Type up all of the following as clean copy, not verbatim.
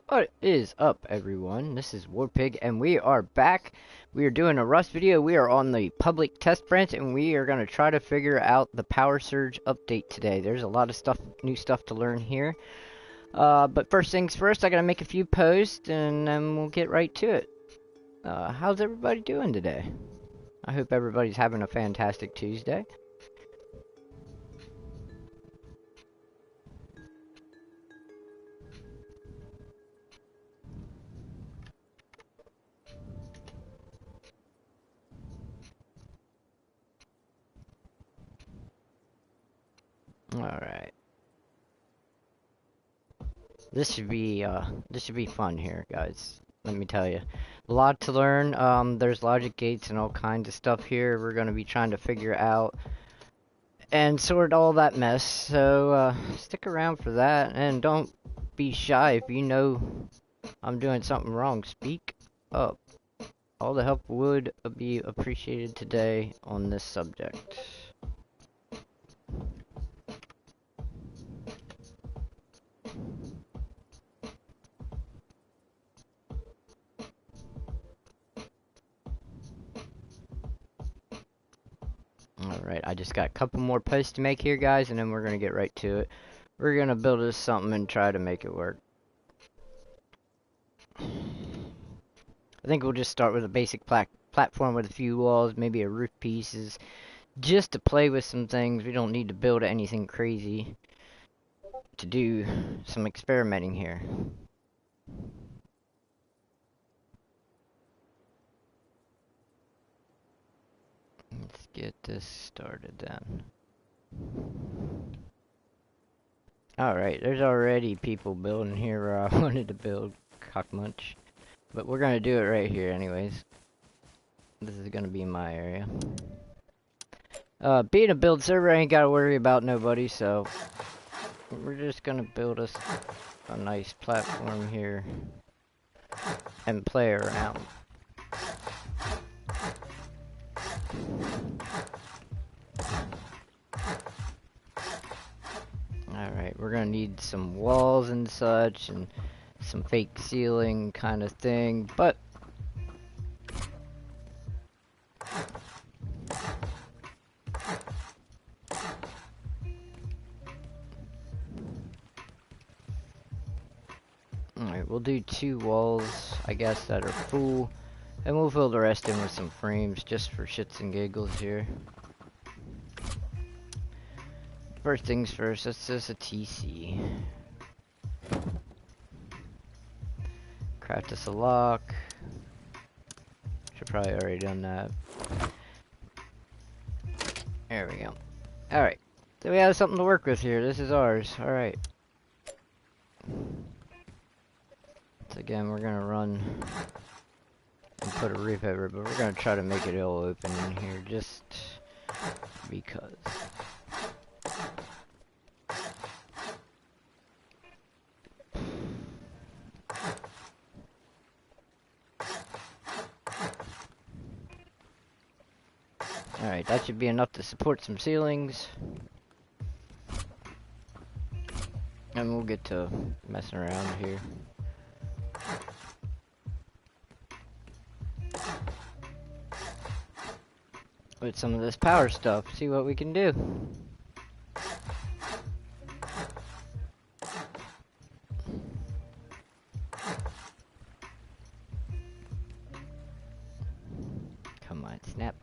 What is up, everyone? This is Warpig, and we are back. We are doing a Rust video. We are on the public test branch, and we are going to try to figure out the power surge update today. There's a lot of stuff, new stuff to learn here. But first things first, I got to make a few posts, and then we'll get right to it. How's everybody doing today? I hope everybody's having a fantastic Tuesday. Alright. This should be fun here, guys. Let me tell you. A lot to learn. There's logic gates and all kinds of stuff here we're gonna be trying to figure out and sort all that mess. So stick around for that, and don't be shy if you know I'm doing something wrong. Speak up. All the help would be appreciated today on this subject. Alright, I just got a couple more posts to make here, guys, and then we're gonna get right to it. We're gonna build us something and try to make it work. I think we'll just start with a basic platform with a few walls, maybe a roof pieces, just to play with some things. We don't need to build anything crazy to do some experimenting here. Let's get this started then. Alright, there's already people building here where I wanted to build, cockmunch. But we're gonna do it right here anyways. This is gonna be my area. Being a build server, I ain't gotta worry about nobody, so we're just gonna build us a nice platform here and play around. Alright, we're gonna need some walls and such, and some fake ceiling kind of thing, but alright, we'll do 2 walls, I guess, that are full, and we'll fill the rest in with some frames just for shits and giggles here. First things first, let's just a TC. Craft us a lock. Should probably already done that. There we go. Alright. So we have something to work with here. This is ours. Alright. So again, we're gonna run and put a roof over it, but we're gonna try to make it all open in here just because. Alright, that should be enough to support some ceilings. And we'll get to messing around here. With some of this power stuff, see what we can do. Come on, snap.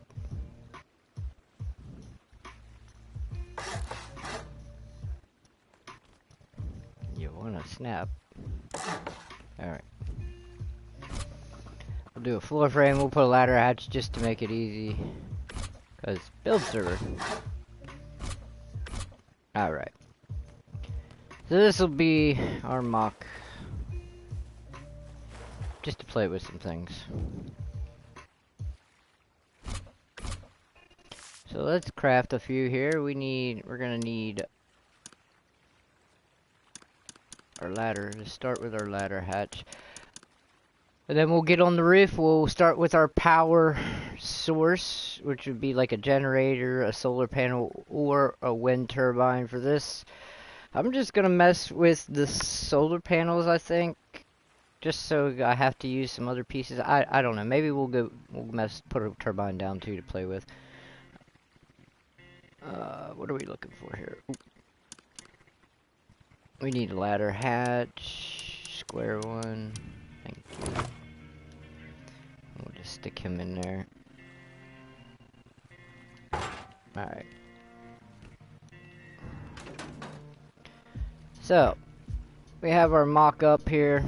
You wanna snap? Alright. We'll do a floor frame, we'll put a ladder hatch just to make it easy. Cause build server. Alright. So this will be our mock. Just to play with some things. So let's craft a few here. We're gonna need our ladder. To start with our ladder hatch. And then we'll get on the roof. We'll start with our power source, which would be like a generator, a solar panel, or a wind turbine for this. I'm just gonna mess with the solar panels, I think. just so I have to use some other pieces. I don't know. Maybe we'll put a turbine down too to play with. What are we looking for here? Ooh. We need a ladder hatch, square one. Thank you. We'll just stick him in there. Alright. So, we have our mock-up here.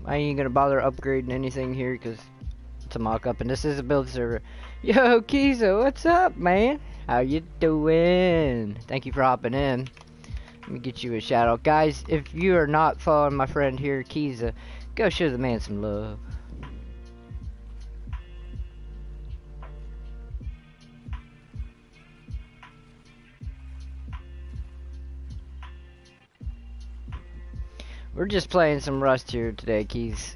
I ain't gonna bother upgrading anything here because it's a mock-up and this is a build server. Yo, Kiza, what's up, man? How you doing? Thank you for hopping in. Let me get you a shout out. Guys, if you are not following my friend here, Kiza, go show the man some love. We're just playing some Rust here today, Keys.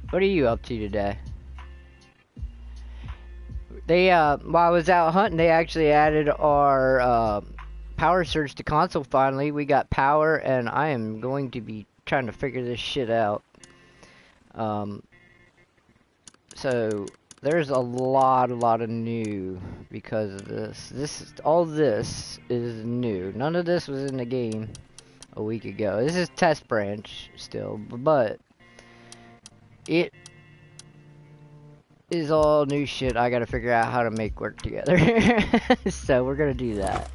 What are you up to today? They, while I was out hunting, they actually added our, power surge to console finally. We got power, and I am going to be trying to figure this shit out. So, there's a lot of new because of this. All this is new. None of this was in the game a week ago. This is test branch still, but it is all new shit I gotta figure out how to make work together. So we're gonna do that.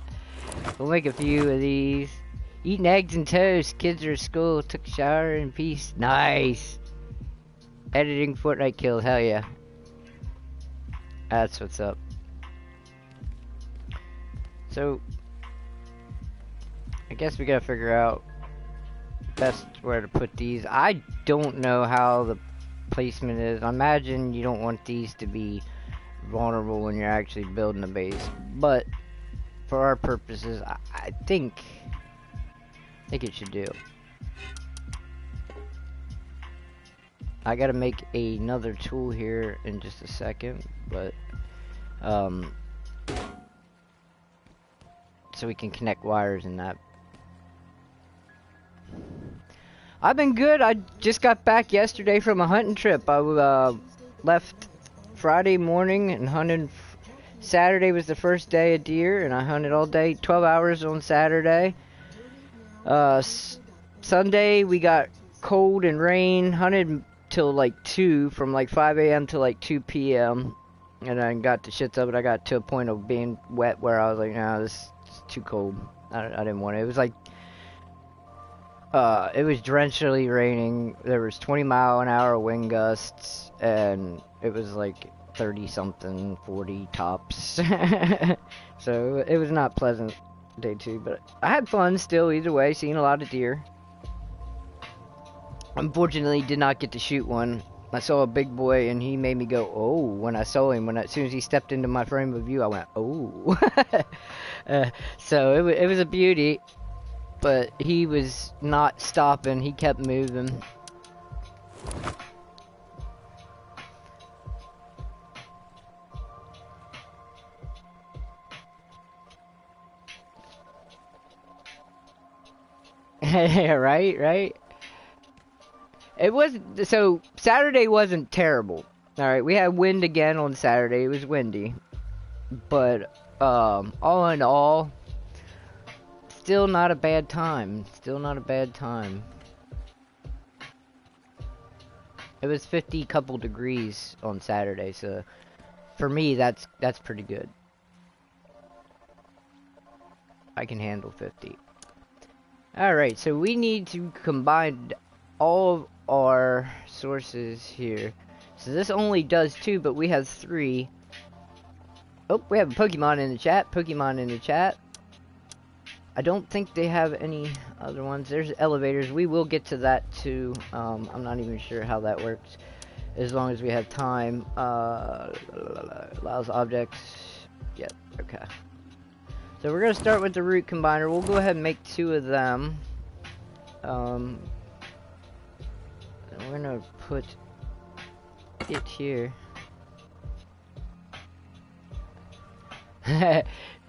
We'll make a few of these. Eating eggs and toast. Kids are at school. Took a shower in peace. Nice. Editing Fortnite kills. Hell yeah. That's what's up. So, I guess we gotta figure out best where to put these. I don't know how the placement is. I imagine you don't want these to be vulnerable when you're actually building a base, but for our purposes, I think it should do. I gotta make another tool here in just a second, but so we can connect wires in that. I've been good. I just got back yesterday from a hunting trip. I left Friday morning and hunted. Saturday was the first day of deer, and I hunted all day, 12 hours on Saturday. Sunday we got cold and rain, hunted till like 2, from like 5 a.m. to like 2 p.m. And I got the shits up, and I got to a point of being wet where I was like, nah, this is too cold. I didn't want it. It was like, it was drenchingly raining. There was 20-mile-an-hour wind gusts, and it was like 30-something, 40 tops. So it was not pleasant day 2, but I had fun still either way, seeing a lot of deer. Unfortunately, did not get to shoot one. I saw a big boy, and he made me go, oh, when I saw him. As soon as he stepped into my frame of view, I went, oh. So it was a beauty, but he was not stopping. He kept moving. Right? It was, so Saturday wasn't terrible. Alright, we had wind again on Saturday. It was windy. But, all in all, still not a bad time. Still not a bad time. It was 50 couple degrees on Saturday, so for me, that's pretty good. I can handle 50. Alright, so we need to combine all of our sources here. So this only does 2, but we have 3. Oh, we have a Pokemon in the chat. Pokemon in the chat. I don't think they have any other ones. There's elevators. We will get to that too. I'm not even sure how that works. As long as we have time. Allows objects. Yep, okay. So we're going to start with the root combiner. We'll go ahead and make 2 of them. And we're going to put it here.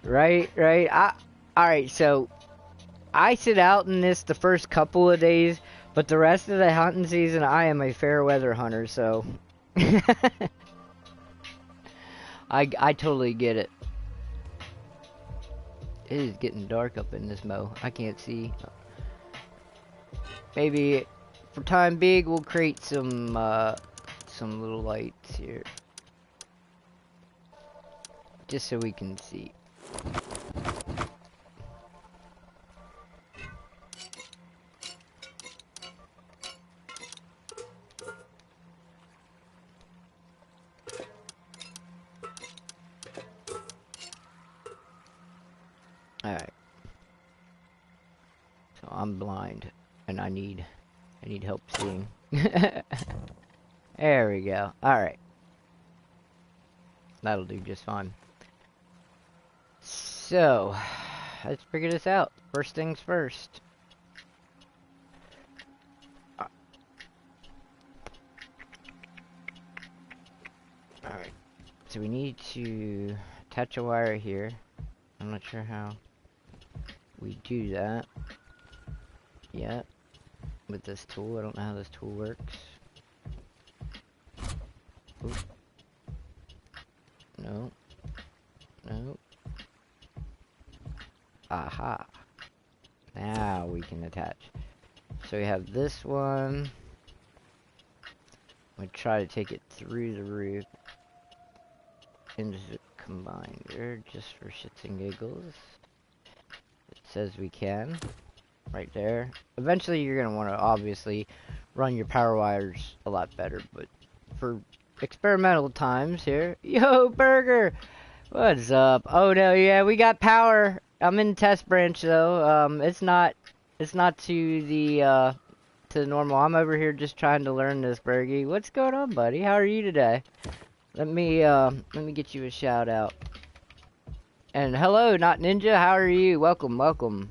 Right. Alright, so I sit out in this the first couple of days, but the rest of the hunting season, I am a fair weather hunter, so I totally get it. It is getting dark up in this mo. I can't see. Maybe for time being, we'll create some little lights here, just so we can see. Alright. So I'm blind and I need help seeing. There we go. Alright. That'll do just fine. So let's figure this out. First things first. Alright. So we need to attach a wire here. I'm not sure how we do that yet with this tool. I don't know how this tool works. Oop. No. No. Aha. Now we can attach. So we have this one. We try to take it through the roof into the combiner just for shits and giggles. It says we can. Right there. Eventually you're going to want to obviously run your power wires a lot better, but for experimental times here. Yo, Burger! What's up? Oh no, yeah, we got power. I'm in test branch though. It's not to the normal. I'm over here just trying to learn this, Bergie. What's going on, buddy? How are you today? Let me get you a shout out. And hello, Not Ninja. How are you? Welcome, welcome.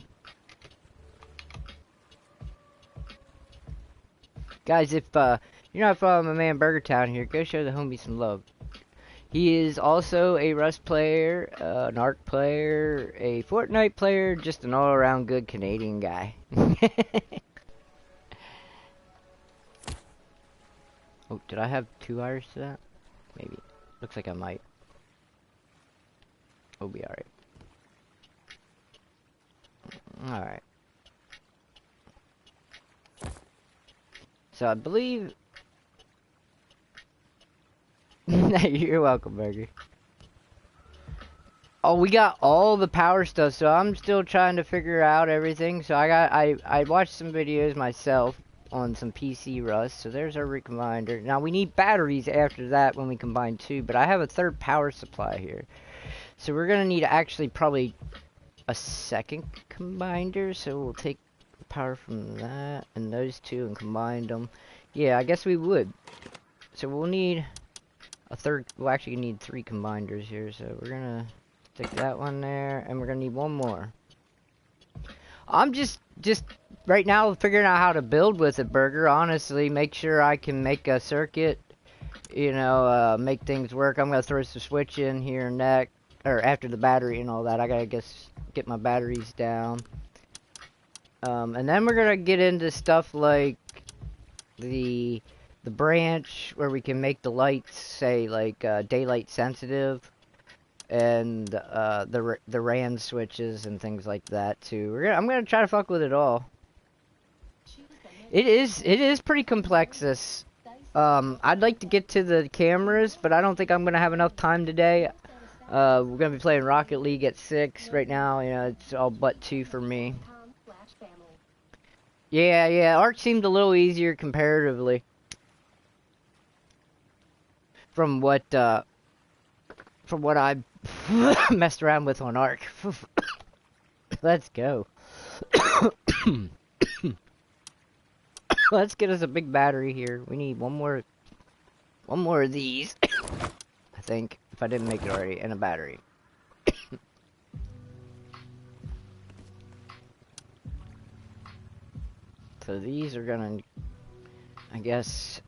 Guys, if you're not following my man Burger Town here, go show the homie some love. He is also a Rust player, an Ark player, a Fortnite player, just an all-around good Canadian guy. Oh, did I have 2 wires to that? Maybe. Looks like I might. We'll be alright. Alright. So I believe... You're welcome, Burger. Oh, we got all the power stuff, so I'm still trying to figure out everything. So I watched some videos myself on some PC Rust, so there's our recombiner. Now we need batteries after that when we combine 2, but I have a third power supply here. So we're gonna need actually probably a second combiner, so we'll take power from that and those 2 and combine them. Yeah, I guess we would. So we'll need a third, we'll actually need 3 combiners here, so we're gonna stick that one there, and we're gonna need 1 more. I'm just right now figuring out how to build with it, Burger, honestly. Make sure I can make a circuit, you know, make things work. I'm gonna throw some switch in here next, or after the battery and all that. I gotta get my batteries down. And then we're gonna get into stuff like the branch where we can make the lights say like daylight sensitive, and the RAN switches and things like that too. I'm gonna try to fuck with it all. It is pretty complex, this. I'd like to get to the cameras, but I don't think I'm gonna have enough time today. We're gonna be playing Rocket League at 6 right now. You know, it's all but 2 for me. Yeah, Ark seemed a little easier comparatively. From what I messed around with on Ark. Let's go. Let's get us a big battery here. We need one more of these. I think, if I didn't make it already, and a battery. So these are gonna, I guess,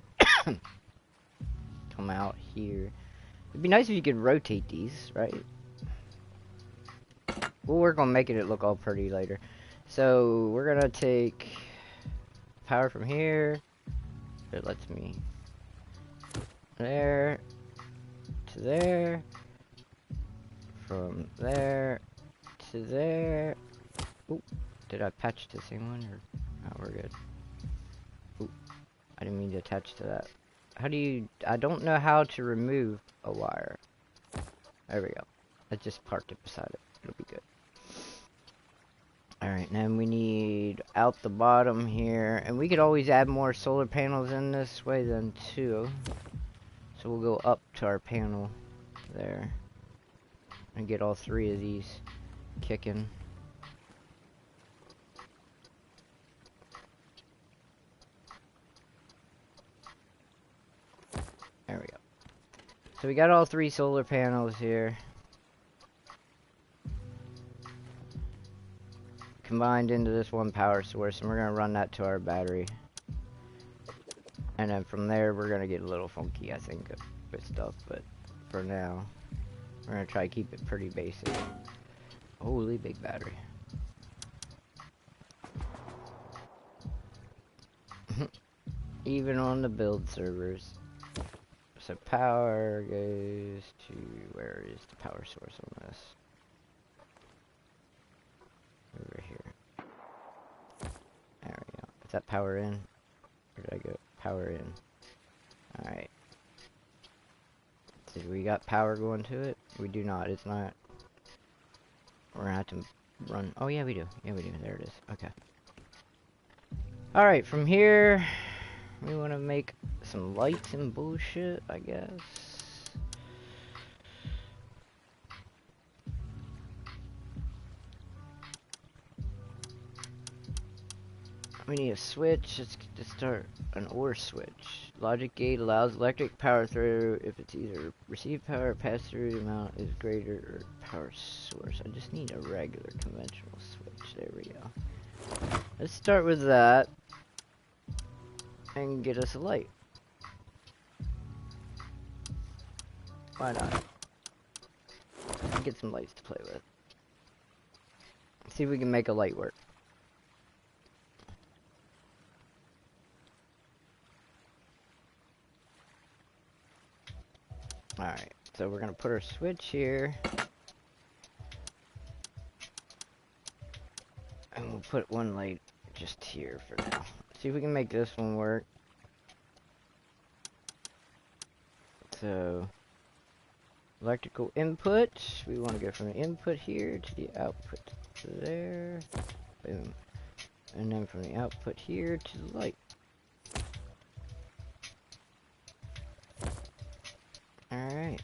come out here. It'd be nice if you could rotate these, right? We'll work on making it look all pretty later. So we're gonna take power from here. It lets me there to there, from there to there. Oop, did I patch the same one or? Oh, we're good. Oop, I didn't mean to attach to that. How do you? I don't know how to remove a wire. There we go. I just parked it beside it. It'll be good. Alright, then we need out the bottom here. And we could always add more solar panels in this way then too. So we'll go up to our panel there. And get all three of these kicking. There we go. So we got all three solar panels here. Combined into this one power source, and we're gonna run that to our battery. And then from there, we're gonna get a little funky, I think, with stuff. But for now, we're gonna try to keep it pretty basic. Holy big battery. Even on the build servers. So power goes to, where is the power source on this? Over here. There we go. Is that power in? Where did I go? Power in. Alright. So we got power going to it? We do not. It's not. We're gonna have to run. Oh yeah, we do. Yeah, we do. There it is. Okay. Alright, from here, we want to make some lights and bullshit, I guess. We need a switch. Let's just start an OR switch. Logic gate allows electric power through if it's either receive power or pass through amount is greater or power source. I just need a regular conventional switch. There we go. Let's start with that and get us a light. Why not? Get some lights to play with. See if we can make a light work. Alright, so we're gonna put our switch here. And we'll put one light just here for now. See if we can make this one work. So, electrical input. We want to go from the input here to the output there. Boom. And then from the output here to the light. Alright.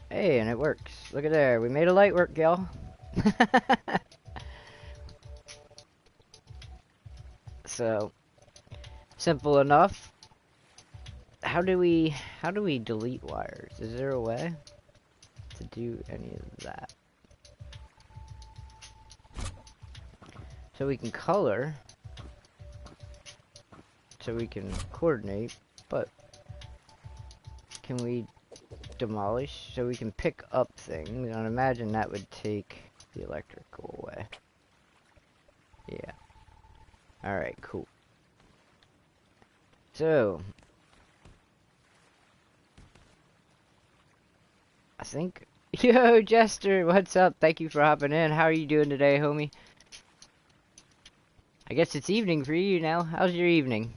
Hey, and it works. Look at there. We made a light work, y'all. So, simple enough. How do we delete wires? Is there a way to do any of that? So we can color. So we can coordinate, but can we demolish? So we can pick up things. I imagine that would take the electrical away. Yeah. Alright, cool. So, I think... Yo, Jester, what's up? Thank you for hopping in. How are you doing today, homie? I guess it's evening for you now. How's your evening?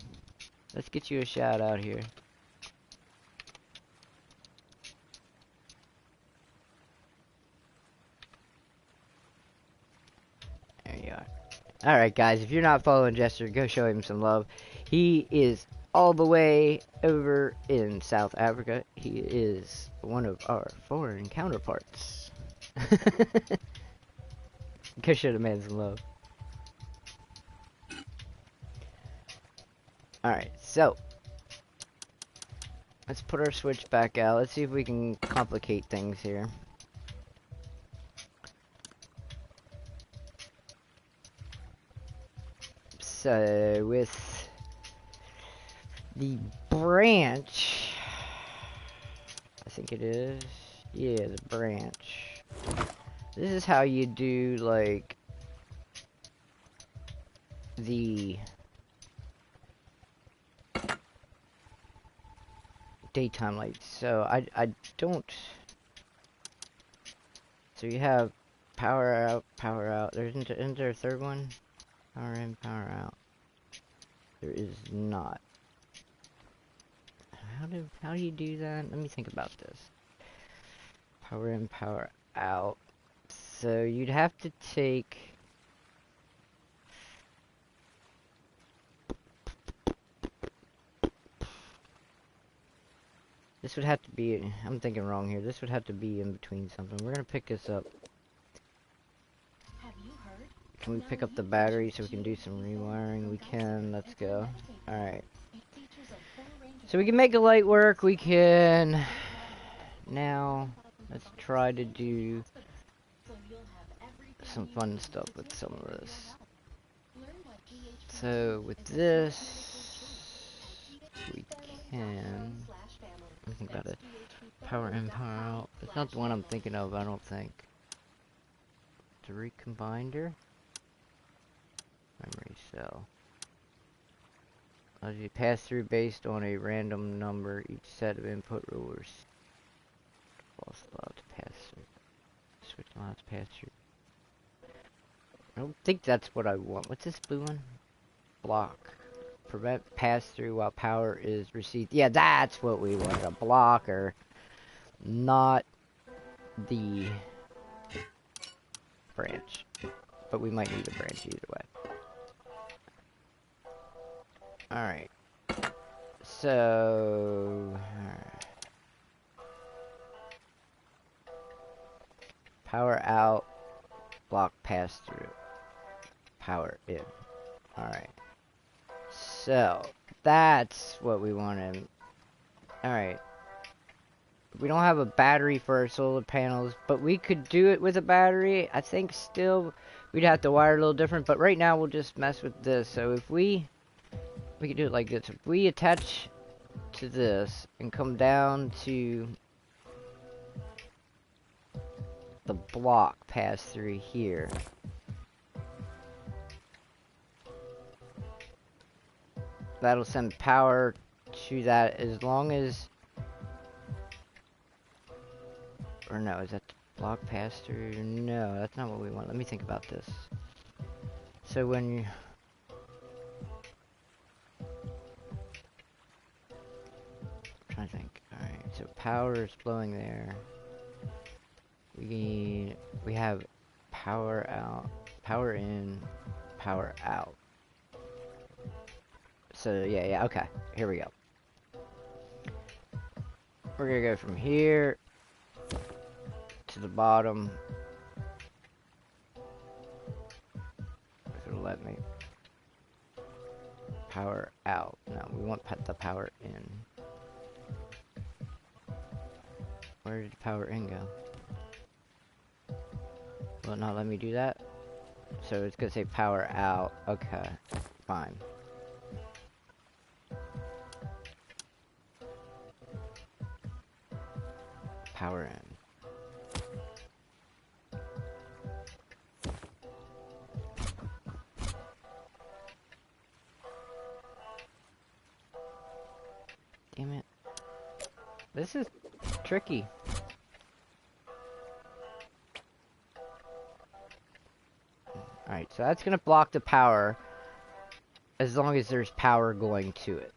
Let's get you a shout out here. There you are. Alright guys, if you're not following Jester, go show him some love. He is all the way over in South Africa. He is one of our foreign counterparts. Go show the man some love. Alright, so let's put our switch back out. Let's see if we can complicate things here. So with the branch, I think it is, yeah, the branch. This is how you do like the daytime lights. So I don't. So you have power out, power out. Isn't there a third one? Power in, power out. There is not. How do you do that? Let me think about this. Power in, power out. So you'd have to take. This would have to be, I'm thinking wrong here. This would have to be in between something. We're gonna pick this up. Can we pick up the battery so we can do some rewiring? We can, let's go. Alright. So we can make a light work, we can... Now, let's try to do some fun stuff with some of this. So, with this, we can... Let me think about it. Power in, power out. It's not the one I'm thinking of, I don't think. The recombiner? Memory cell. Allows you to pass through based on a random number. Each set of input rulers. False allowed to pass through. Switch allowed to pass through. I don't think that's what I want. What's this blue one? Block. Prevent pass through while power is received. Yeah, that's what we want. A blocker. Not the branch. But we might need a branch either way. Alright. So... Power out. Block pass through. Power in. Alright. So, that's what we wanted. Alright. We don't have a battery for our solar panels, but we could do it with a battery. I think still we'd have to wire it a little different, but right now we'll just mess with this. So if we can do it like this. If we attach to this and come down to the block pass through here. That'll send power to that as long as... Or no, is that the block pass through? No, that's not what we want. Let me think about this. So when you... I'm trying to think. Alright, so power is flowing there. We have power out, power in, power out. So yeah, okay. Here we go. We're gonna go from here to the bottom. If it'll let me. Power out. No, we want the power in. Where did the power in go? Will it not let me do that? So it's gonna say power out. Okay, fine. Power in. Damn it. This is tricky. Alright, so that's gonna block the power as long as there's power going to it.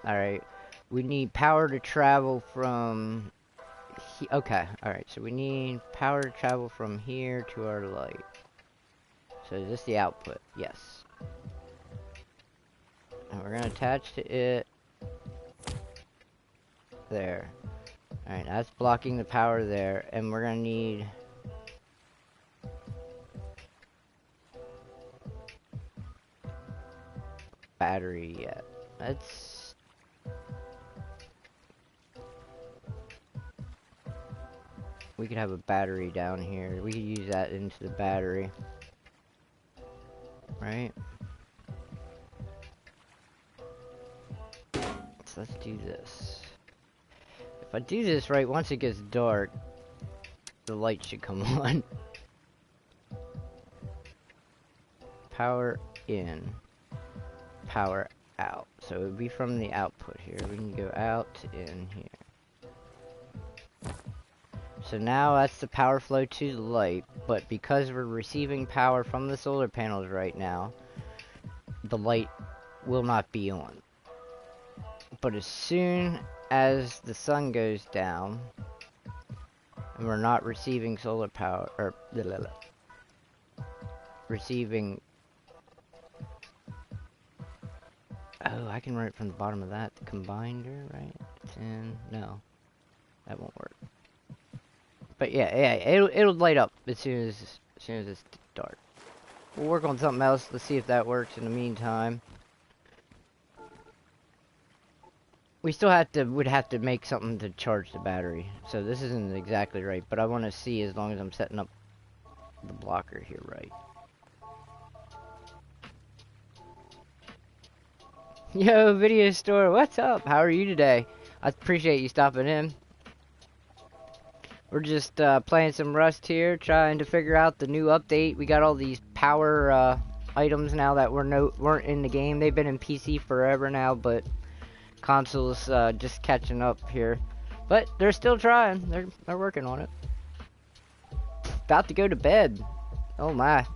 Alright, we need power to travel from... Okay, alright, so we need power to travel from here to our light. So is this the output? Yes. And we're gonna attach to it. There. Alright, that's blocking the power there, and we're gonna need... battery yet. Let's... We could have a battery down here. We could use that into the battery. Right? So let's do this. If I do this right, once it gets dark, the light should come on. Power in. power out. So it would be from the output here. We can go out to in here. So now that's the power flow to the light, but because we're receiving power from the solar panels right now, the light will not be on. But as soon as the sun goes down, and we're not receiving solar power, or receiving... Oh, I can run it from the bottom of that. The combiner, right? It's in... No. That won't work. But yeah, it'll light up as soon as it's dark. We'll work on something else. Let's see if that works in the meantime. We still would have to make something to charge the battery. So this isn't exactly right, but I want to see as long as I'm setting up the blocker here right. Yo, video store, what's up? How are you today? I appreciate you stopping in. We're just playing some Rust here, trying to figure out the new update. We got all these power items now that weren't in the game. They've been in PC forever now, but consoles just catching up here. But they're still trying. They're working on it. About to go to bed. Oh my.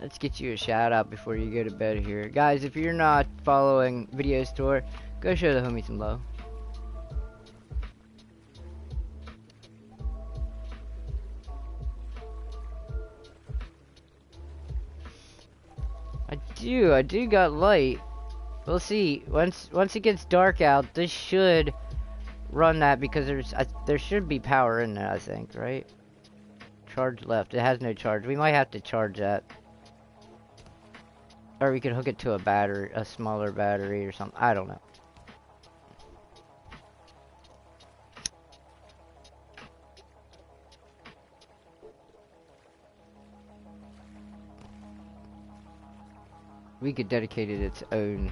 Let's get you a shout out before you go to bed here. Guys, if you're not following Video Store, go show the homie some love. I do got light. We'll see. Once it gets dark out, this should run that because there should be power in there, I think, right? Charge left. It has no charge. We might have to charge that. Or we could hook it to a battery, a smaller battery or something. I don't know. We could dedicate it its own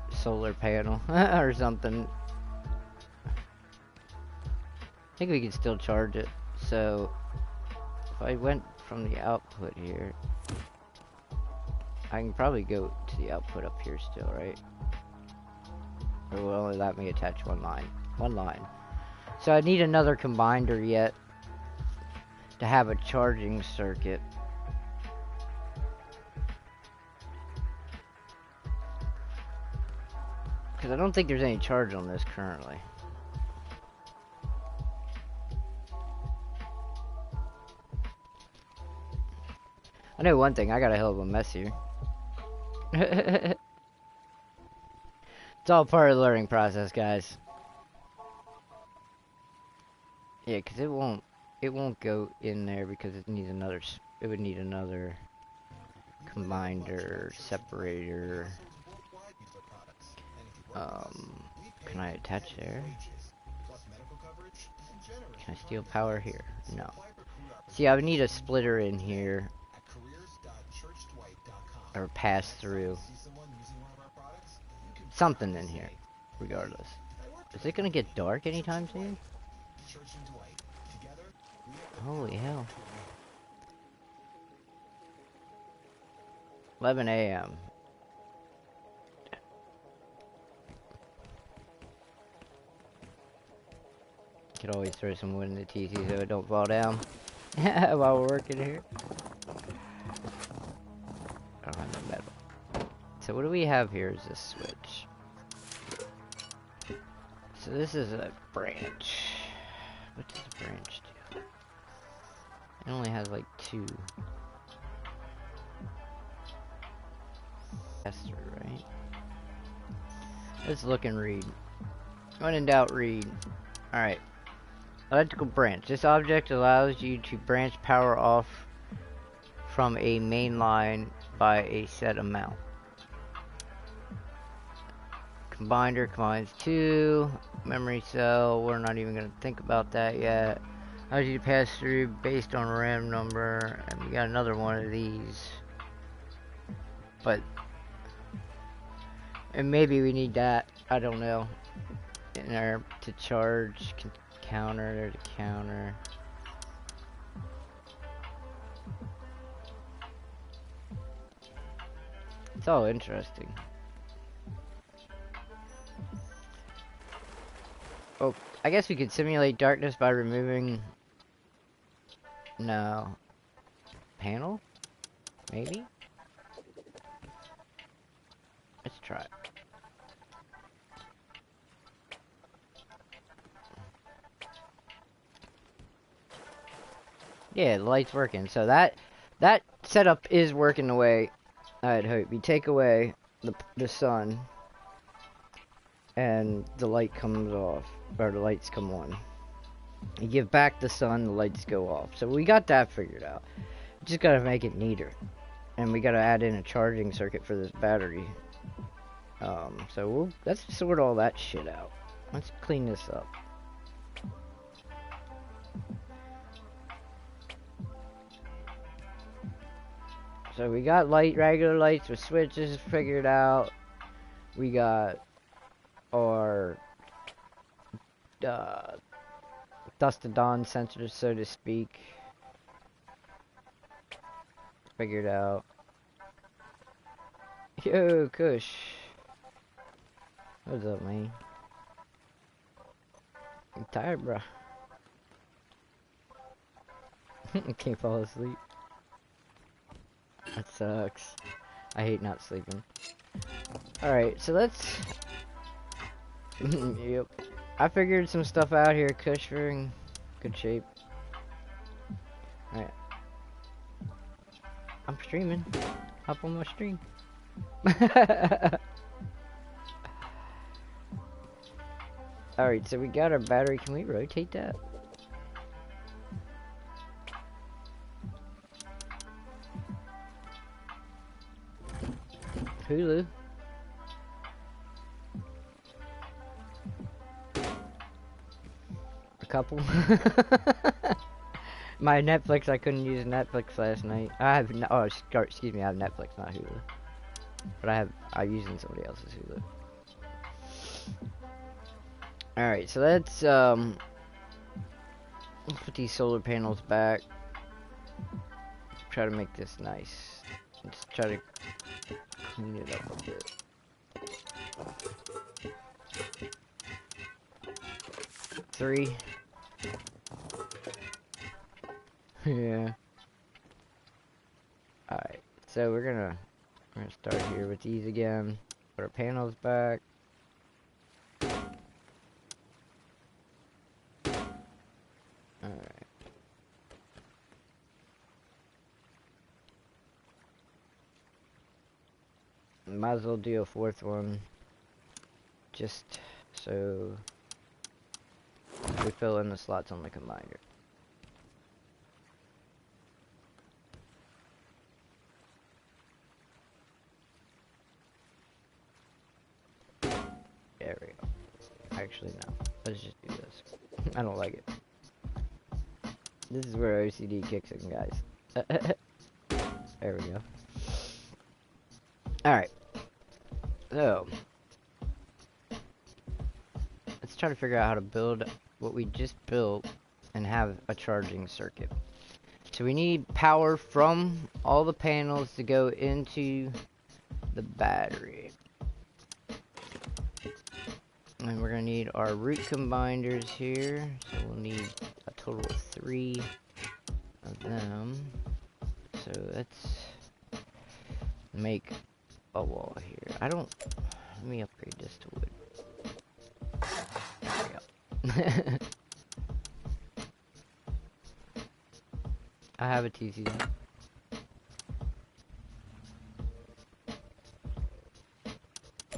solar panel or something. I think we could still charge it. So if I went from the output here, I can probably go to the output up here still, right? Or will only let me attach one line. So I need another combiner yet to have a charging circuit. Because I don't think there's any charge on this currently. I know one thing, I got a hell of a mess here. It's all part of the learning process, guys. Yeah, because it won't go in there because it needs another, it would need another combiner, separator. Can I attach there? Can I steal power here? No. See, I would need a splitter in here. Or pass through. Something in here, regardless. Is it gonna get dark anytime soon? Holy hell. 11 a.m. Could always throw some wood in the TC so it don't fall down while we're working here. I don't have no metal. So what do we have here is this switch. So this is a branch. What does a branch do? It only has like 2. That's through, right? Let's look and read. When in doubt, read. Alright. Electrical branch. This object allows you to branch power off from a main line by a set amount. Combiner combines 2. Memory cell, we're not even going to think about that yet. Allows you to pass through based on RAM number. And we got another one of these. But, and maybe we need that, I don't know. In there to charge. Counter, there's a counter. It's all interesting. Oh, I guess we could simulate darkness by removing... No. Panel? Maybe? Let's try it. Yeah, the light's working. So that setup is working the way I'd hope. You take away the sun, and the light comes off, or the lights come on. You give back the sun, the lights go off. So we got that figured out. Just gotta make it neater, and we gotta add in a charging circuit for this battery. So let's sort all that shit out. Let's clean this up. So we got regular lights with switches figured out. We got our dusk to dawn sensors, so to speak, figured out. Yo, Kush. What's up, man? I'm tired, bro. I can't fall asleep. That sucks. I hate not sleeping. Alright, so let's... Yep. I figured some stuff out here. Kush, we're in good shape. Alright. I'm streaming. Hop on my stream. Alright, so we got our battery. Can we rotate that? Hulu. A couple. My Netflix, I couldn't use Netflix last night. I have no, oh, excuse me, I have Netflix, not Hulu. But I'm using somebody else's Hulu. Alright, so let's put these solar panels back. Try to make this nice. Let's try to clean it up a bit. Three. Yeah. Alright, so we're gonna start here with these again. Put our panels back. Alright. Might as well do a fourth one. Just so we fill in the slots on the combiner. There we go. Actually, no. Let's just do this. I don't like it. This is where OCD kicks in, guys. There we go. Alright. So, let's try to figure out how to build what we just built and have a charging circuit. So we need power from all the panels to go into the battery. And we're going to need our root combiners here. So we'll need a total of 3 of them. So let's make a wall here. Let me upgrade this to wood. There we go. I have a TC zone.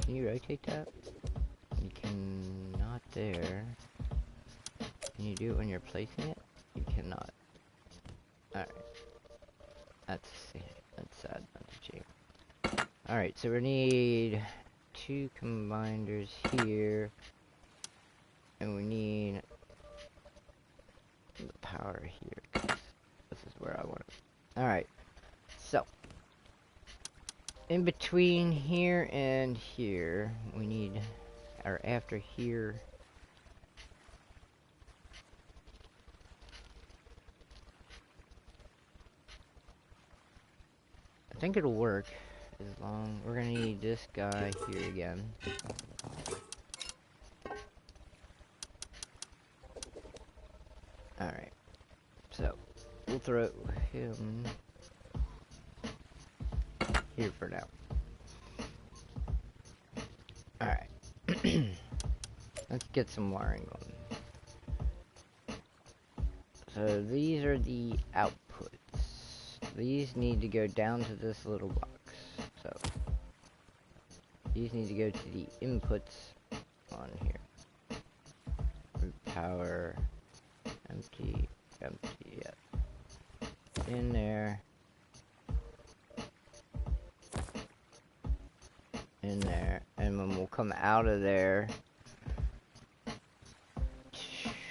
Can you rotate that? You cannot there. Can you do it when you're placing it? You cannot. Alright. That's sad. That's a shame. Alright, so we need 2 combiners here. And we need the power here. 'Cause this is where I want it. Alright. So. In between here and here, we need, or after here, I think it'll work. as long. We're gonna need this guy here again. Alright. So, we'll throw him here for now. Alright. Let's get some wiring going. So these are the outputs. These need to go down to this little box. So these need to go to the inputs on here. Root power, empty, empty, yep. In there. In there. And then we'll come out of there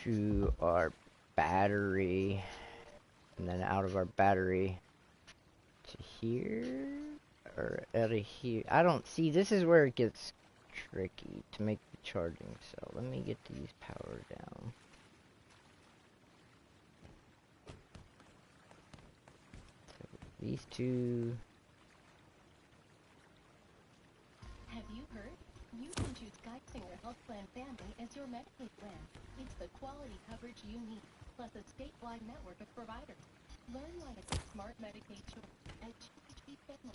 to our battery, and then out of our battery to here, or out of here. I don't see, this is where it gets tricky to make the charging cell. Let me get these power down. So these two. Have you heard? You can choose Geisinger Health Plan Family as your Medicaid plan. It's the quality coverage you need, plus a statewide network of providers. Learn why it's a smart Medicaid choice at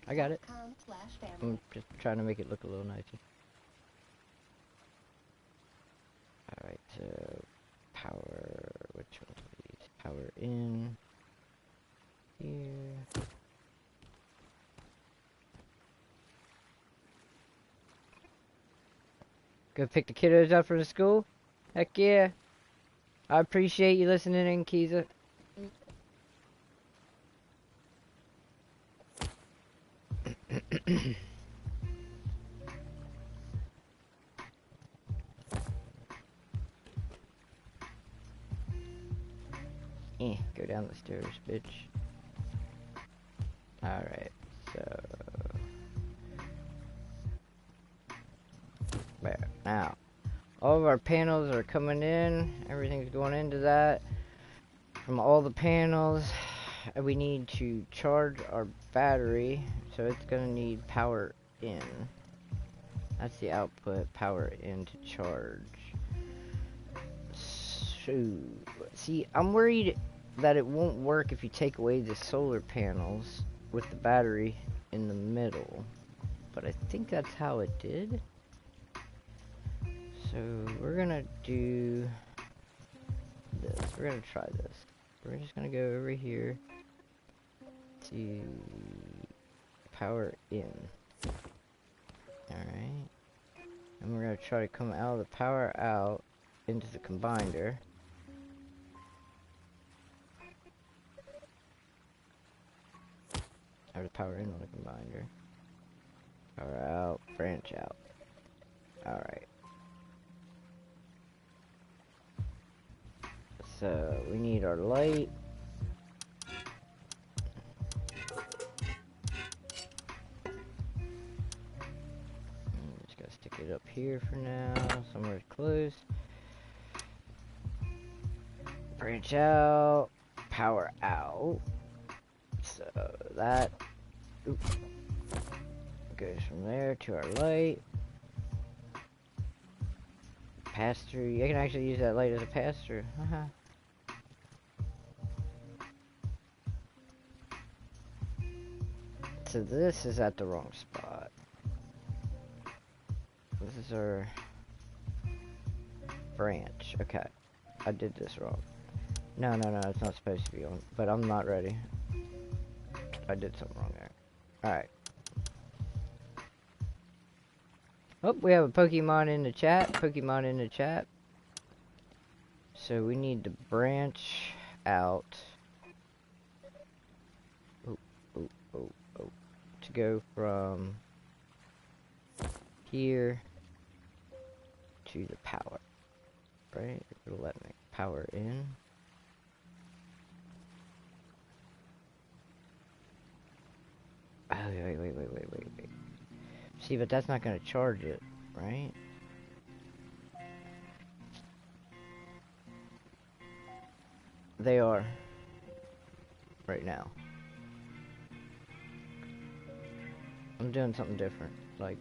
I got it. GHPFamily.com/family. I'm just trying to make it look a little nicer. Alright, so power, which one of these? Power in here. Go pick the kiddos up from the school? Heck yeah. I appreciate you listening in, Kiza. Go down the stairs, bitch. Alright, so... there. Now, all of our panels are coming in. Everything's going into that. From all the panels, we need to charge our battery. So it's going to need power in. That's the output, power in to charge. So, see, I'm worried that it won't work if you take away the solar panels with the battery in the middle. But I think that's how it did. So we're gonna do this. We're gonna try this. We're just gonna go over here to power in. Alright. And we're gonna try to come out of the power out into the combiner. Or the power in on the combiner. Power out, branch out. Alright. So we need our light. Just gotta stick it up here for now, somewhere close. Branch out, power out. So that goes from there to our light. Pass through. You can actually use that light as a pass through. So this is at the wrong spot. This is our branch. Okay. I did this wrong. No, it's not supposed to be on, but I'm not ready. I did something wrong there. Alright. Oh, we have a Pokemon in the chat. So we need to branch out. To go from here to the power. Right? It'll let me power in. Oh, wait. See, but that's not going to charge it, right? They are. Right now. I'm doing something different, like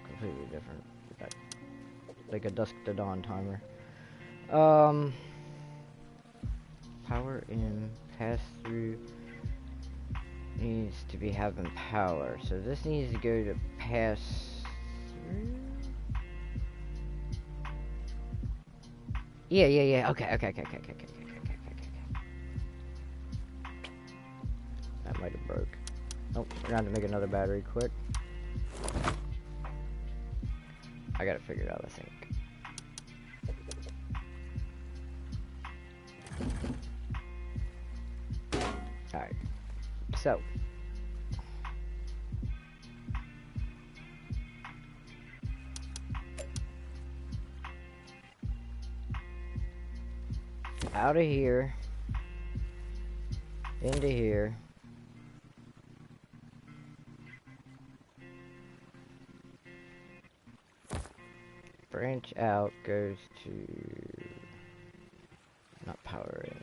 completely different, like a dusk to dawn timer. Power in, pass through, needs to be having power. So this needs to go to pass through. Yeah. Okay. That might have broke. Oh, we're gonna have to make another battery quick. I got it figured out, I think. Alright. So. Out of here. Into here. Branch out goes to... not power in.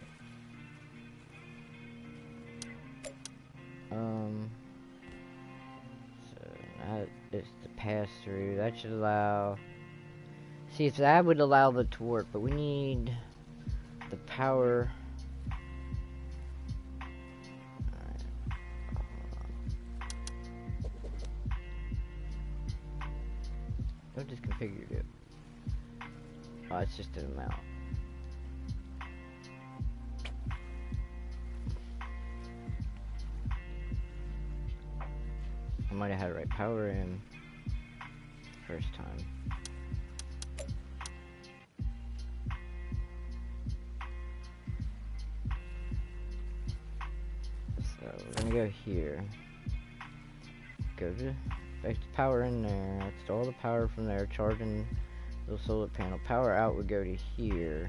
So that is the pass through. That should allow... see, if that would allow it to work, but we need the power... I just configured it. Oh, it's just an amount. I might have had it right. Power in first time. So we're gonna go here. Go to back to power in there. That's all the power from there. Charging the solar panel. Power out would go to here.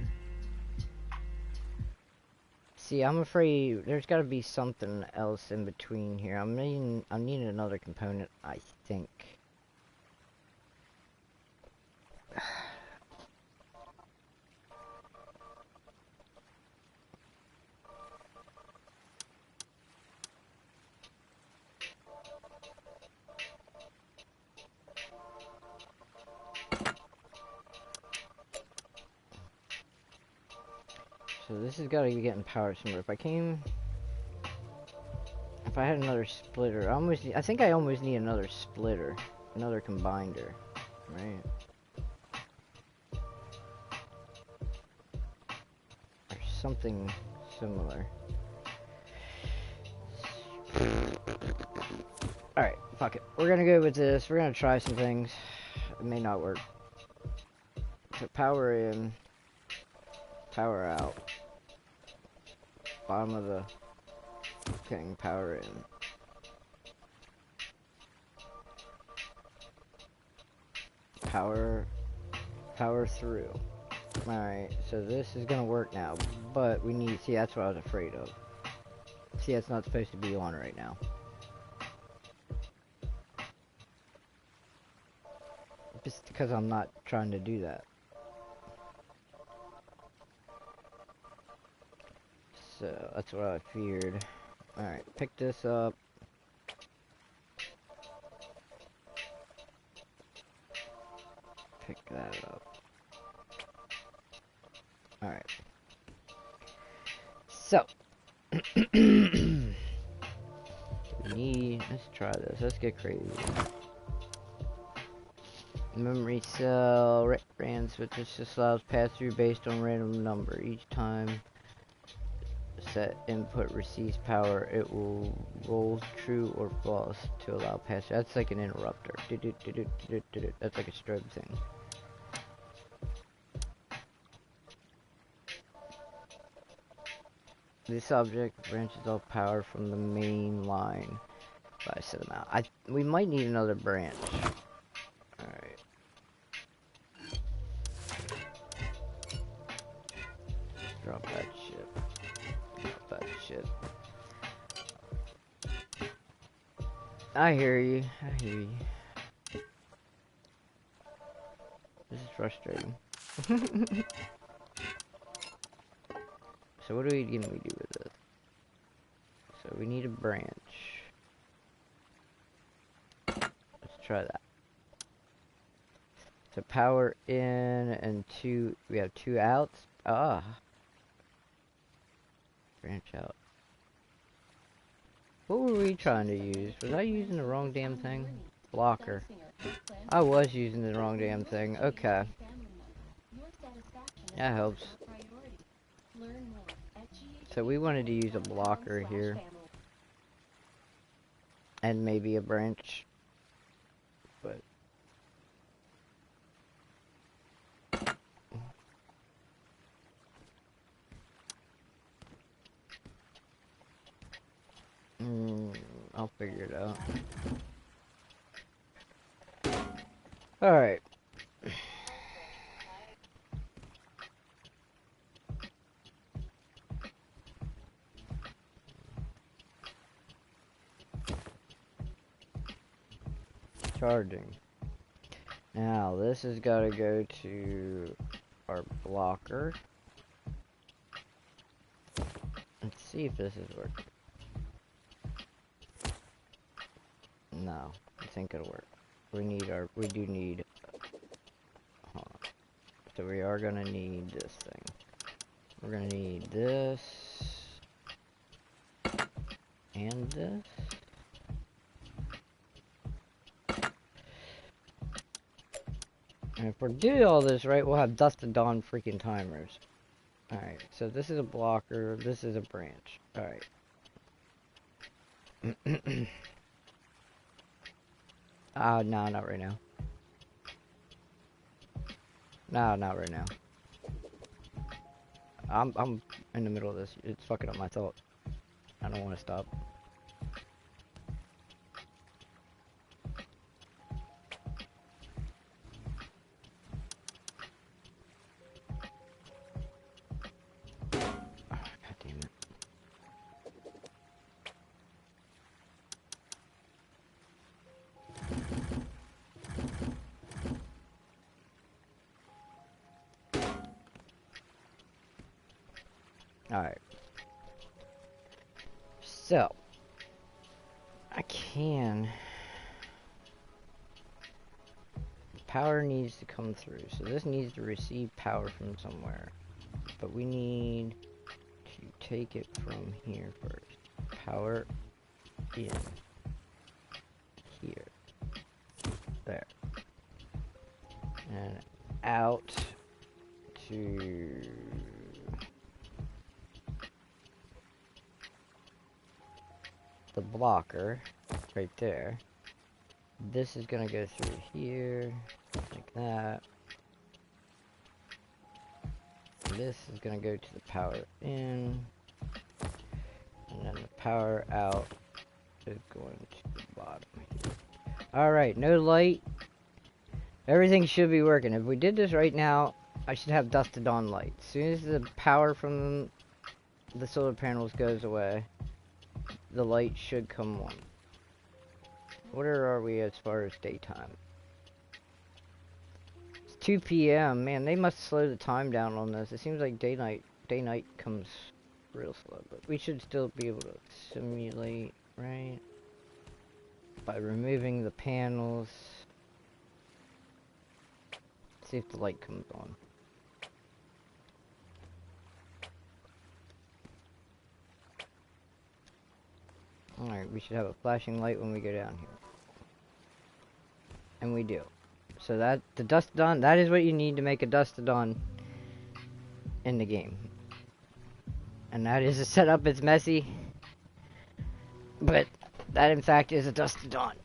See, I'm afraid there's got to be something else in between here. I'm needing another component, I think. So this has got to be getting power somewhere. If I had another splitter, I think I almost need another splitter, another combiner, right? Or something similar. Alright, fuck it. We're gonna go with this. We're gonna try some things. It may not work. So power in, power out. Bottom of the thing, power in. Power through. Alright, so this is gonna work now. But we need, see, that's what I was afraid of. See, that's not supposed to be on right now. Just because I'm not trying to do that. So, that's what I feared. Alright, pick this up. Pick that up. Alright. So. Let's try this. Let's get crazy. Memory cell, RAM switch. This just allows pass through based on random number. Each time set input receives power, it will roll true or false to allow pass through. That's like an interrupter. That's like a strobe thing. This object branches off power from the main line by a set amount. We might need another branch. Alright. Drop that shit. Drop that shit. I hear you. I hear you. This is frustrating. So what can we do with this? So we need a branch. try that. So power in and we have 2 outs. Ah. Branch out. What were we trying to use? Was I using the wrong damn thing? Blocker. I was using the wrong damn thing. Okay. That helps. So we wanted to use a blocker here. And maybe a branch. But I'll figure it out. Alright. Charging. Now, this has got to go to our blocker. Let's see if this is working. No, I think it'll work. We do need, hold on. So we are gonna need this thing. We're gonna need this, and this. And if we're doing all this right, we'll have Dust to Dawn freaking timers. Alright, so this is a blocker, this is a branch. Alright. No, not right now. No, not right now. I'm in the middle of this. It's fucking up my thought. I don't want to stop. God damn it. Alright. So, I can... Power needs to come through. So this needs to receive power from somewhere. But we need to take it from here first. Power in. Here. There. And out to... the blocker right there. This is gonna go through here like that. This is gonna go to the power in, and then the power out is going to the bottom here. Alright, no light. Everything should be working. If we did this right now, I should have Dust to Dawn light. As soon as the power from the solar panels goes away, the light should come on. Where are we as far as daytime? It's 2 p.m. Man, they must slow the time down on this. It seems like day-night comes real slow. But we should still be able to simulate, right? By removing the panels. See if the light comes on. Alright, we should have a flashing light when we go down here. And we do. So that, the Dust to Dawn, that is what you need to make a Dust to Dawn in the game. And that is a setup, it's messy. But that in fact is a Dust to Dawn.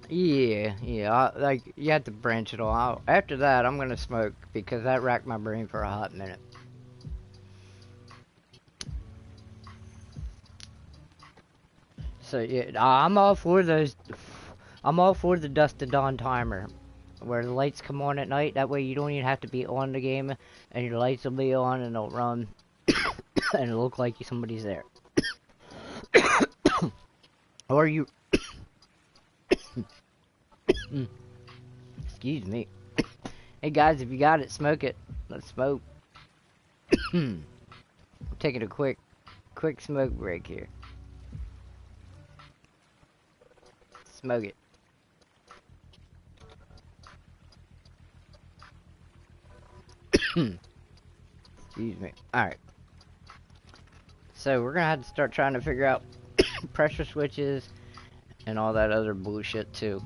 Yeah, like, you have to branch it all out. After that, I'm gonna smoke, because that racked my brain for a hot minute. So, yeah, I'm all for the Dust to Dawn timer. Where the lights come on at night, that way you don't even have to be on the game, and your lights will be on, and they'll run, and it'll look like somebody's there. Or you... Excuse me. Hey guys, if you got it, smoke it. Let's smoke. Taking a quick smoke break here. Smoke it. Excuse me. Alright. So we're gonna have to start trying to figure out pressure switches and all that other bullshit too.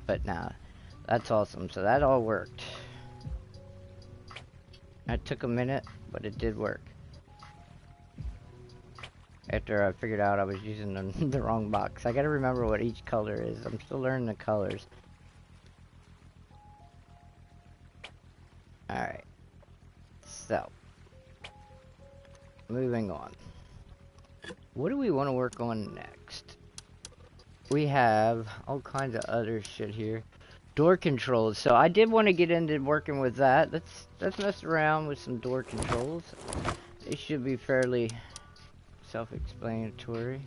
But nah, that's awesome. So that all worked. That took a minute, but it did work. After I figured out I was using the wrong box. I gotta remember what each color is. I'm still learning the colors. Alright. So. Moving on. What do we want to work on next? We have all kinds of other shit here. Door controls. So I did want to get into working with that. Let's mess around with some door controls. They should be fairly self-explanatory.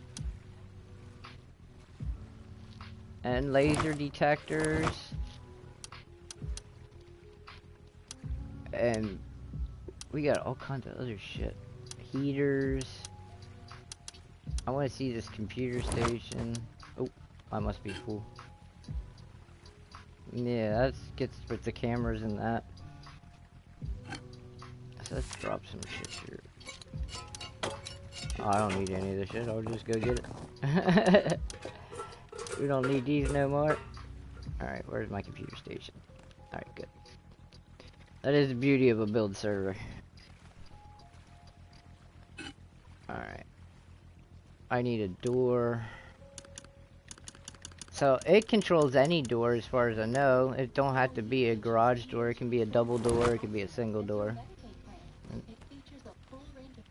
And laser detectors. And we got all kinds of other shit. Heaters. I want to see this computer station. Oh, I must be full. Yeah, that gets with the cameras and that. So let's drop some shit here. Oh, I don't need any of this shit. I'll just go get it. We don't need these no more. Alright, where's my computer station? Alright, good. That is the beauty of a build server. Alright. I need a door. So it controls any door as far as I know. It don't have to be a garage door. It can be a double door. It can be a single door.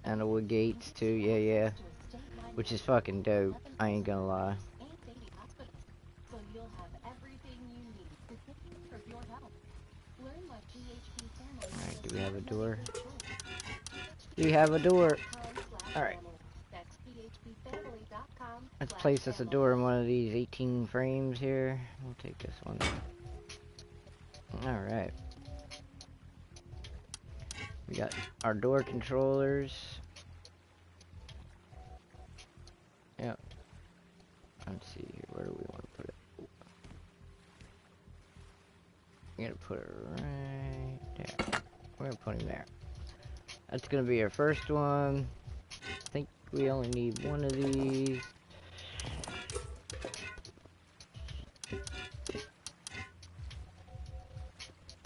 And the wood gates too. Yeah. Which is fucking dope. I ain't gonna lie. Alright, do we have a door? Do we have a door? Alright. Let's place us a door in one of these 18 frames here. We'll take this one. Alright. We got our door controllers. Yep. Let's see here. Where do we want to put it? We're gonna put it right there. We're gonna put him there. That's gonna be our first one. I think we only need one of these.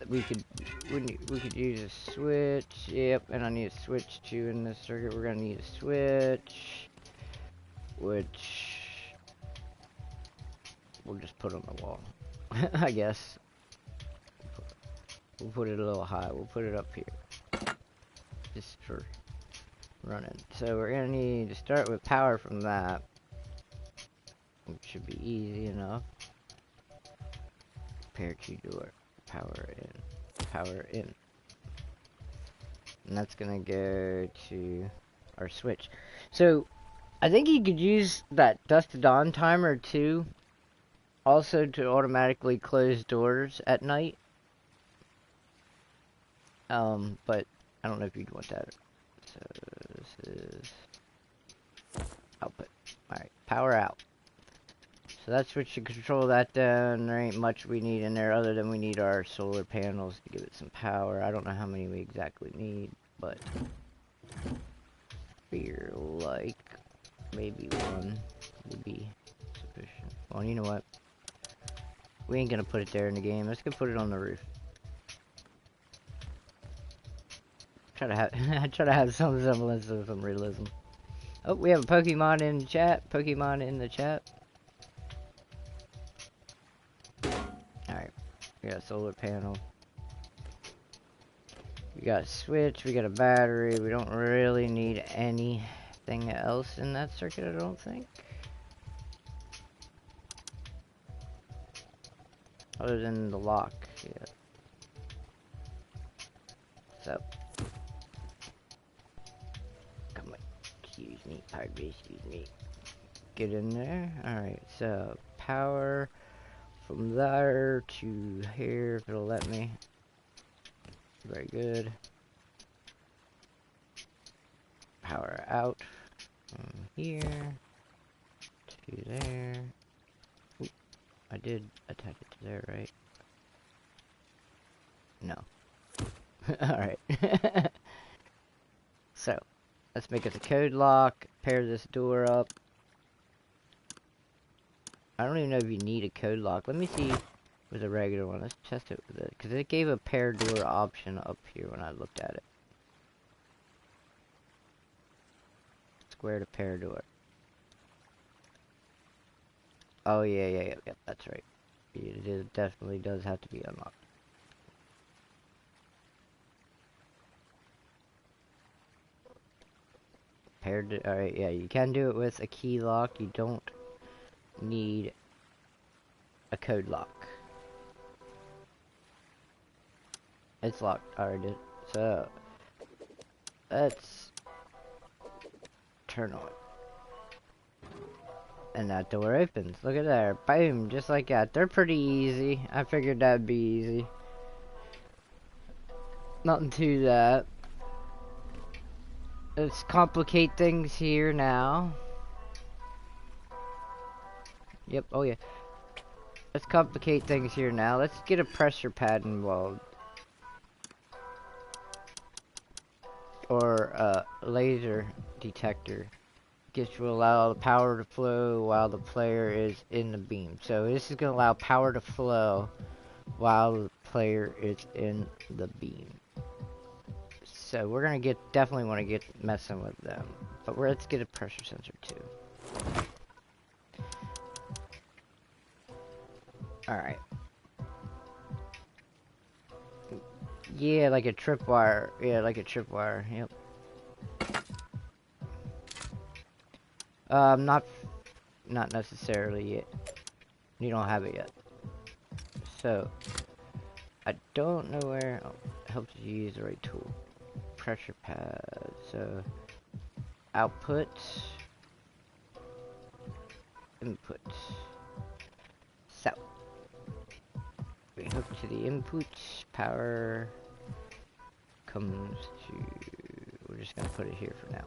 We could use a switch. Yep, and I need a switch too in this circuit. We're gonna need a switch, which we'll just put on the wall. I guess we'll put it a little high. We'll put it up here, just for running. So we're gonna need to start with power from that, which should be easy enough. Pair to door. Power in. And that's gonna go to our switch. So, I think you could use that dusk to dawn timer too, also to automatically close doors at night. But I don't know if you'd want that. So, this is output. Alright, power out. So that's what should control that then. There ain't much we need in there other than we need our solar panels to give it some power. I don't know how many we exactly need, but feel like maybe one would be sufficient. Well, you know what? We ain't gonna put it there in the game. Let's go put it on the roof. Try to have some semblance of some realism. Oh, we have a Pokemon in the chat. Pokemon in the chat. Alright, we got a solar panel. We got a switch, we got a battery. We don't really need anything else in that circuit, I don't think. Other than the lock, yeah. So. Come on, excuse me, pardon me, excuse me. Get in there. Alright, so power from there to here, if it'll let me. Very good. Power out from here to there. Ooh, I did attach it to there, right? No. Alright. So, let's make it a code lock, pair this door up. I don't even know if you need a code lock. Let me see with a regular one. Let's test it with it. Because it gave a pair door option up here when I looked at it. Square to pair door. Oh, yeah, that's right. It definitely does have to be unlocked. Paired. Alright, yeah, you can do it with a key lock. You don't need a code lock. It's locked. I already did. So, let's turn on. And that door opens. Look at there. Boom. Just like that. They're pretty easy. I figured that'd be easy. Nothing to that. Let's complicate things here now. Yep. Oh, yeah. Let's complicate things here now. Let's get a pressure pad involved. Or a laser detector. Which will allow the power to flow while the player is in the beam. So this is going to allow power to flow while the player is in the beam. So we're going to definitely want to get messing with them. But let's get a pressure sensor too. Alright. Yeah, like a tripwire. Yeah, like a tripwire. Yep. Not necessarily yet. You don't have it yet. So, I don't know where. Oh, it helps you use the right tool. Pressure pad. So, output, input. So, we hook to the input. Power comes to. We're just gonna put it here for now.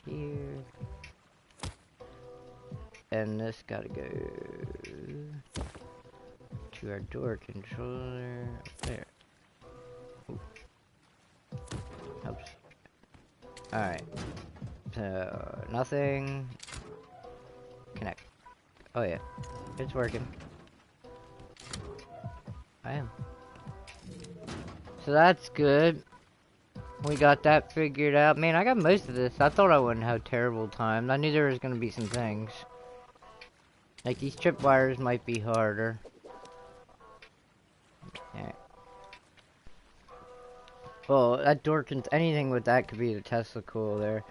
Here. And this gotta go to our door controller up there. Ooh. Helps. Alright. So, nothing. Connect. Oh yeah. It's working. I am. So that's good. We got that figured out. Man, I got most of this. I thought I wouldn't have terrible time. I knew there was gonna be some things. Like these tripwires might be harder. Yeah. Well, that door can anything with that could be the Tesla coil there.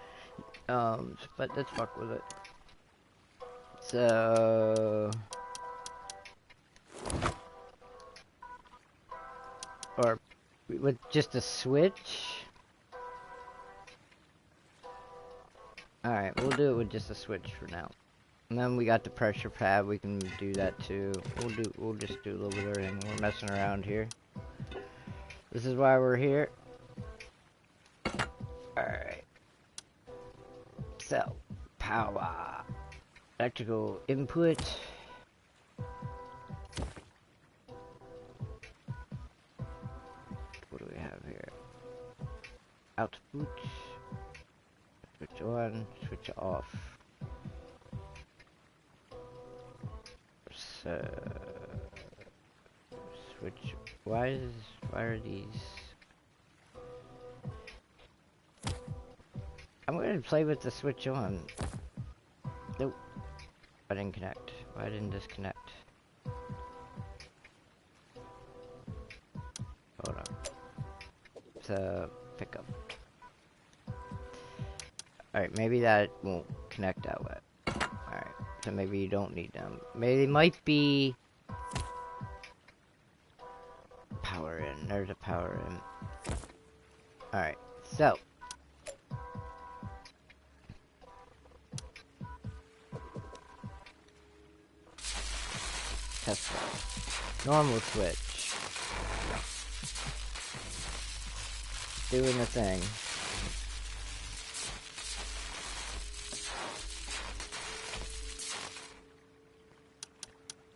But let's fuck with it. So, or with just a switch. All right, we'll do it with just a switch for now. And then we got the pressure pad. We can do that too. We'll just do a little bit of everything. We're messing around here. This is why we're here. Alright. So, power. Electrical input. What do we have here? Output. Switch on, switch off. So, switch. Why are these? I'm gonna play with the switch on. Nope. I didn't connect. Why didn't this connect? Hold on. So, pick up. Alright, maybe that won't connect that way. Alright, so maybe you don't need them. Maybe it might be power in. There's a power in. Alright, so Tesla. Normal switch. Doing the thing.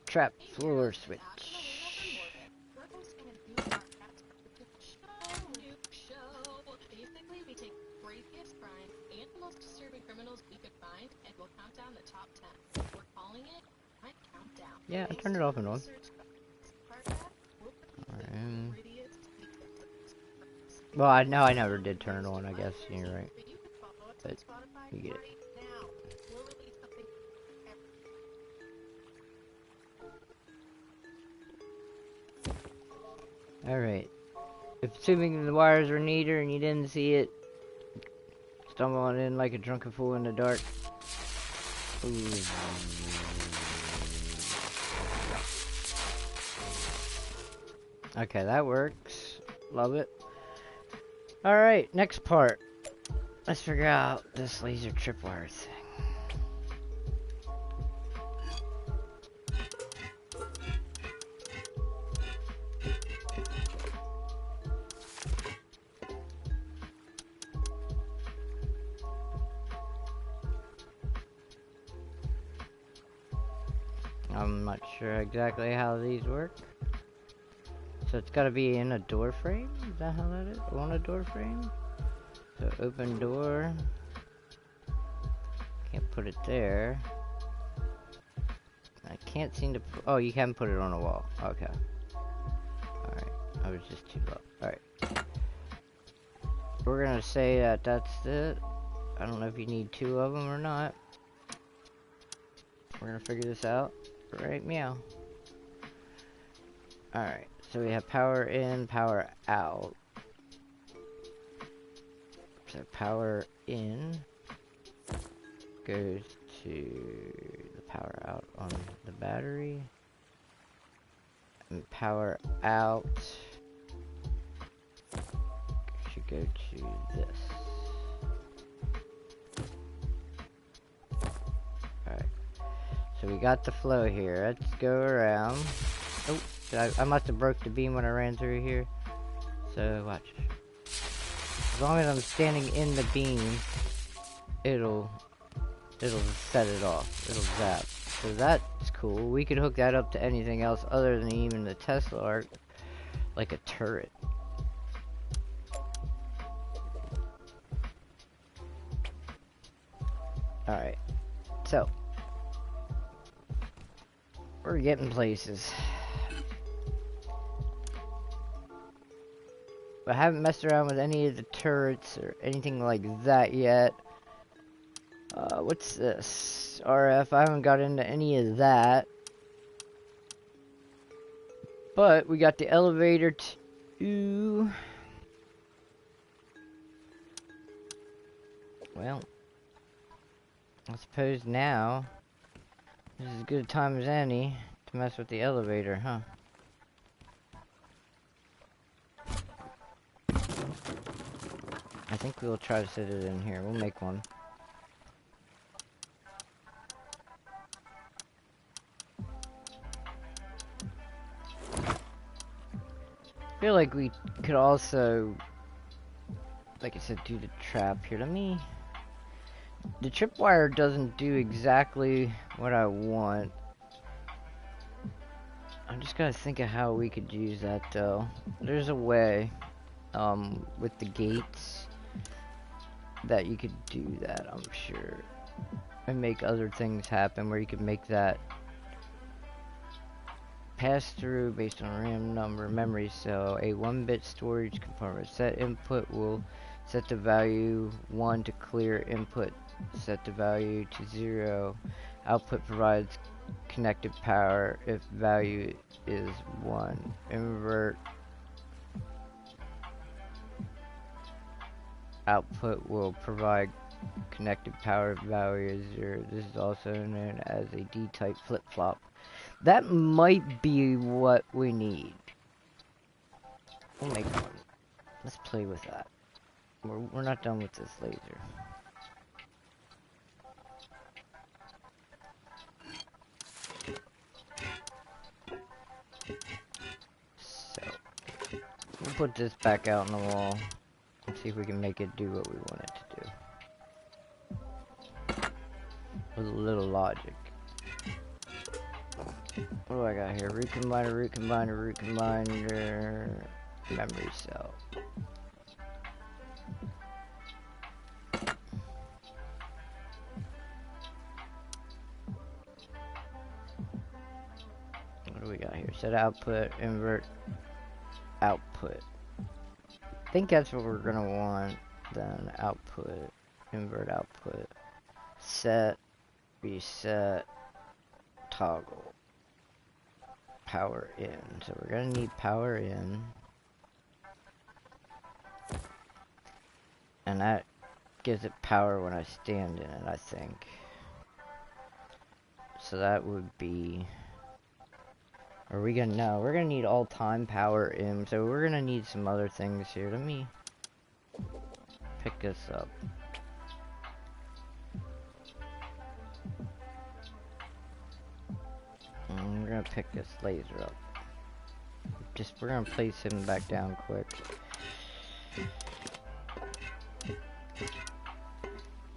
Trap floor switch. Basically, we take craziest crime and the most disturbing criminals we could find, and we'll count down the top 10. We're calling it Crime Countdown. Yeah, I turned it off and on. Well, I know I never did turn it on, I guess. You're right. But you get it. Alright. If assuming the wires were neater and you didn't see it, stumbling in like a drunken fool in the dark. Ooh. Okay, that works. Love it. Alright, next part. Let's figure out this laser tripwire thing. I'm not sure exactly how these work. So it's gotta be in a door frame? Is that how that is? On a door frame? So open door. Can't put it there. I can't seem to oh, you can put it on a wall. Okay. Alright. I was just too low. Alright. We're gonna say that that's it. I don't know if you need two of them or not. We're gonna figure this out. Right, meow. Alright. So we have power in, power out. So power in goes to the power out on the battery. And power out should go to this. Alright. So we got the flow here. Let's go around. Oh, I must have broke the beam when I ran through here. So watch. As long as I'm standing in the beam, it'll set it off. It'll zap. So that's cool. We could hook that up to anything else other than even the Tesla arc, like a turret. Alright. So we're getting places. I haven't messed around with any of the turrets or anything like that yet. What's this? RF, I haven't got into any of that. But we got the elevator too. Well, I suppose now this is as good a time as any to mess with the elevator, huh? I think we'll try to sit it in here. We'll make one. I feel like we could also, like I said, do the trap here. The tripwire doesn't do exactly what I want. I'm just gotta think of how we could use that though. There's a way, with the gates that you could do that, I'm sure. And make other things happen where you could make that pass through based on RAM number memory cell. A 1-bit storage compartment. Set input will set the value 1 to clear input. Set the value to 0. Output provides connected power if value is 1. Invert. Output will provide connected power if value is 0. This is also known as a D-type flip-flop. That might be what we need. We'll make one. Let's play with that. We're not done with this laser. put this back out on the wall and see if we can make it do what we want it to do. With a little logic. What do I got here? Root combiner, root combiner, root combiner, memory cell. What do we got here? Set output, invert output. I think that's what we're gonna want. Then output, invert output, set, reset, toggle, power in. So we're gonna need power in, and that gives it power when I stand in it, I think. So that would be, are we gonna, no, we're gonna need all time power in, so we're gonna need some other things here. Let me pick this up. And we're gonna pick this laser up. Just, we're gonna place him back down quick.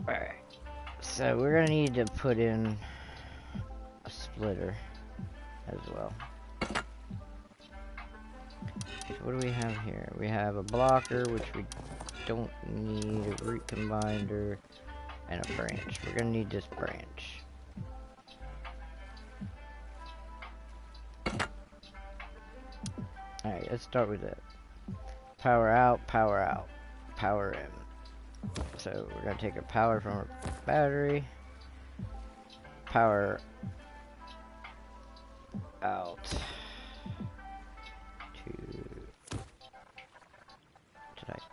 Alright. So we're gonna need to put in a splitter as well. So what do we have here? We have a blocker, which we don't need, a root combiner, and a branch. We're gonna need this branch. Alright, let's start with it. Power out, power in. So we're gonna take a power from our battery, power out to,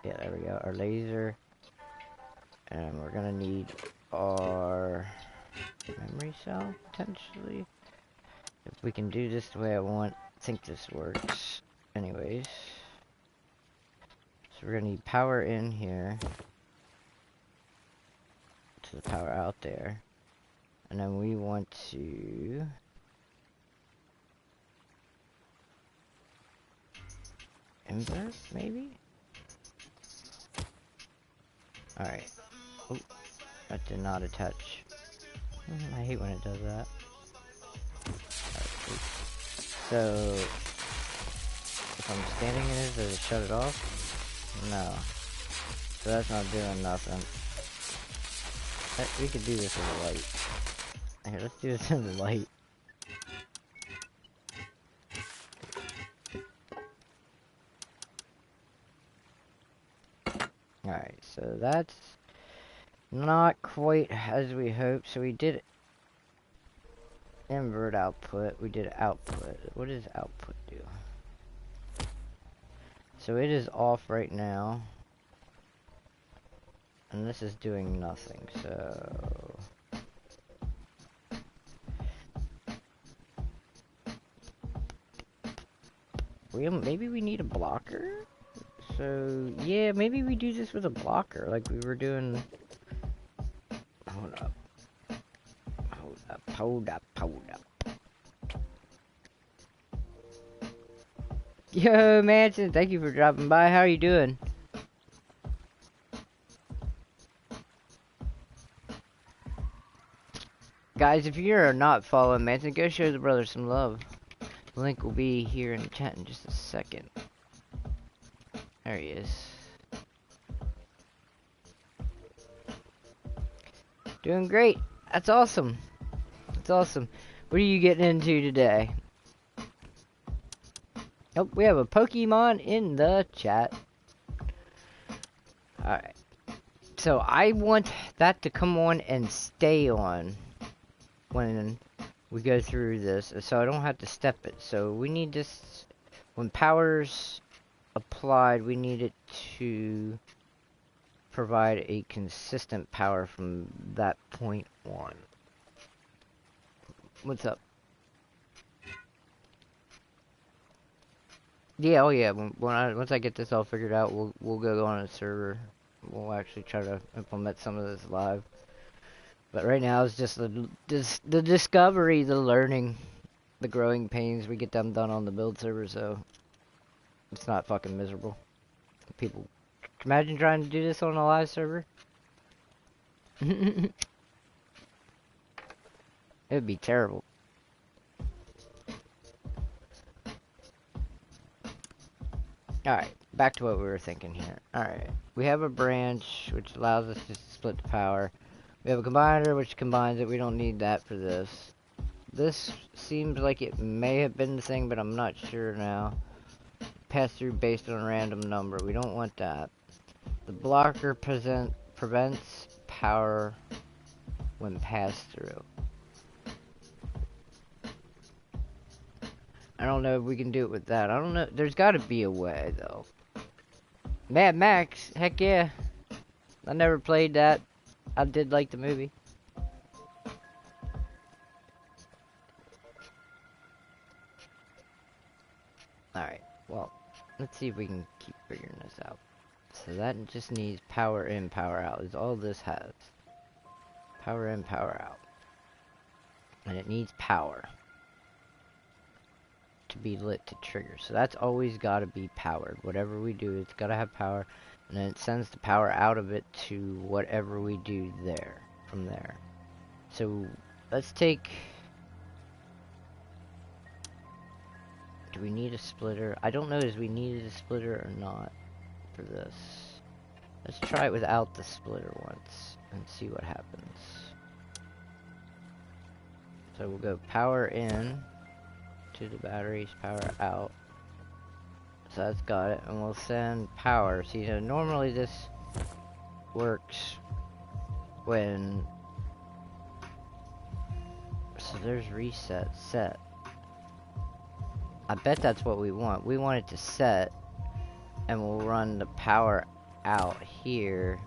yeah, there we go, our laser, and we're gonna need our memory cell, potentially. If we can do this the way I want, I think this works. Anyways, so we're gonna need power in here to the power out there, and then we want to invert, maybe? Alright. Oh, that did not attach. I hate when it does that. Right, so, if I'm standing in it, does it shut it off? No. So that's not doing nothing. We could do this with a light. Here, let's do this in the light. Alright, so that's not quite as we hoped. So we did invert output, we did output. What does output do? So it is off right now. And this is doing nothing, so maybe we need a blocker? So yeah, maybe we do this with a blocker like we were doing. Hold up. Yo, Manson, thank you for dropping by. How are you doing? Guys, if you're not following Manson, go show the brother some love. The link will be here in the chat in just a second. There he is. Doing great. That's awesome. That's awesome. What are you getting into today? Oh, we have a Pokemon in the chat. Alright. So I want that to come on and stay on when we go through this, so I don't have to step it. So we need this, when power's applied, we need it to provide a consistent power from that point on. What's up? Yeah, oh yeah, once I get this all figured out, we'll go on a server. We'll actually try to implement some of this live. But right now it's just the discovery, the learning, the growing pains. We get them done on the build server, so It's not fucking miserable. People, imagine trying to do this on a live server. It would be terrible. Alright, back to what we were thinking here. Alright, we have a branch which allows us to split the power. We have a combiner which combines it. We don't need that for this. This seems like it may have been the thing, but I'm not sure now. Pass through based on a random number. We don't want that. The blocker prevents power when passed through. I don't know if we can do it with that. I don't know. There's got to be a way, though. Mad Max, heck yeah. I never played that. I did like the movie. Alright, well, let's see if we can keep figuring this out. So that just needs power in, power out, is all this has. Power in, power out. And it needs power to be lit to trigger. So that's always got to be powered. Whatever we do, it's got to have power. And then it sends the power out of it to whatever we do there, from there. So let's take... Do we need a splitter? I don't know if we needed a splitter or not for this. Let's try it without the splitter once and see what happens. So we'll go power in to the batteries, power out. So that's got it, and we'll send power. So you know, normally this works when... So there's reset, set. I bet that's what we want. We want it to set, and we'll run the power out here.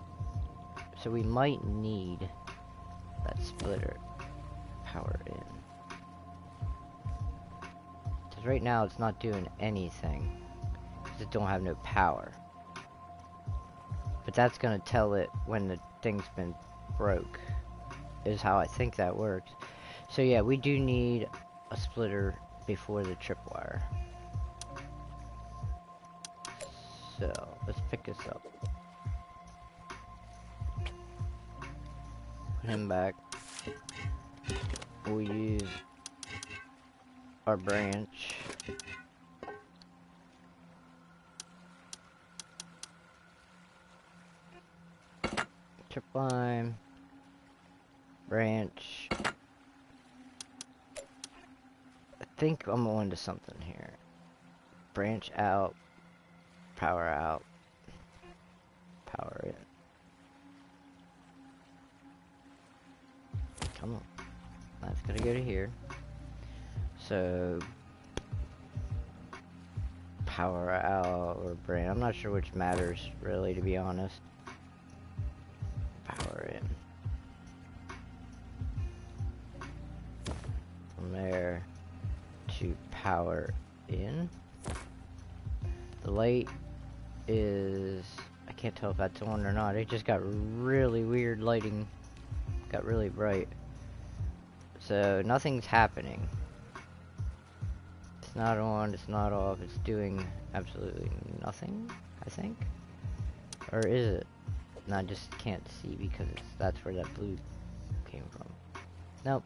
So we might need that splitter. Power in. Because right now it's not doing anything. Because it don't have no power. But that's going to tell it when the thing's been broke. Is how I think that works. So yeah, we do need a splitter before the tripwire. So, let's pick this up. Put him back. We'll use our branch. Tripline. Branch. I think I'm on to something here. Branch out. Power out. Power in. Come on. That's gonna go to here. So power out or branch. I'm not sure which matters really, to be honest. Power in. From there to power in. The light is... I can't tell if that's on or not. It just got really weird lighting. Got really bright. So nothing's happening. It's not on, it's not off, it's doing absolutely nothing, I think. Or is it? No, I just can't see because that's where that blue came from. Nope.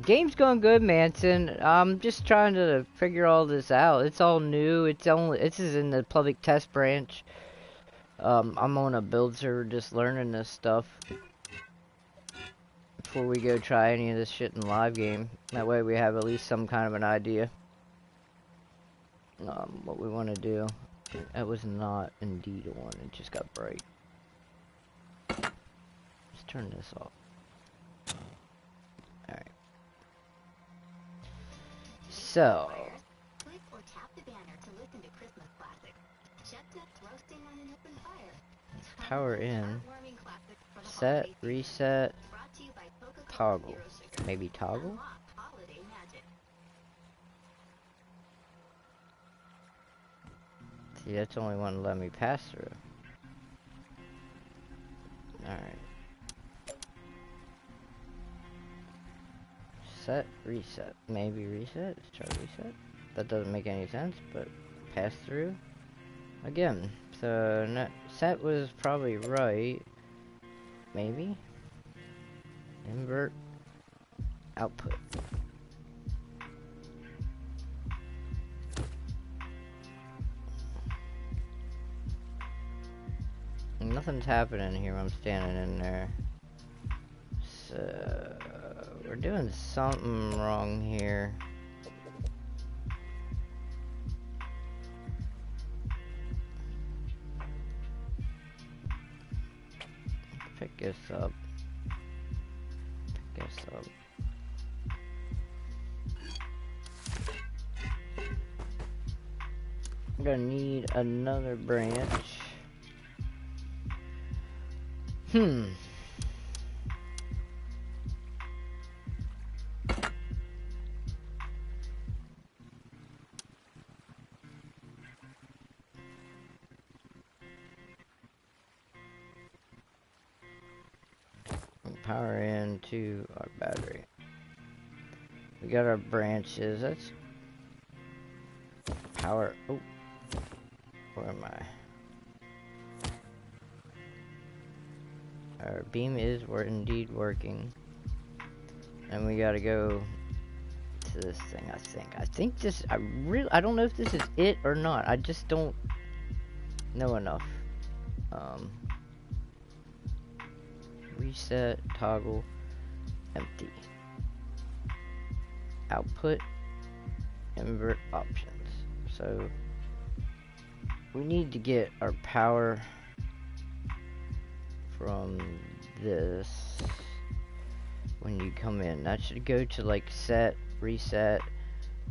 Game's going good, Manson. I'm just trying to figure all this out. It's all new. This is in the public test branch. I'm on a build server just learning this stuff before we go try any of this shit in live game. That way we have at least some kind of an idea what we want to do. That was not indeed on. It just got bright. Let's turn this off. Alright. So, Click or tap the banner to listen to Christmas classics. Chestnuts roasting on an open fire. power in, Heartwarming classics for the set, holiday season. reset, Brought to you by Coca-Cola toggle. Zero Sugar. Maybe toggle? Unlock holiday magic. See, that's the only one to let me pass through. Alright. Set, reset. Maybe reset? Let's try reset. That doesn't make any sense, but pass through. Again, so set was probably right. Maybe? Invert output. Nothing's happening here when I'm standing in there. So, we're doing something wrong here. Pick this up. Pick this up. I'm gonna need another branch. Power into our battery. We got our branches. That's power. Oh, where am I? Our beam is indeed working, and we gotta go to this thing. I think this. I don't know if this is it or not. I just don't know enough. Reset, toggle, empty. Output, invert options. So we need to get our power from this when you come in. That should go to like set, reset,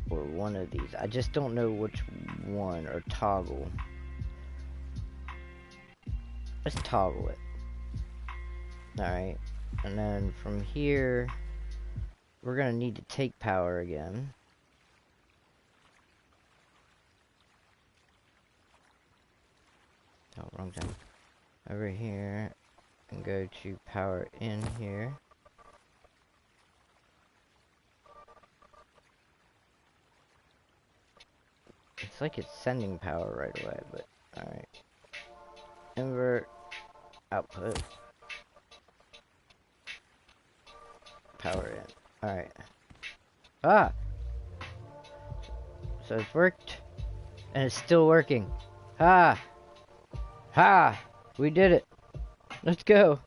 or one of these. I just don't know which one, or toggle. Let's toggle it. Alright, and then from here, we're gonna need to take power again. Oh, wrong thing. Over here, and go to power in here. It's like it's sending power right away, but alright. Invert, output. Power in. Alright. Ah! So it's worked. And it's still working. Ah! Ha! We did it. Let's go.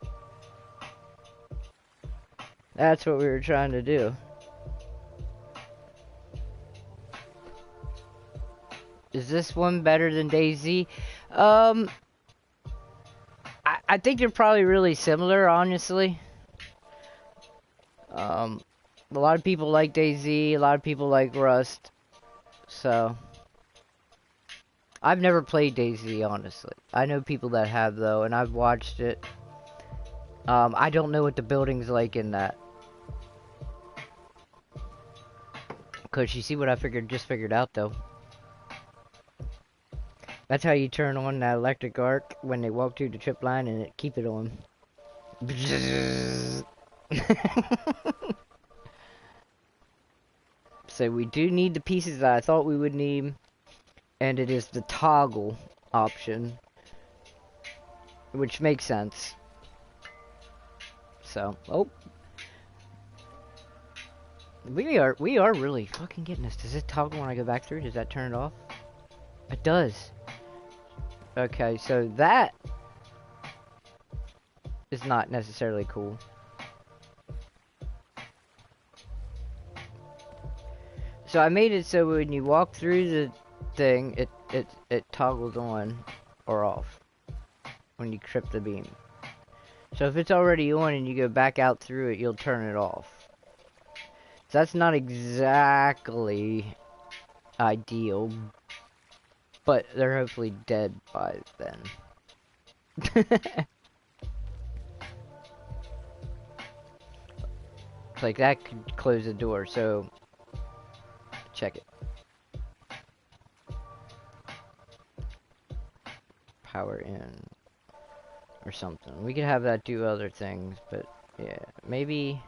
That's what we were trying to do. Is this one better than DayZ? I think they're probably really similar, honestly. A lot of people like DayZ, a lot of people like Rust. So I've never played DayZ, honestly. I know people that have, though, and I've watched it. I don't know what the building's like in that. Cause you see what I just figured out, though. That's how you turn on that electric arc when they walk through the trip line and keep it on. So we do need the pieces that I thought we would need, and it is the toggle option, which makes sense. So, oh, we are really fucking getting this. Does it toggle when I go back through? Does that turn it off? It does. Okay, so that is not necessarily cool. So I made it so when you walk through the thing, it toggles on or off when you trip the beam. So if it's already on and you go back out through it, you'll turn it off. So that's not exactly ideal, but they're hopefully dead by then. Like that could close the door, so check it. Power in or something. We could have that do other things, but yeah, maybe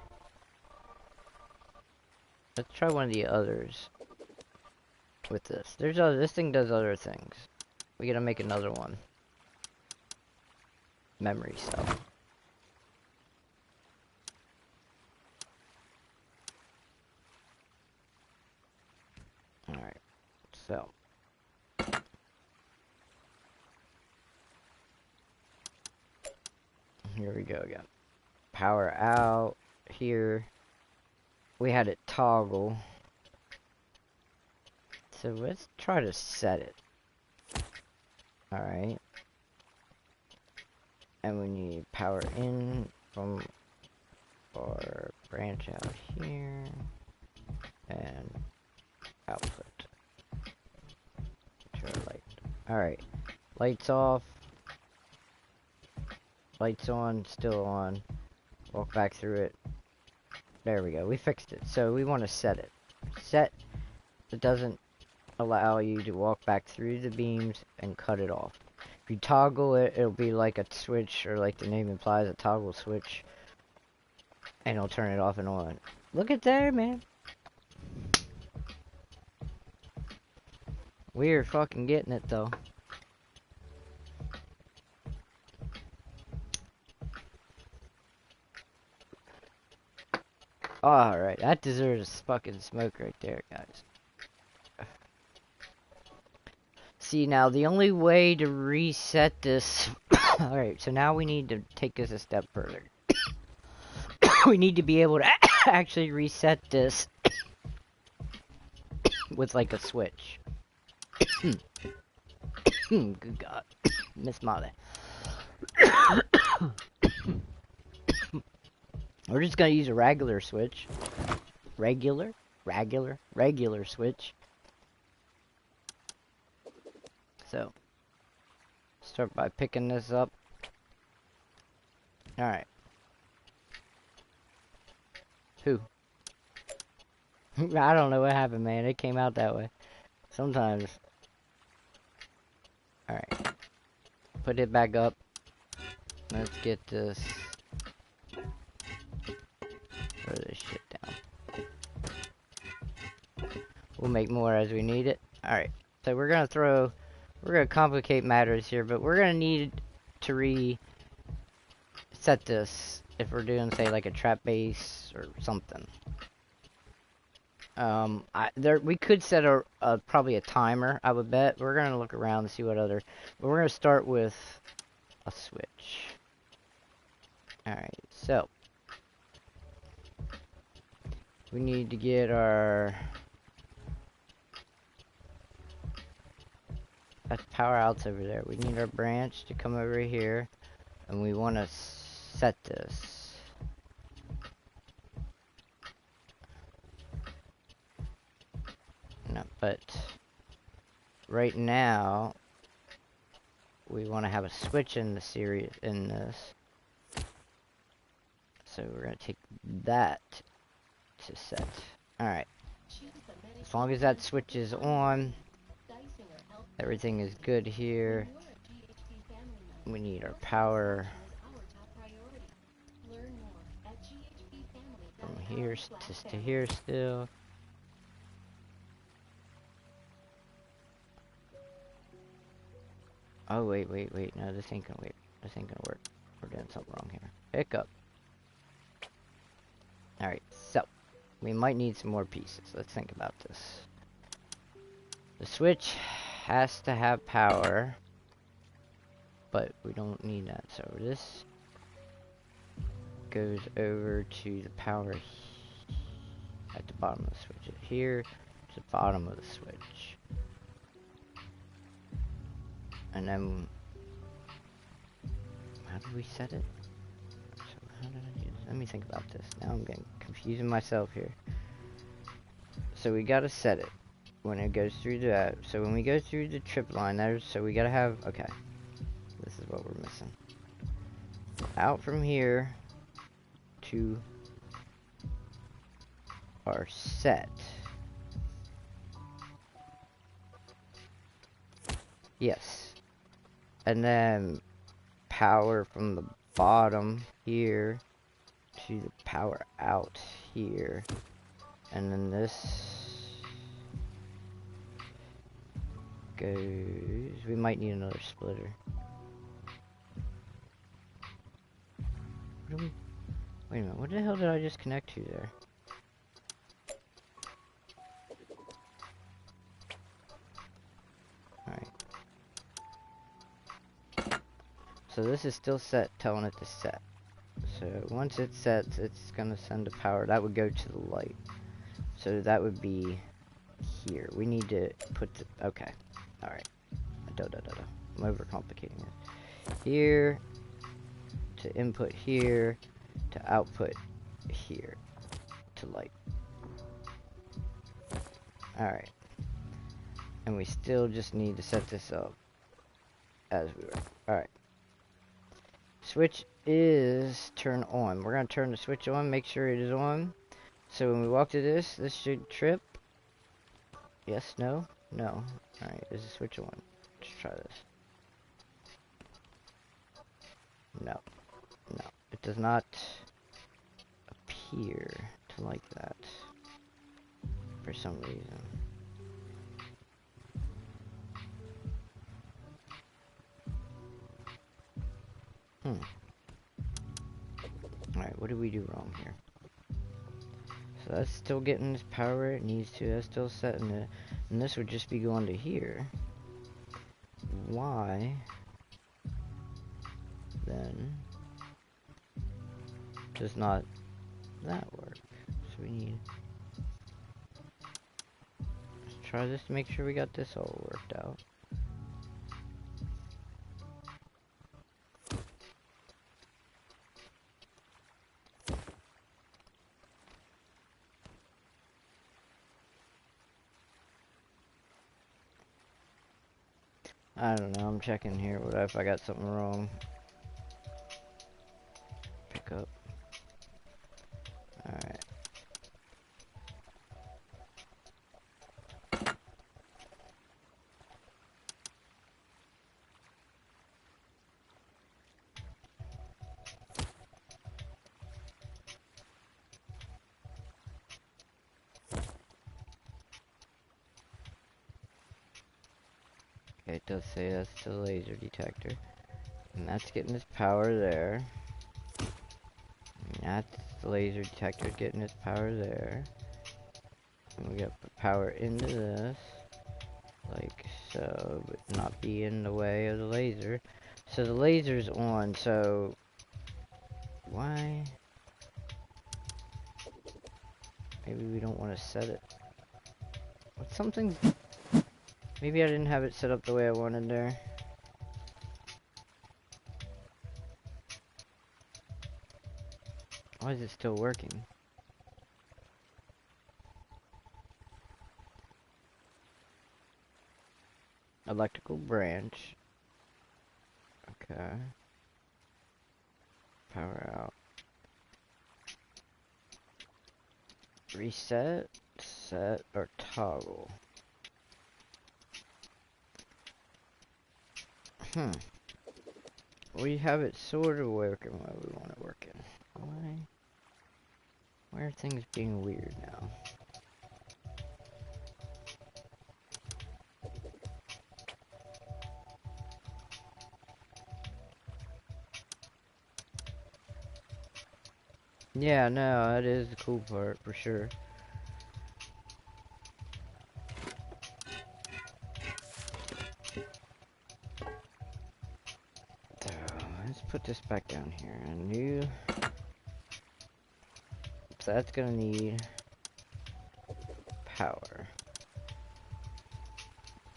Let's try one of the others with this. There's other, this thing does other things. We gotta make another one. Memory stuff. Alright, so. Here we go again. Power out here. We had it toggle. So let's try to set it. Alright. And we need power in from our branch out here. And output. Turn light. Alright. Lights off. Lights on, still on. Walk back through it. There we go. We fixed it. So we want to set it. Set. It doesn't allow you to walk back through the beams and cut it off. If you toggle it, it'll be like a switch, or like the name implies, a toggle switch. And it'll turn it off and on. Look at there, man. We're fucking getting it, though. Alright, that deserves fucking smoke right there, guys. See, now, the only way to reset this... Alright, so now we need to take this a step further. We need to be able to actually reset this with, like, a switch. Good God. Miss Molly. We're just gonna use a regular switch. Regular switch. So, start by picking this up. Alright. Who? I don't know what happened, man. It came out that way. Sometimes. Alright. Put it back up. Let's get this. Throw this shit down. We'll make more as we need it. Alright. So we're gonna complicate matters here, but we're gonna need to reset this if we're doing, say, like a trap base or something. We could set probably a timer, I would bet. We're gonna look around and see what other, but we're gonna start with a switch. Alright, so we need to get our power outs over there. We need our branch to come over here, and we want to set this. No, but right now we want to have a switch in the series in this. So we're gonna take that to set. Alright. As long as that switch is on, everything is good here. We need our power from here to here still. Oh, wait. No, this ain't gonna work. This ain't gonna work. We're doing something wrong here. Pick up. Alright, so we might need some more pieces. Let's think about this. The switch has to have power, but we don't need that. So this goes over to the power at the bottom of the switch. Here to the bottom of the switch. And then, how do we set it? So how did I do this? Let me think about this. Now I'm getting confusing myself here. So we gotta set it when it goes through that. So when we go through the trip line, so we gotta have, okay, this is what we're missing. Out from here to our set. Yes. And then power from the bottom here to the power out here. And then this goes... We might need another splitter. What do we... Wait a minute, what the hell did I just connect to there? Alright. So this is still set, telling it to set. So once it sets, it's gonna send the power. That would go to the light. So that would be here. We need to put the... Okay. Alright. I'm overcomplicating it. Here. To input here. To output here. To light. Alright. And we still just need to set this up as we were. Alright. Switch is turn on. We're going to turn the switch on, make sure it is on. So when we walk to this should trip. Yes, no, no. Alright, is the switch on? Let's try this. No, no. It does not appear to like that for some reason. Alright, what did we do wrong here? So that's still getting this power where it needs to. That's still setting it. And this would just be going to here. Why then does not that work? So we need... Let's try this to make sure we got this all worked out. I don't know, I'm checking here. What if I got something wrong? Pick up. Alright. Okay, it does say that's the laser detector. And that's getting its power there. And that's the laser detector getting its power there. And we got power into this. Like so, but not be in the way of the laser. So the laser's on, so... Why? Maybe we don't want to set it. But something... Maybe I didn't have it set up the way I wanted there. Why is it still working? Electrical branch. Okay. Power out. Reset, set, or toggle. We have it sort of working while we want it working. Why are things being weird now? Yeah, no, that is the cool part for sure. So, let's put this back down here. A new... So that's gonna need power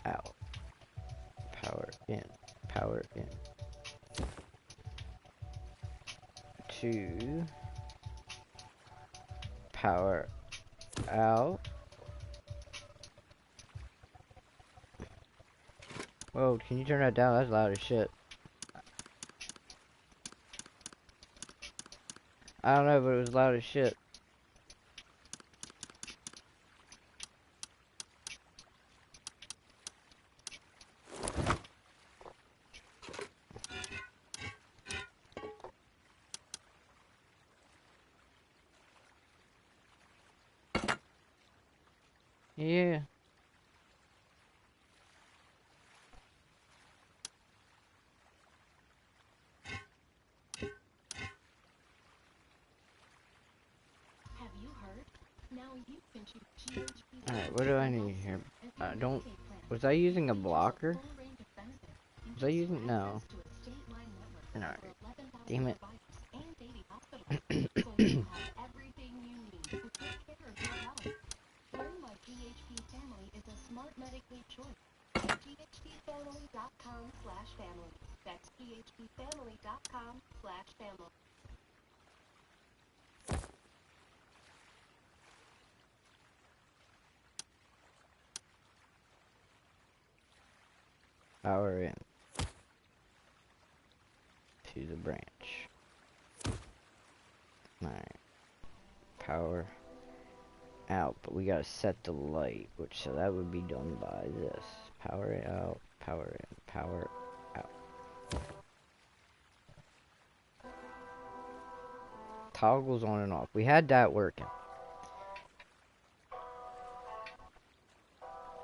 out, power in, power in. To power out. Whoa, can you turn that down? That's loud as shit. I don't know, but it was loud as shit. Yeah. Have you heard? Now you can choose GHB Alright, what do I need here? as your Don't... Medicaid plan. Was I using a Features a blocker? full range of benefits, Was I using... No. access to a statewide network of Alright. over 11,000 Damn it. providers and 80 hospitals, so you have everything you need to take care of your health. Learn why GHP Family is a smart Medicaid choice at ghpfamily.com/family. That's ghpfamily.com/family. Power in. To the branch. Alright. Power out, but we gotta set the light, which so that would be done by this. Power it out, power in, power out. Toggles on and off. We had that working.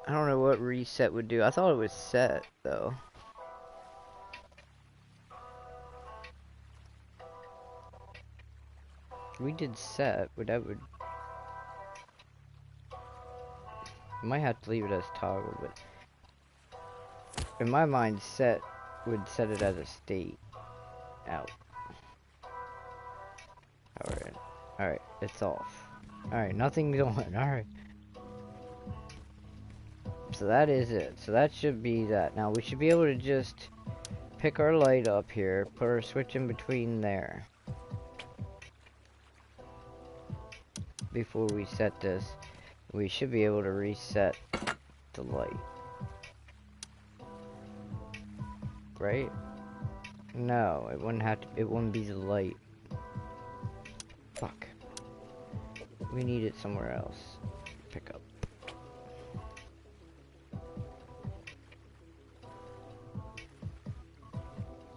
I don't know what reset would do. I thought it was set though. We did set, but that would... We might have to leave it as toggle, but in my mind, set would set it as a state. Out. Power in. Alright, it's off. Alright, nothing's on. Alright. So that is it. So that should be that. Now we should be able to just pick our light up here, put our switch in between there. Before we set this, we should be able to reset the light. Right? No, it wouldn't have to, it wouldn't be the light. Fuck. We need it somewhere else. Pick up.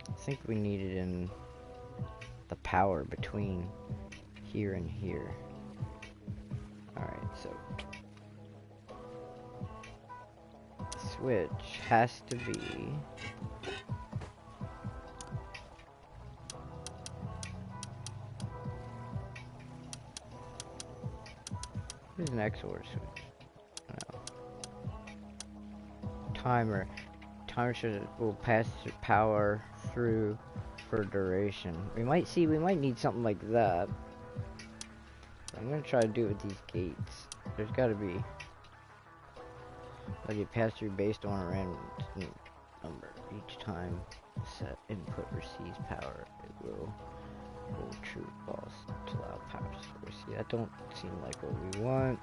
I think we need it in the power between here and here. Alright, so switch has to be where's an XOR switch? No. Timer. Timer will pass power through for duration. We might need something like that. I'm gonna try to do it with these gates. There's gotta be like it pass through based on a random number. Each time set input receives power, it will hold true false to allow power to receive. That don't seem like what we want.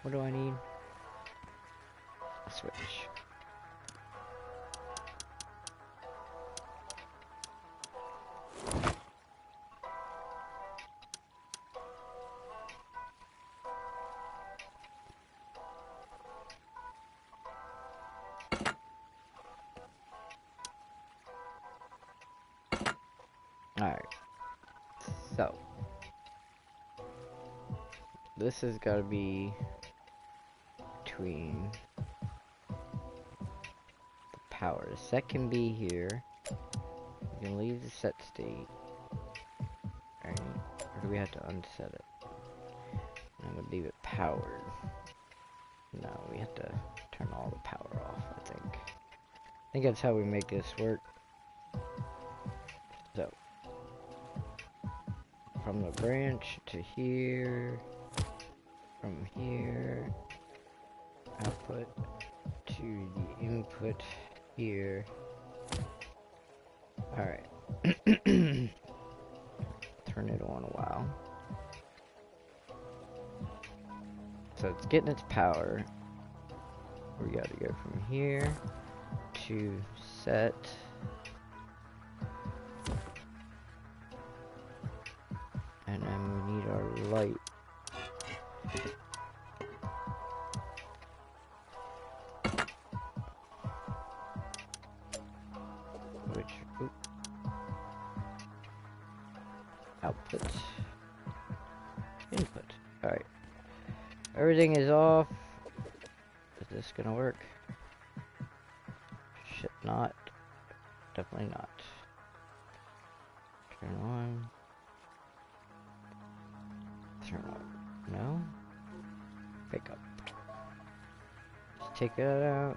What do I need? A switch. Alright. So. This has got to be between the power. The set can be here. We can leave the set state. Alright. Or do we have to unset it? I'm going to leave it powered. No, we have to turn all the power off, I think. I think that's how we make this work. So. From the branch to here. From here. Output to the input here. Alright. Turn it on a while. So it's getting its power. We gotta go from here to set. And then we need our light. Output. Input. Alright. Everything is off. Is this gonna work? Should not. Definitely not. Turn on. Turn on. No? Pick up. Just take that out.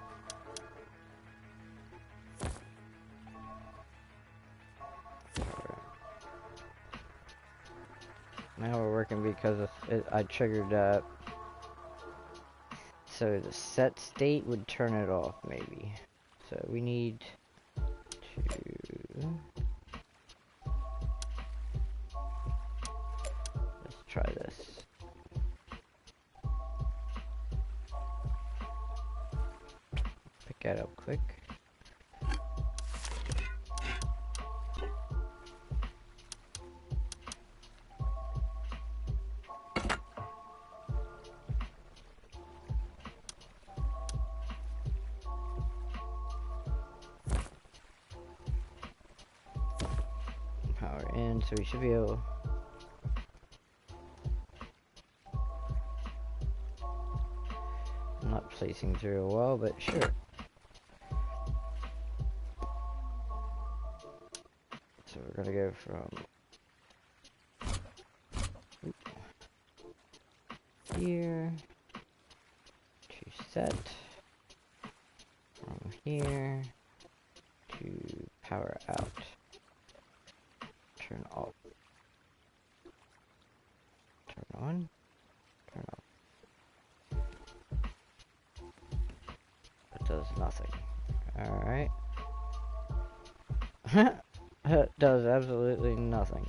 Now we're working because of it, I triggered that. So the set state would turn it off, maybe. So we need to... Let's try this. Pick that up quick. Power in, so we should be able... I'm not placing through a wall, but sure. So we're gonna go from here to set, from here to power out, turn off, turn on, turn off. That does nothing. Alright. It does absolutely nothing.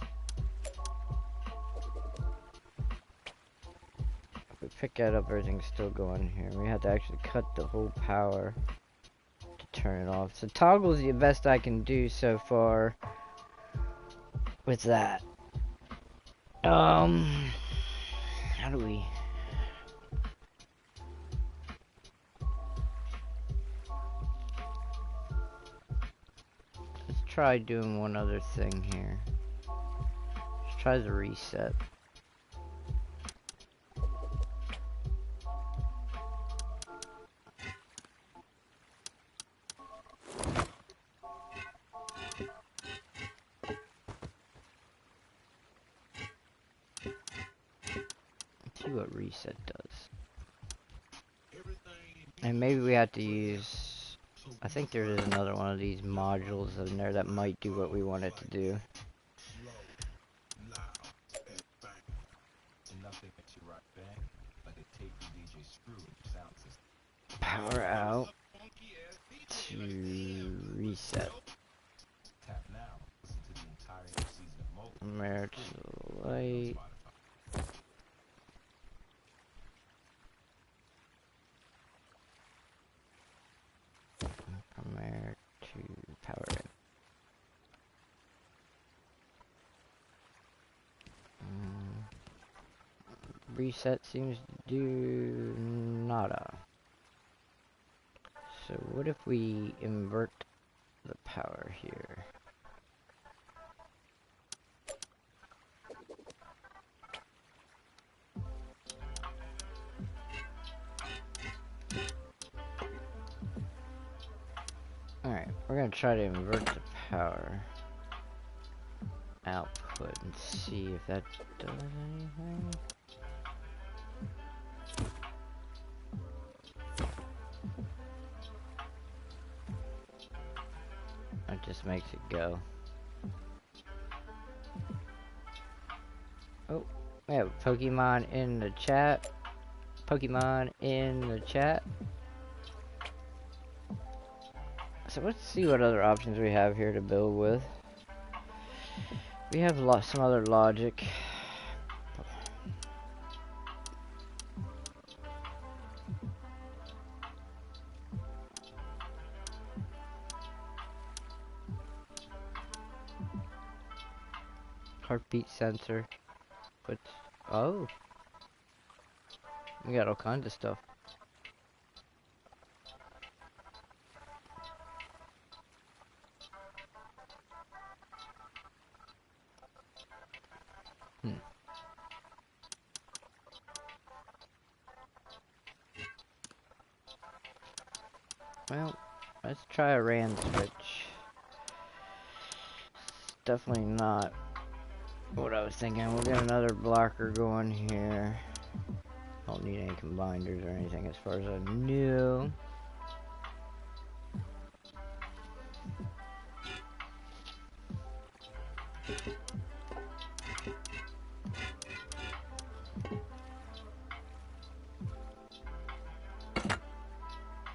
If we pick that up, everything's still going here. We have to actually cut the whole power to turn it off. So toggle's the best I can do so far with that. How do we... Let's try doing one other thing here. Let's try the reset. Let's see what reset does. And maybe we have to use... I think there is another one of these modules in there that might do what we want it to do. Power out to reset. Mirror to the light. Mirror to power in. Reset seems to do nada. So what if we invert the power here? Alright, we're gonna try to invert the power output and see if that does anything. It just makes it go. Oh, we have a Pokemon in the chat. Pokemon in the chat. So let's see what other options we have here to build with. We have some other logic. Heartbeat sensor. But oh, we got all kinds of stuff. Well, let's try a RAN switch. Definitely not what I was thinking. We'll get another blocker going here. Don't need any combiners or anything as far as I knew.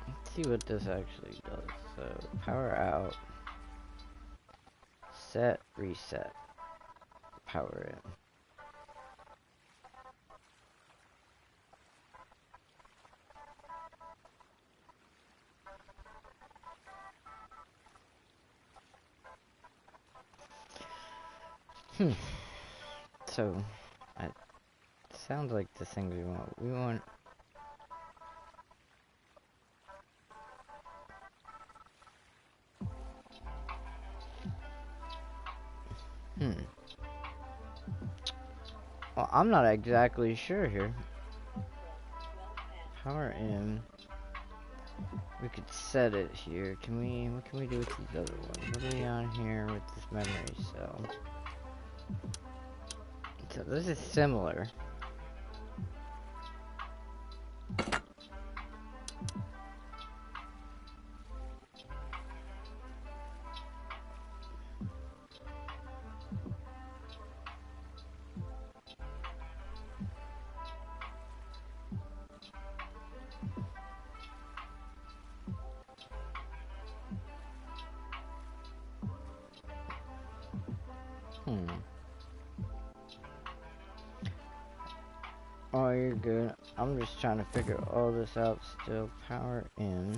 Let's see what this actually does. So, power out. Set, reset. Power in. So, it sounds like the things we want. We want... Well, I'm not exactly sure here. Power in. We could set it here. Can we... What can we do with these other ones? What are we on here with this memory cell? So this is similar. Oh, you're good. I'm just trying to figure all this out still. Power in.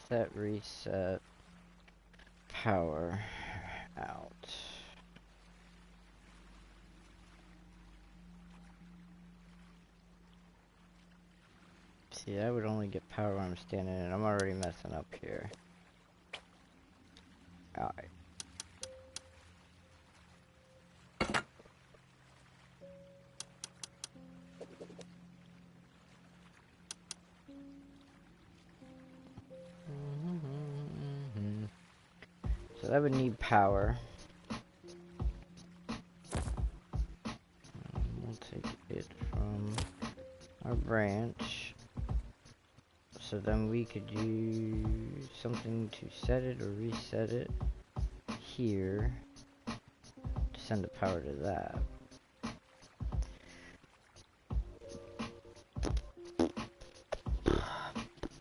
Set, reset. Power out. See, I would only get power when I'm standing in. I'm already messing up here. Alright. So that would need power. We'll take it from our branch. So then we could use something to set it or reset it here to send the power to that.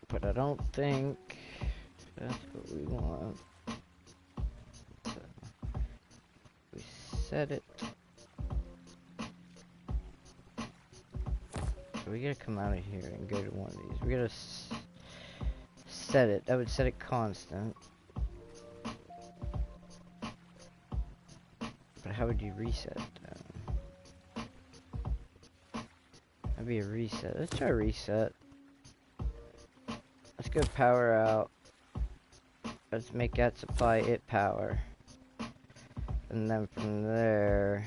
But I don't think that's what we want. So we set it. So we gotta come out of here and go to one of these. We gotta set it. That would set it constant. But how would you reset then? That'd be a reset. Let's try reset. Let's go power out. Let's make that supply it power. And then from there...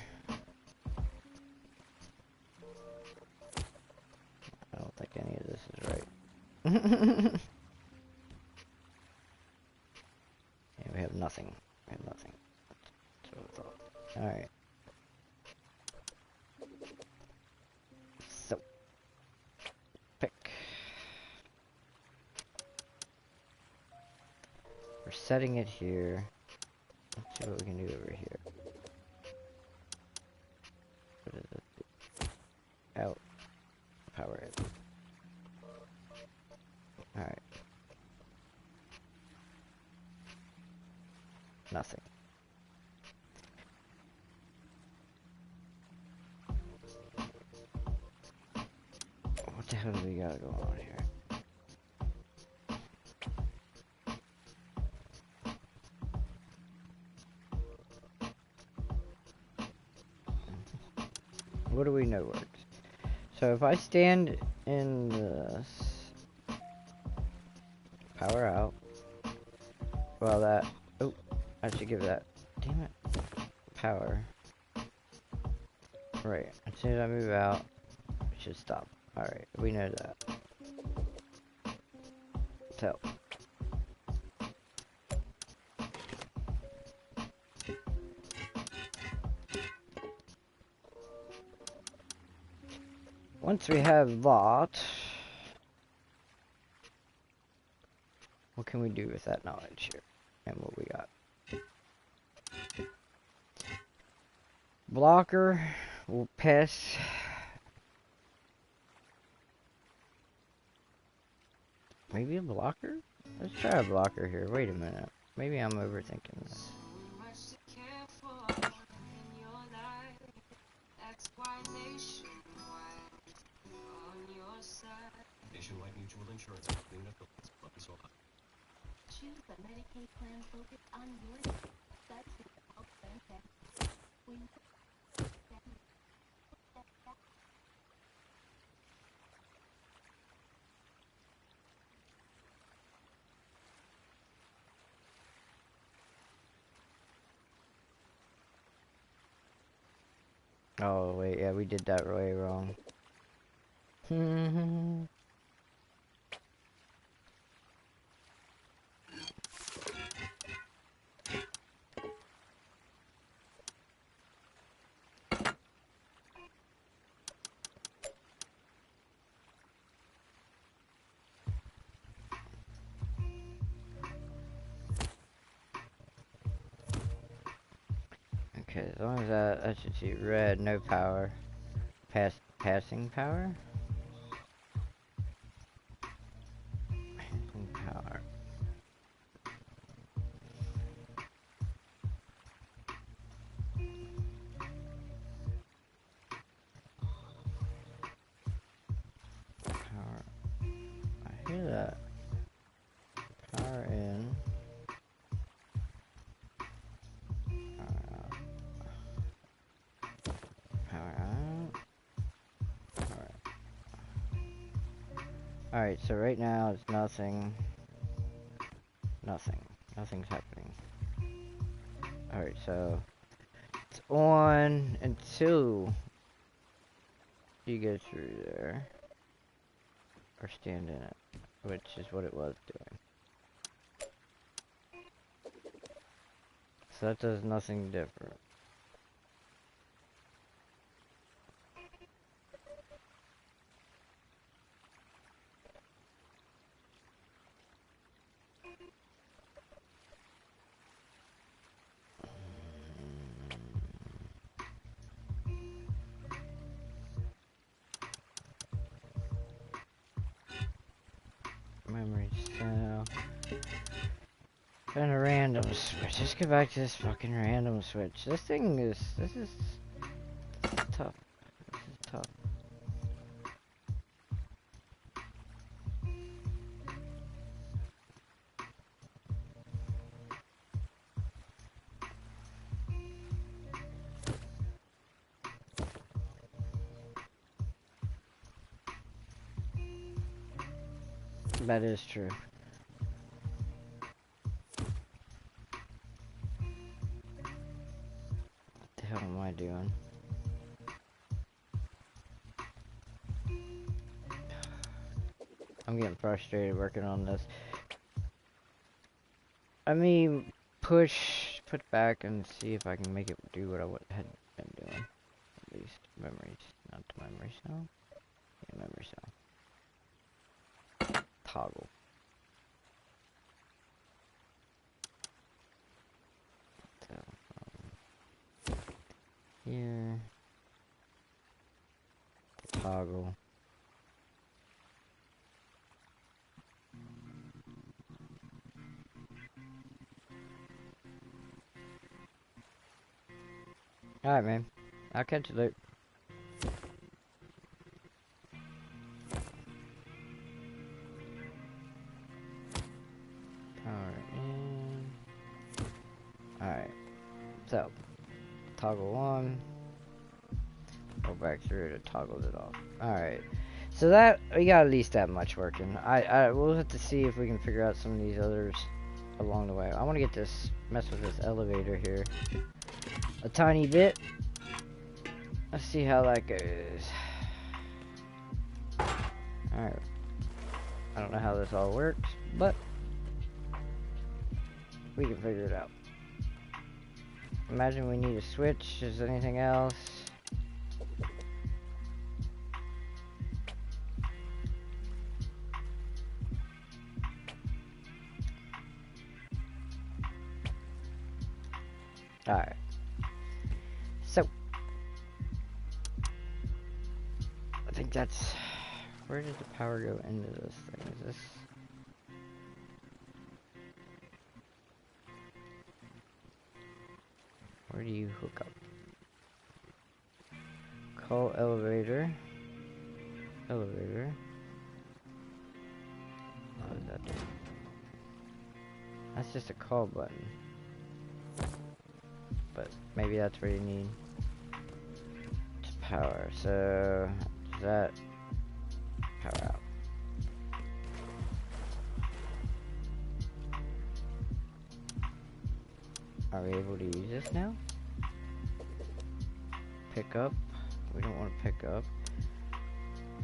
I don't think any of this is right. Yeah, we have nothing. We have nothing. That's what I thought. Alright. So. Pick. We're setting it here. Let's see what we can do over here. What does this do? Out. Power it. Alright. Nothing. What the hell do we got going on here? What do we know works? So if I stand in this, power out. Well, that... Oh, I should give that... Damn it. Power. Right. As soon as I move out, it should stop. Alright, we know that. So. Once we have that, what can we do with that knowledge here? And what we got? Blocker will pass. Maybe a blocker? Let's try a blocker here. Wait a minute. Maybe I'm overthinking this. Nationwide Mutual Insurance. Choose the Medicaid plan focused on your needs. That's the health plan. Oh, wait, yeah, we did that way wrong. Okay, as long as I should see red, no power. Passing power? Passing power. Power. I hear that. Power in. Power out. Power out. Alright, so right now it's nothing. Nothing's happening. Alright, so it's on until you go through there. Or stand in it, which is what it was doing. So that does nothing different. Memory cell. And a random switch. Let's get back to this fucking random switch. This is tough. This is tough. That is true. What the hell am I doing? I'm getting frustrated working on this. I mean, put back and see if I can make it do what I had been doing. At least memories, not the memory cell. Yeah, memory cell. Toggle. So, here. Toggle. Alright, man. I'll catch you later. Power in. Alright. So, toggle on. Go back through to toggle it off. Alright. So that, we got at least that much working. We'll have to see if we can figure out some of these others along the way. I want to get this, mess with this elevator here a tiny bit. Let's see how that goes. Alright. I don't know how this all works, but we can figure it out. Imagine we need a switch. Is there anything else? Alright. So, I think that's... Where did the power go into this thing? Is this... Where do you hook up? Call elevator. Elevator. What does that do? That's just a call button. But maybe that's where you need to power. So, does that power out? Are we able to use this now? Pick up. We don't want to pick up.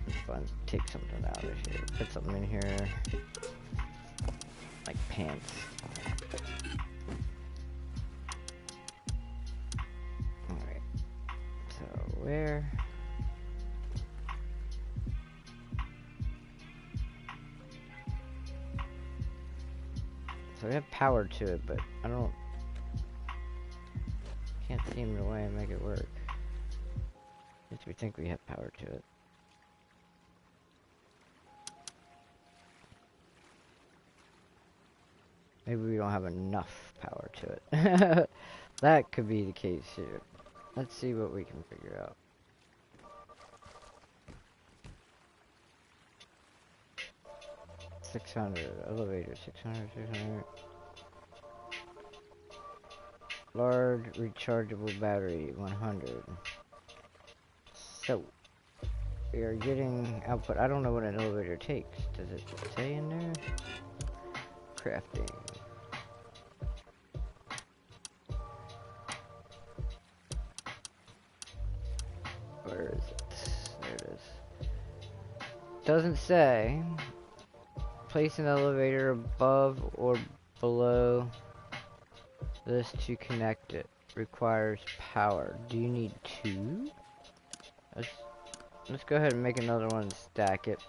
Let's fun. Take something out of here. Put something in here. Like pants. Alright. So where? So we have power to it, but I don't... Can't seem the way to make it work. At least we think we have power to it. Maybe we don't have enough power to it. That could be the case here. Let's see what we can figure out. $600 elevator, 600. Large rechargeable battery, 100. So, we are getting output. I don't know what an elevator takes. Does it say in there? Crafting. Where is it? There it is. Doesn't say. Place an elevator above or below this to connect it. Requires power. Do you need two? Let's go ahead and make another one and stack it.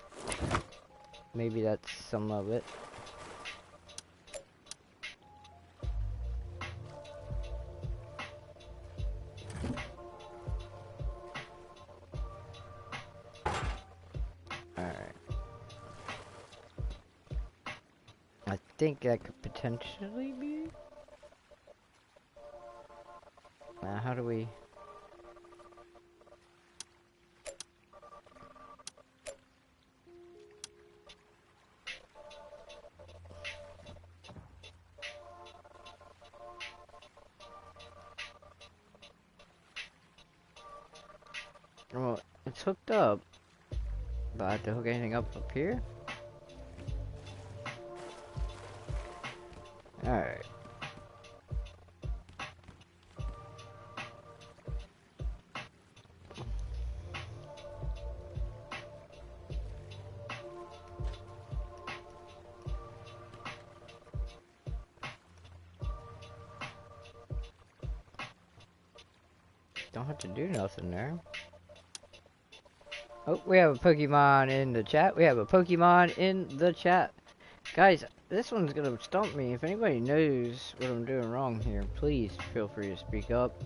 Maybe that's some of it. Alright. I think that could potentially be. Now, how do we... Well, it's hooked up, but I have to hook anything up here? Alright. Don't have to do nothing there. Oh, we have a Pokemon in the chat. We have a Pokemon in the chat. Guys, this one's gonna stump me. If anybody knows what I'm doing wrong here, please feel free to speak up.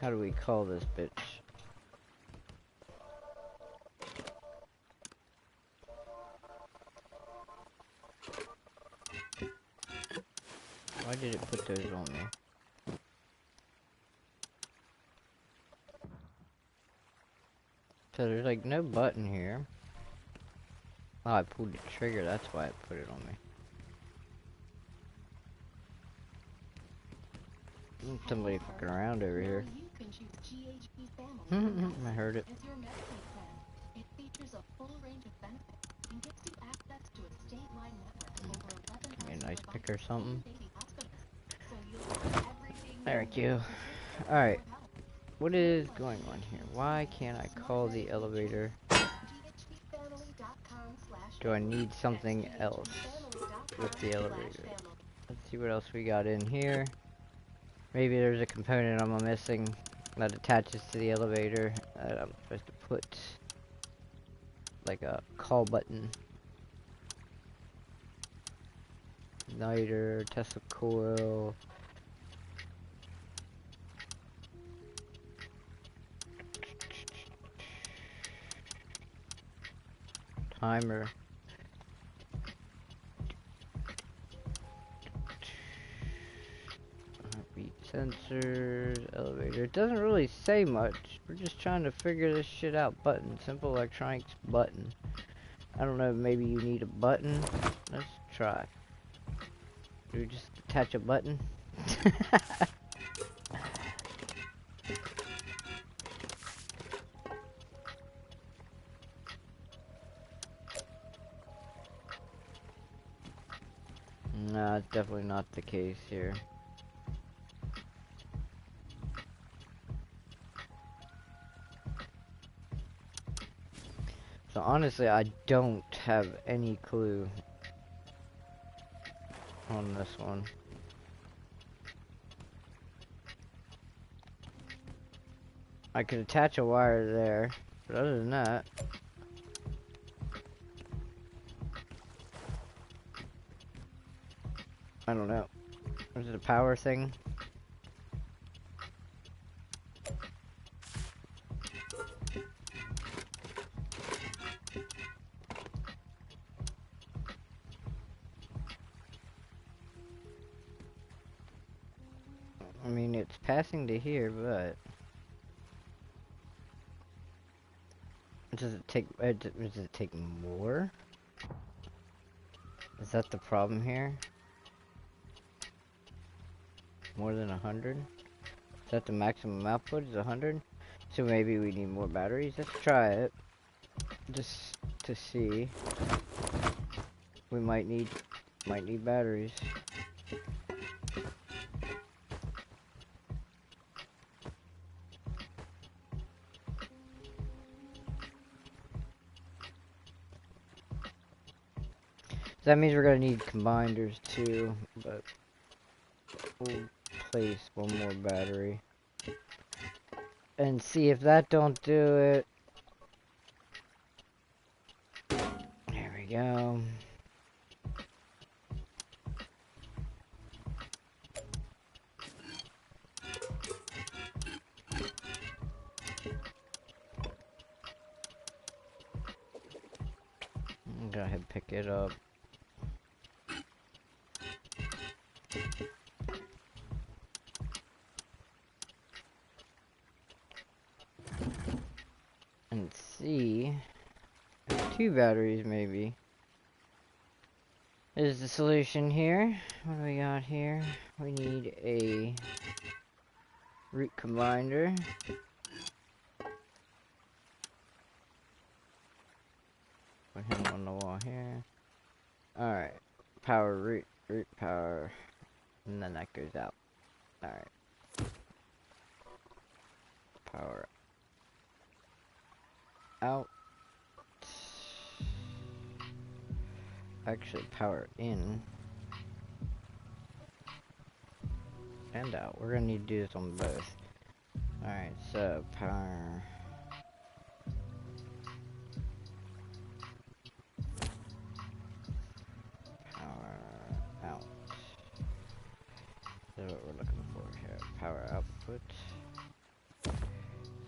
How do we call this bitch? Why did it put those on me? So there's like no button here. Oh, I pulled the trigger, that's why it put it on me. Somebody fucking around over Now here. you can choose GHP Family I heard it. as your Medicaid plan. It features a full range of benefits and gives you access to a statewide network of over Maybe 11,000 a nice pick or providers something. and baby hospitals. So you'll get everything you Thank need you. to take care of Alright, your health. what Learn is why going on here? Why can't I smart call the Medicaid elevator? choices. GHPFamily.com/family. Do I need That's something else with the elevator? GHPFamily.com/family. Let's see what else we got in here. Maybe there's a component I'm missing that attaches to the elevator that I'm supposed to put like a call button. Igniter, Tesla coil. Timer. Heartbeat sensors, elevator. It doesn't really say much. We're just trying to figure this shit out. Button, simple electronics button. I don't know, maybe you need a button. Let's try. Do we just attach a button? No, it's definitely not the case here. So honestly, I don't have any clue on this one. I could attach a wire there, but other than that, I don't know. Is it a power thing? I mean, it's passing to here, but does it take? Does it take more? Is that the problem here? More than 100? Is that the maximum output? Is 100? So maybe we need more batteries. Let's try it, just to see. We might need batteries. So that means we're gonna need combiners too, but we'll place one more battery and see if that don't do it. There we go. Go ahead and pick it up. And see if 2 batteries maybe is the solution here. What do we got here? We need a root combiner. Put him on the wall here. Alright. Power root power. And then that goes out. Alright. Power out. Actually, power in. And out. We're gonna need to do this on both. Alright, so power. Power out. That's what we're looking for here. Power output.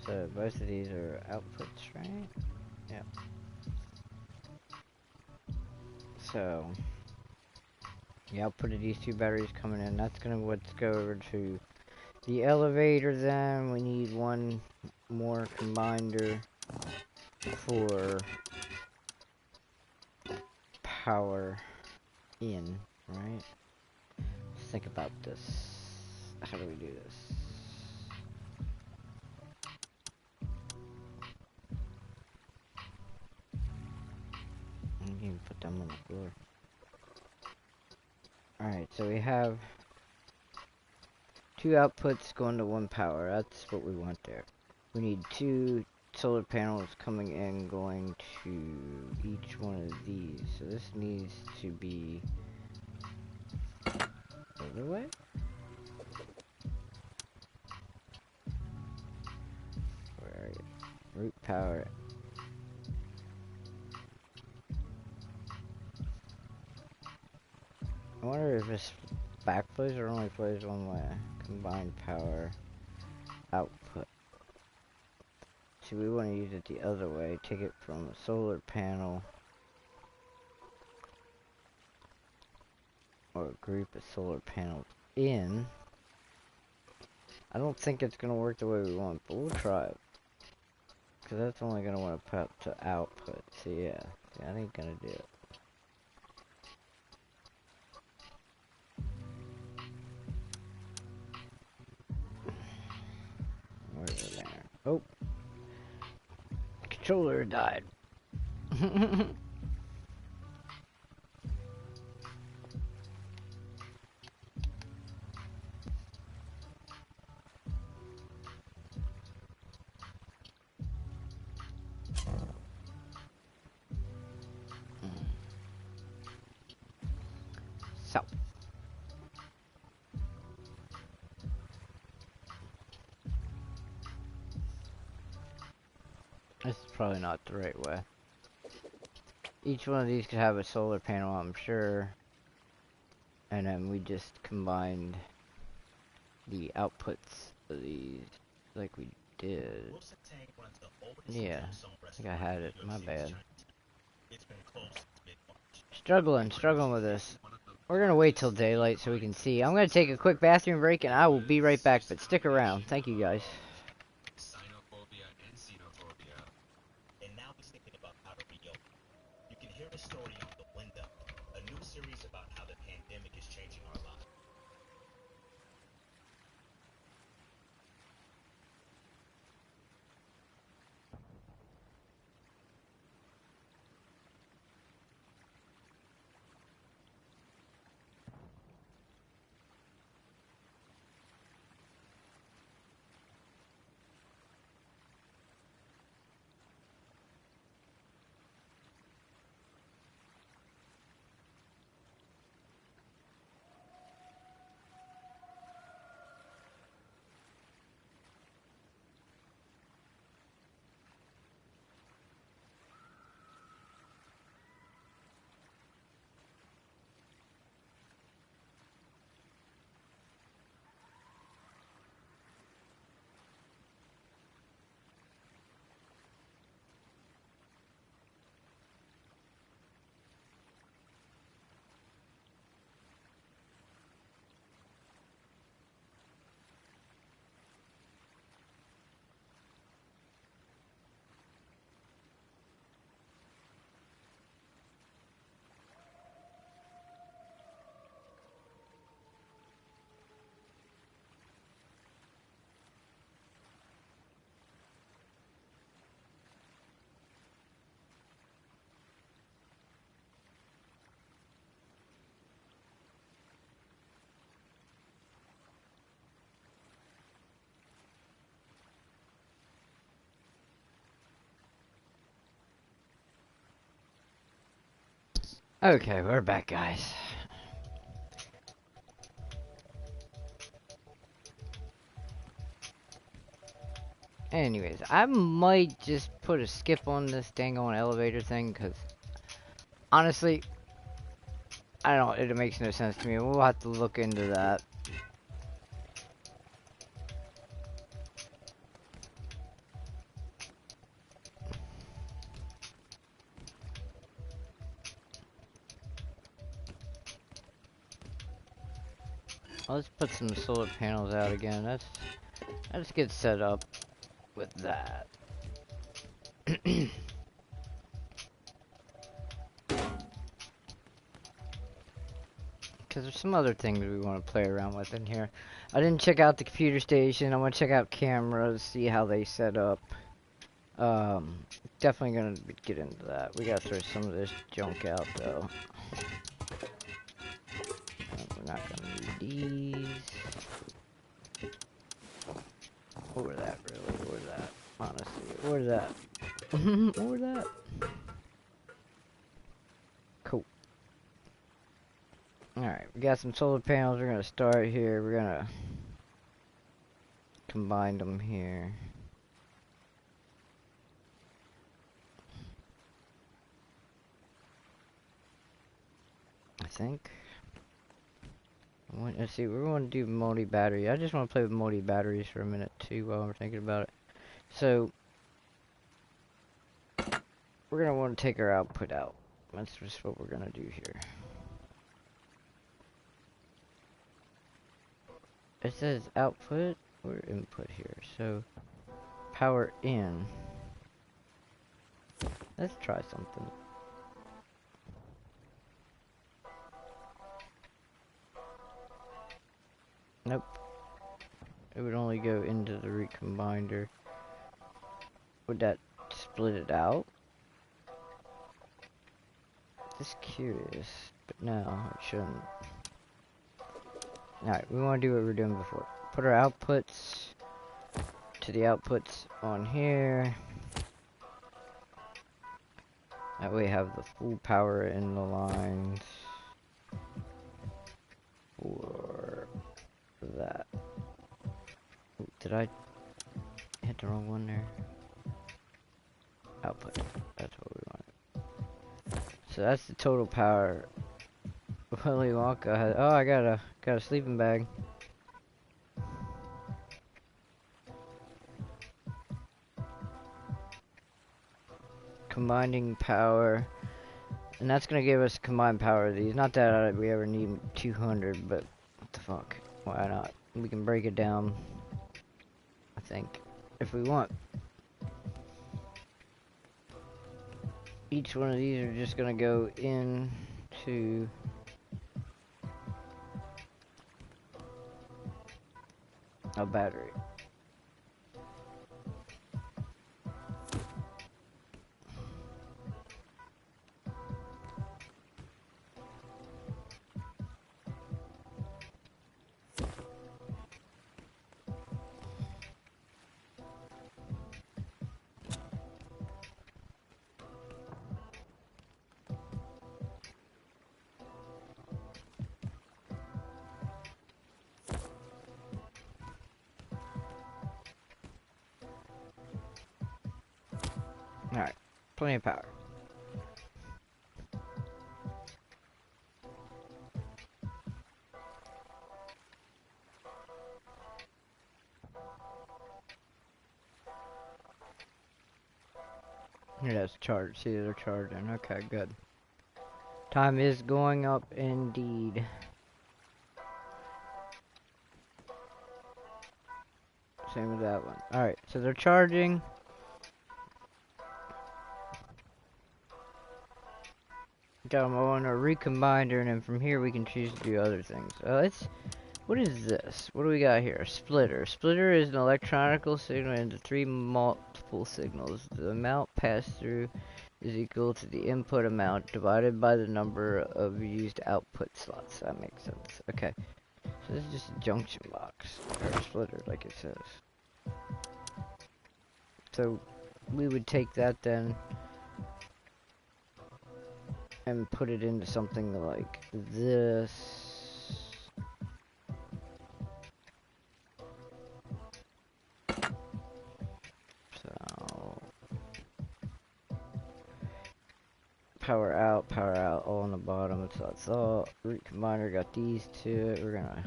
So both of these are outputs, right? Yep. So the output of these 2 batteries coming in. That's gonna let's go over to the elevator. Then we need one more combiner for power in, right? Let's think about this. How do we do this? I didn't even put them on the floor. Alright, so we have 2 outputs going to 1 power. That's what we want there. We need 2 solar panels coming in going to each one of these. So this needs to be the other way? Where are you? Root power. I wonder if this backplays or only plays one way. Combined power output. So we want to use it the other way. Take it from a solar panel or a group of solar panels in. I don't think it's going to work the way we want, but we'll try it. Because that's only going to want to put up to output. So yeah, that ain't going to do it. Where's it there? Oh! Controller died. So. This is probably not the right way. Each one of these could have a solar panel, I'm sure. And then we just combined the outputs of these like we did. Yeah, I think I had it. My bad. Struggling with this. We're gonna wait till daylight so we can see. I'm gonna take a quick bathroom break and I will be right back, but stick around. Thank you guys. And now he's thinking about how to reopen. You can hear the story on The Window, a new series about how the pandemic is changing our lives. Okay, we're back, guys. Anyways, I might just put a skip on this dang on elevator thing, because honestly, I don't know, it makes no sense to me. We'll have to look into that. Let's put some solar panels out again. Let's get set up with that. because there's some other things we want to play around with in here. I didn't check out the computer station. I want to check out cameras, see how they set up. Definitely gonna get into that. We gotta throw some of this junk out though. We're not gonna need these. Or that, really. Or that. Honestly. Or that. Or that. Cool. Alright, we got some solar panels. We're gonna start here. We're gonna combine them here. I think. Let's see, we're going to do multi-battery. I just want to play with multi-batteries for a minute too while we're thinking about it. So, we're going to want to take our output out. That's just what we're going to do here. It says output or input here. So, power in. Let's try something. Nope. It would only go into the recombiner. Would that split it out? Just curious. But no, it shouldn't. Alright, we want to do what we were doing before. Put our outputs to the outputs on here. That way we have the full power in the lines for that. Ooh, did I hit the wrong one there? Output. That's what we want. So that's the total power. Willy Wonka has. Oh, I got a sleeping bag. Combining power, and that's gonna give us combined power of these. Not that we ever need 200, but what the fuck? Why not? We can break it down, I think, if we want. Each one of these are just gonna go into a battery. Alright, plenty of power. Here, that's charged. See, they're charging. Okay, good. Time is going up indeed. Same with that one. Alright, so they're charging. Got them on a recombiner, and then from here we can choose to do other things. What is this? What do we got here? A splitter. Splitter is an electronical signal into three multiple signals. The amount passed through is equal to the input amount divided by the number of used output slots. That makes sense. Okay. So this is just a junction box, or a splitter, like it says. So we would take that then and put it into something like this. So power out, all on the bottom. So that's all. Root combiner got these two. We're gonna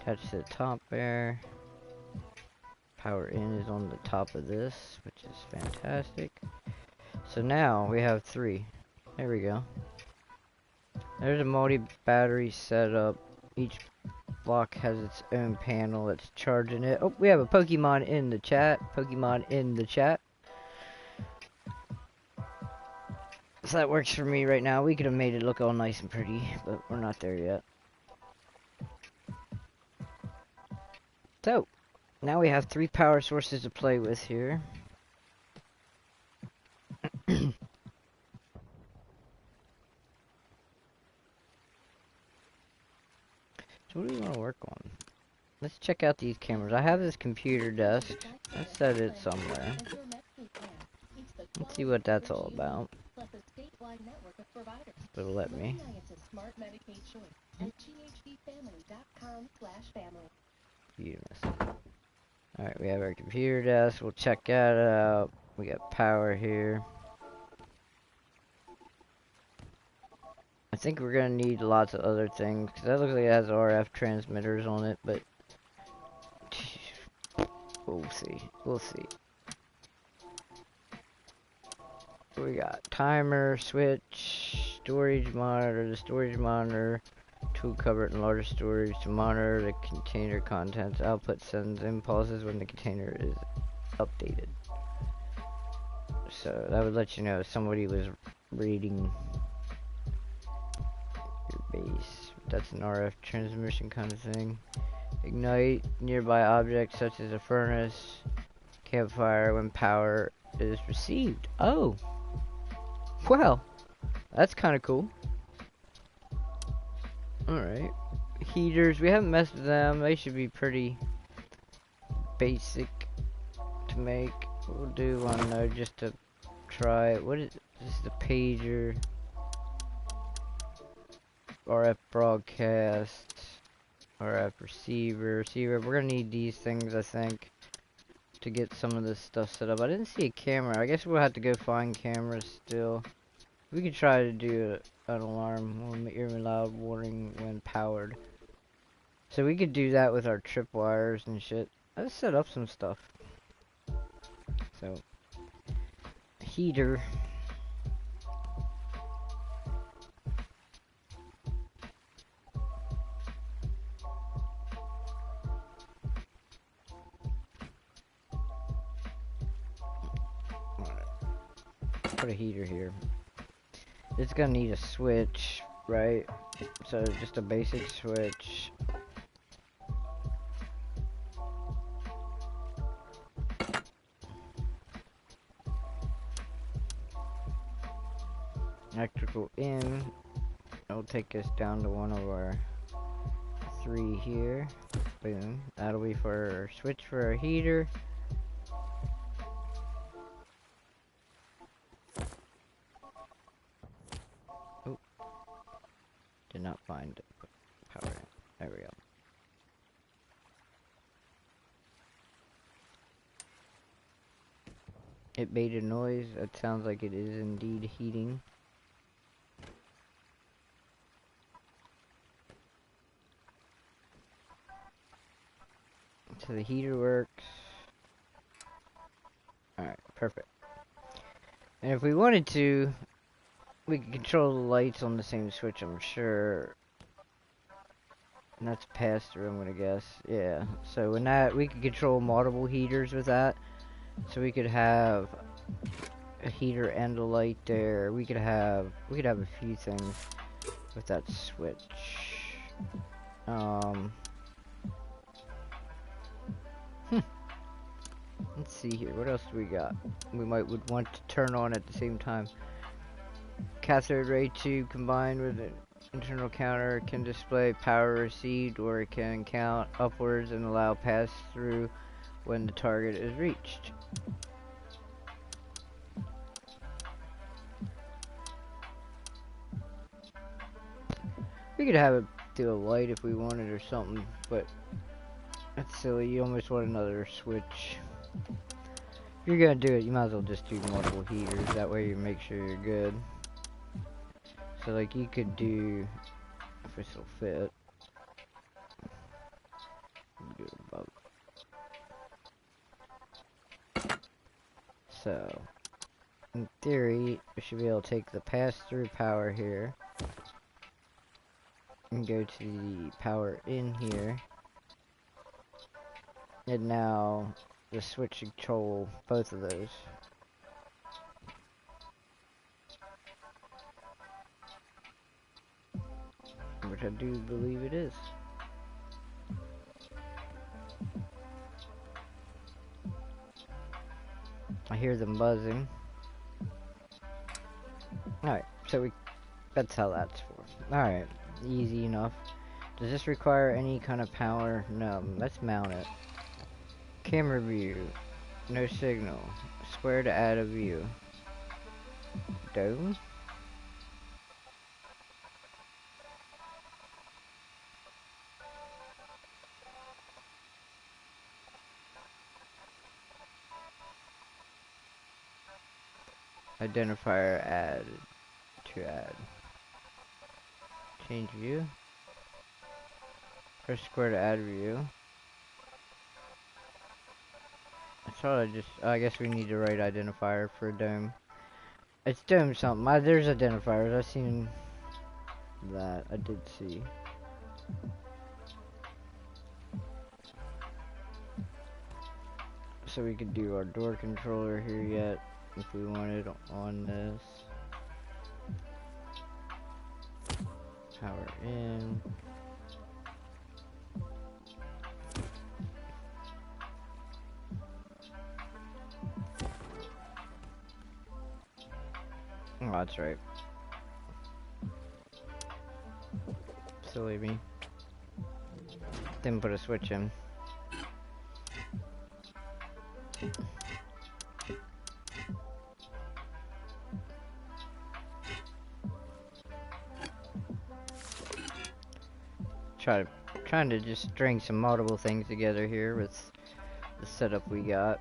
attach to the top there. Power in is on the top of this, which is fantastic. So now we have three. There we go. There's a multi-battery setup. Each block has its own panel that's charging it. Oh, we have a Pokemon in the chat. Pokemon in the chat. So that works for me right now. We could have made it look all nice and pretty, but we're not there yet. So, now we have 3 power sources to play with here. So what do we want to work on? Let's check out these cameras. I have this computer desk. Let's set it somewhere. Let's see what that's all about. It'll let me. Alright, we have our computer desk. We'll check that out. We got power here. I think we're gonna need lots of other things, because that looks like it has RF transmitters on it, but we'll see. We'll see. We got timer, switch, storage monitor, the storage monitor, tool cupboard and larger storage to monitor the container contents. Output sends impulses when the container is updated. So that would let you know if somebody was reading your base. That's an RF transmission kind of thing. Ignite nearby objects such as a furnace, campfire when power is received. Oh! Well, that's kind of cool. Alright. Heaters, we haven't messed with them. They should be pretty basic to make. We'll do one though just to try it. What is this? Is the pager. RF broadcast. RF receiver. We're gonna need these things, I think, to get some of this stuff set up. I didn't see a camera. I guess we'll have to go find cameras still. We could try to do an alarm when ear loud warning when powered. So we could do that with our tripwires and shit. Let's set up some stuff. So, heater. Put a heater here. It's gonna need a switch, right? So just a basic switch. Electrical in. It'll take us down to one of our 3 here. Boom. That'll be for our switch for our heater. Oh. Did not find power. There we go. It made a noise. That sounds like it is indeed heating. So the heater works. Alright, perfect. And if we wanted to, we could control the lights on the same switch, I'm sure. And that's pass through, I'm gonna guess. Yeah. So when that, we could control multiple heaters with that. So we could have a heater and a light there. We could have a few things with that switch. Let's see here. What else do we got? We would want to turn on at the same time. Cathode ray tube combined with an internal counter can display power received, or it can count upwards and allow pass through when the target is reached. We could have it do a light if we wanted or something, but that's silly. You almost want another switch. If you're gonna do it, you might as well just do multiple heaters. That way you make sure you're good. So like you could do, if this will fit, do it above. So, in theory, we should be able to take the pass-through power here and go to the power in here. And now the switch should control both of those. Which I do believe it is. I hear them buzzing. Alright, so that's how that's for. Alright, easy enough. Does this require any kind of power? No, let's mount it. Camera view. No signal. Square to add a view. Dome? Identifier added. To add. Change view. Press square to add view. I thought I guess we need the right identifier for dome. It's dome something. There's identifiers. I've seen that. I did see. So we could do our door controller here yet, if we wanted on this. Power in. Oh, that's right. Silly me. Didn't put a switch in. Trying to just string some multiple things together here with the setup we got.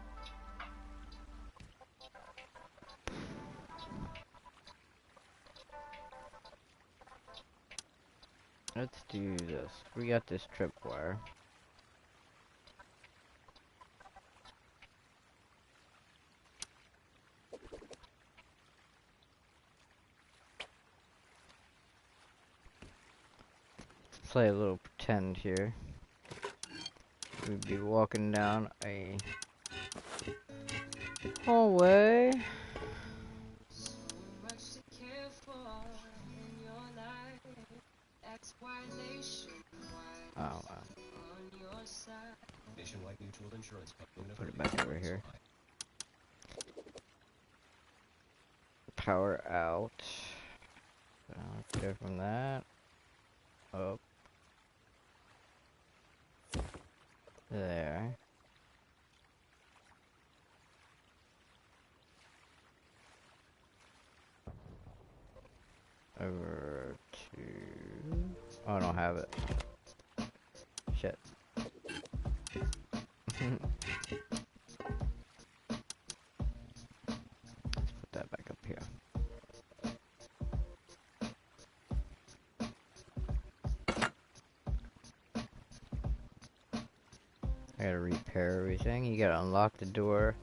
Let's do this. We got this tripwire. Let's play a little pretend here. We'd be walking down a hallway. Oh, wow. Put it back over here. Power out. Let's go from that up there. Over to... Oh, I don't have it. Shit. Let's put that back up here. I gotta repair everything. You gotta unlock the door.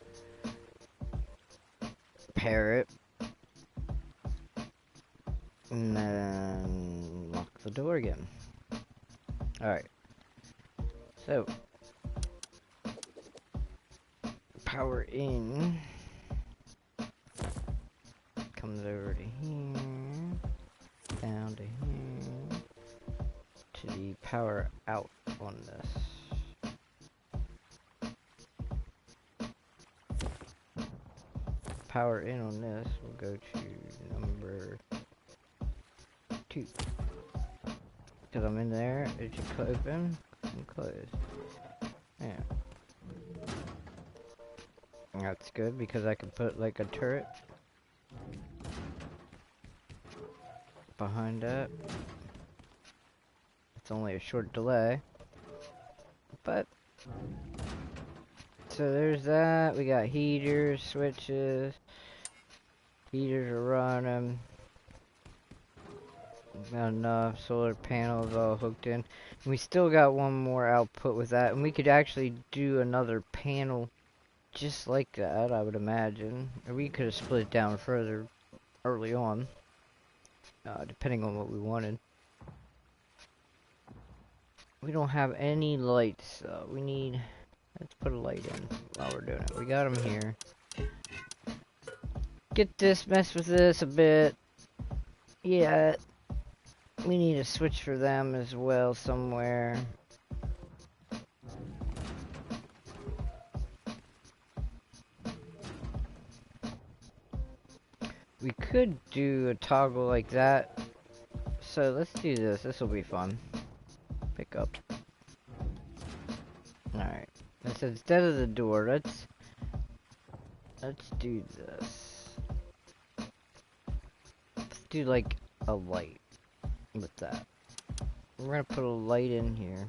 Pair it. And then lock the door again. Alright. So power in comes over to here, down to here, to the power out on this. Power in on this will go to number 2. Because I'm in there, it should open and close. Yeah. That's good because I can put like a turret behind that. It's only a short delay. But so there's that. We got heaters, switches. Heaters are running. Got enough solar panels all hooked in. We still got one more output with that, and we could actually do another panel just like that, I would imagine. Or we could have split it down further early on, depending on what we wanted. We don't have any lights, so we need... Let's put a light in while we're doing it. We got them here. Get this, mess with this a bit. Yeah. We need a switch for them as well somewhere. We could do a toggle like that. So let's do this. This will be fun. Pick up. Alright. So instead of the door, let's do this. Let's do like a light with that. We're gonna put a light in here.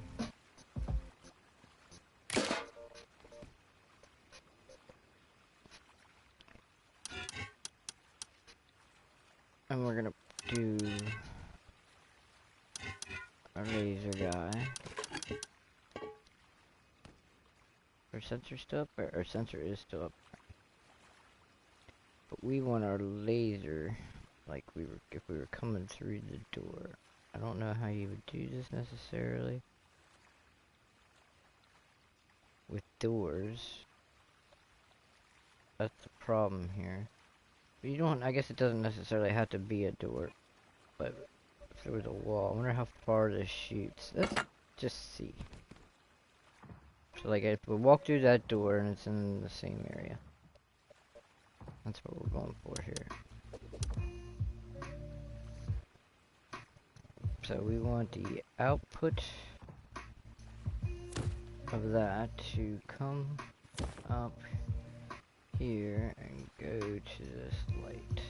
And we're gonna do a laser guy. Our sensor still up? Our sensor is still up. But we want our laser like if we were coming through the door. I don't know how you would do this necessarily with doors. That's the problem here. But you don't, I guess it doesn't necessarily have to be a door, but if there was a wall, I wonder how far this shoots. Let's just see. So like if we walk through that door and it's in the same area. That's what we're going for here. So we want the output of that to come up here and go to this light.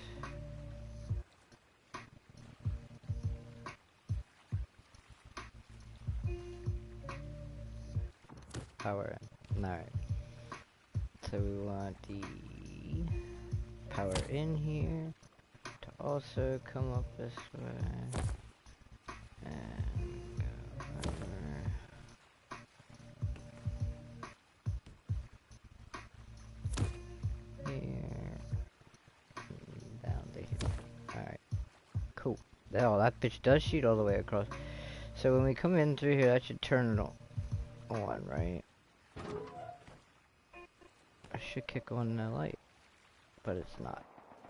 Power in. Alright. So we want the power in here to also come up this way. And go over. Here. Down to here. Alright. Cool. Oh, that bitch does shoot all the way across. So when we come in through here, that should turn it on, right? I should kick on the light. But it's not.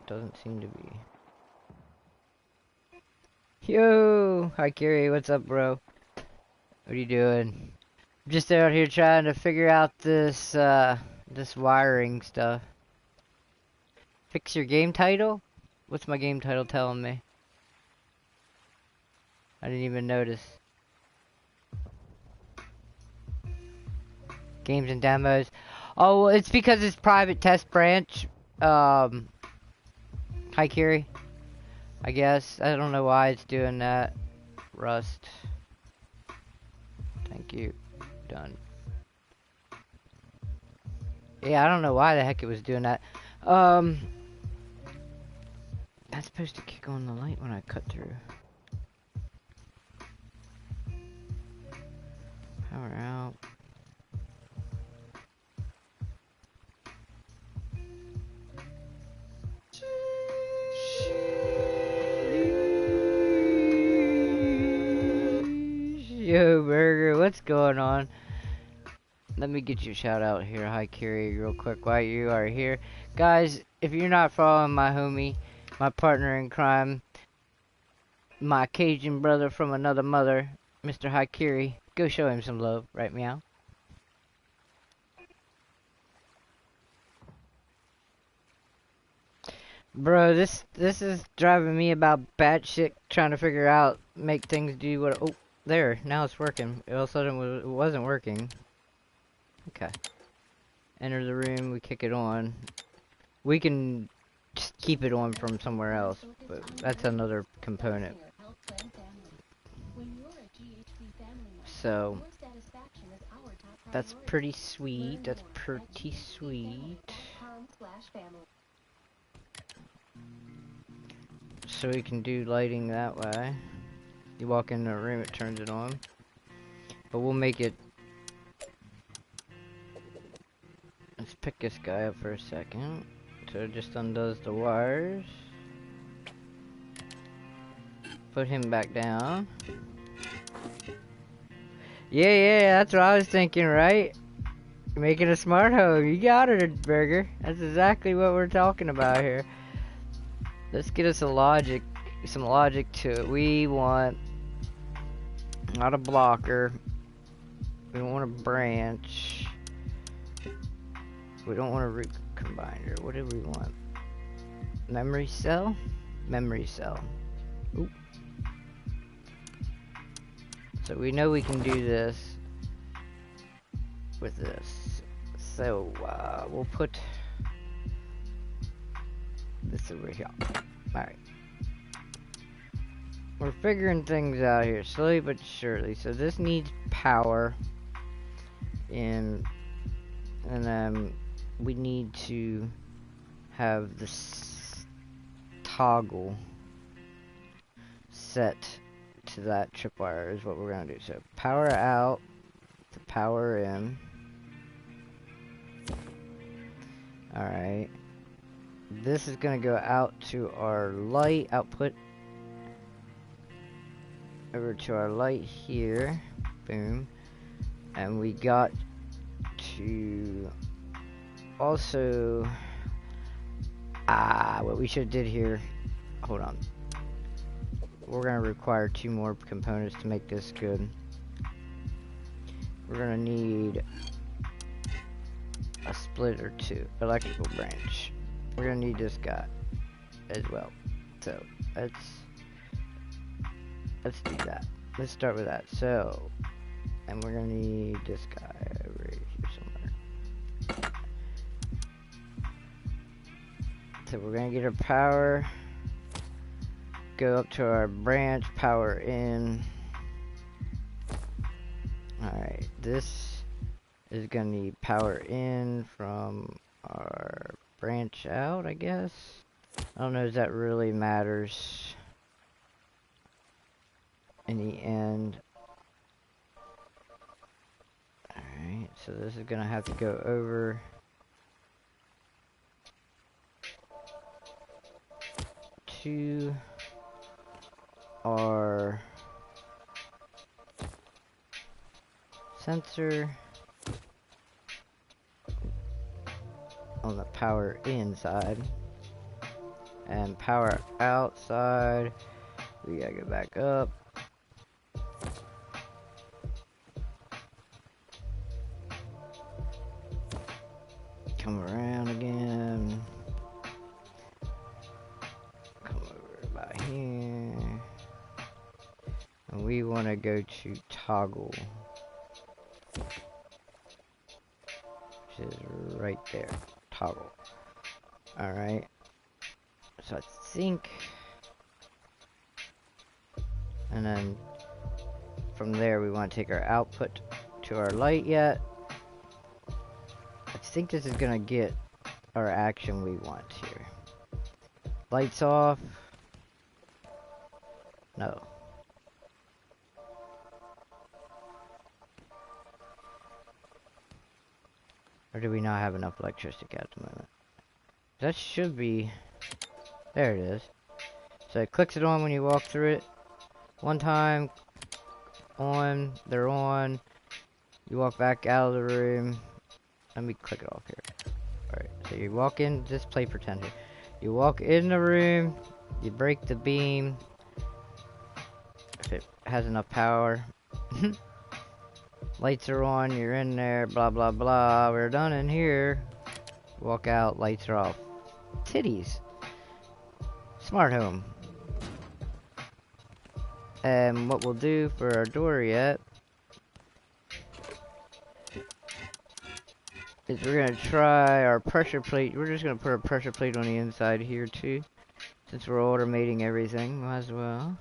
Doesn't seem to be. Yo! Hi, Kiri. What's up, bro? What are you doing? I'm just out here trying to figure out this, this wiring stuff. Fix your game title? What's my game title telling me? I didn't even notice. Games and demos. Oh, it's because it's private test branch. Hi, Kiri. I guess. I don't know why it's doing that. Rust. Thank you. Done. Yeah, I don't know why the heck it was doing that. That's supposed to kick on the light when I cut through. Power out. Yo, Burger, what's going on? Let me get you a shout out here. Hi, Kiri, real quick while you are here. Guys, if you're not following my homie, my partner in crime, my Cajun brother from another mother, Mr. Haikiri, go show him some love, right, meow? Bro, this is driving me about batshit trying to figure out, make things do what. Oh, there, now it's working. All of a sudden it wasn't working. Okay. Enter the room, we kick it on. We can just keep it on from somewhere else, but that's another component. So, that's pretty sweet. That's pretty sweet. So we can do lighting that way. You walk in the room, it turns it on. But we'll make it... Let's pick this guy up for a second. So it just undoes the wires. Put him back down. Yeah, that's what I was thinking, right? Making a smart home. You got it, Burger. That's exactly what we're talking about here. Let's get us some logic to it. We want not a blocker. We don't want a branch. We don't want a root combiner. What do we want? Memory cell? Memory cell. Oop. So we know we can do this with this. So we'll put this over here. Alright. We're figuring things out here, slowly but surely. So this needs power. And then we need to have this toggle set to that tripwire is what we're going to do. So power out to power in. Alright. This is going to go out to our light output. Over to our light here. Boom. And we got to also what we should have did here. Hold on. We're gonna require 2 more components to make this good. We're gonna need a split or 2 electrical branch. We're gonna need this guy as well. So let's do that. Let's start with that. So, and we're gonna need this guy over here somewhere. So we're gonna get our power. Go up to our branch, power in. Alright, this is gonna need power in from our branch out, I guess. I don't know if that really matters in the end. Alright, so this is gonna have to go over to our sensor on the power inside, and power outside. We gotta go back up. Come around again. Come over by here. And we want to go to toggle, which is right there. Toggle. Alright. So I think, and then from there we want to take our output to our light yet. I think this is gonna get our action we want here. Lights off. No. Or do we not have enough electricity at the moment? That should be... There it is. So it clicks it on when you walk through it. One time. On. They're on. You walk back out of the room. Let me click it off here. Alright, so you walk in. Just play pretend here. You walk in the room. You break the beam. If it has enough power. Lights are on, you're in there, blah blah blah. We're done in here. Walk out, lights are off. Titties. Smart home. And what we'll do for our door yet is we're gonna try our pressure plate. We're just gonna put a pressure plate on the inside here too. Since we're automating everything, might as well.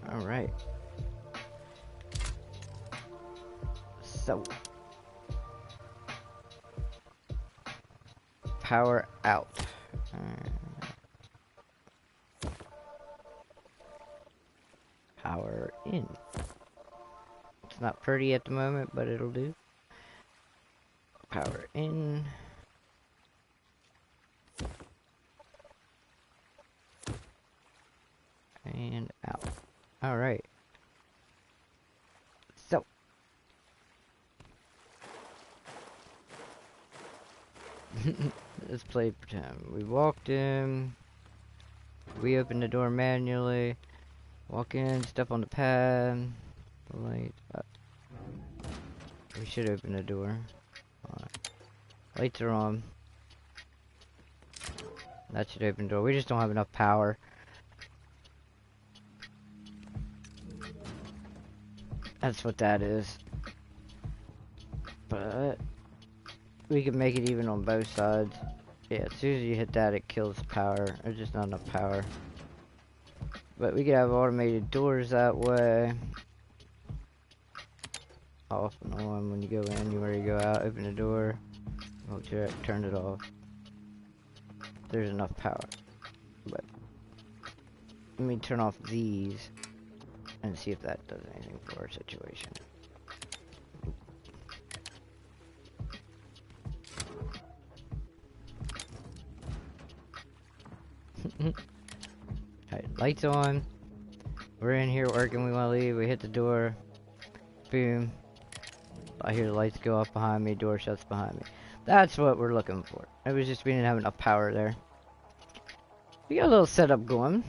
Alright. So, power out. Power in. It's not pretty at the moment, but it'll do. Power in. And out. Alright. So. Let's play pretend. We walked in. We opened the door manually. Walk in, step on the pad. Light up. We should open the door. Lights are on. That should open the door. We just don't have enough power. That's what that is. But we can make it even on both sides. Yeah, as soon as you hit that, it kills the power. There's just not enough power. But we could have automated doors that way. Off and on when you go in, where you go out, open the door. Oh, check, turn it off. There's enough power. But let me turn off these and see if that does anything for our situation. Alright, lights on. We're in here working, we want to leave, we hit the door. Boom. I hear the lights go off behind me, door shuts behind me. That's what we're looking for. It was just we didn't have enough power there. We got a little setup going.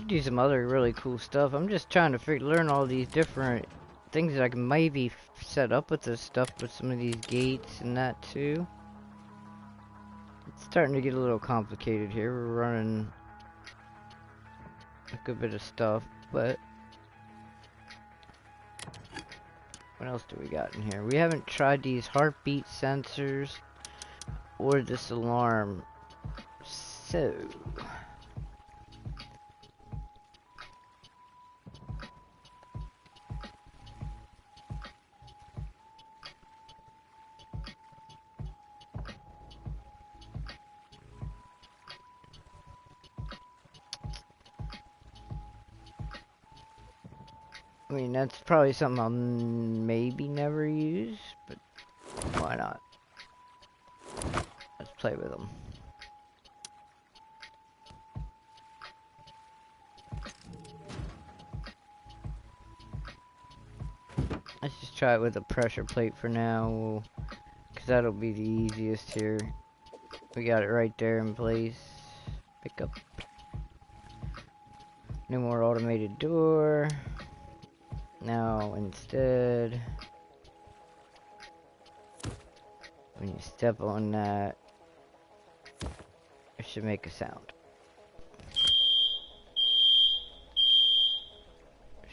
Do some other really cool stuff. I'm just trying to learn all these different things that I can maybe set up with this stuff, with some of these gates and that too. It's starting to get a little complicated here. We're running a good bit of stuff, but what else do we got in here? We haven't tried these heartbeat sensors or this alarm. So I mean, that's probably something I'll maybe never use, but why not? Let's play with them. Let's just try it with a pressure plate for now, because that'll be the easiest here. We got it right there in place. Pick up. No more automated door. Now, instead, when you step on that, it should make a sound.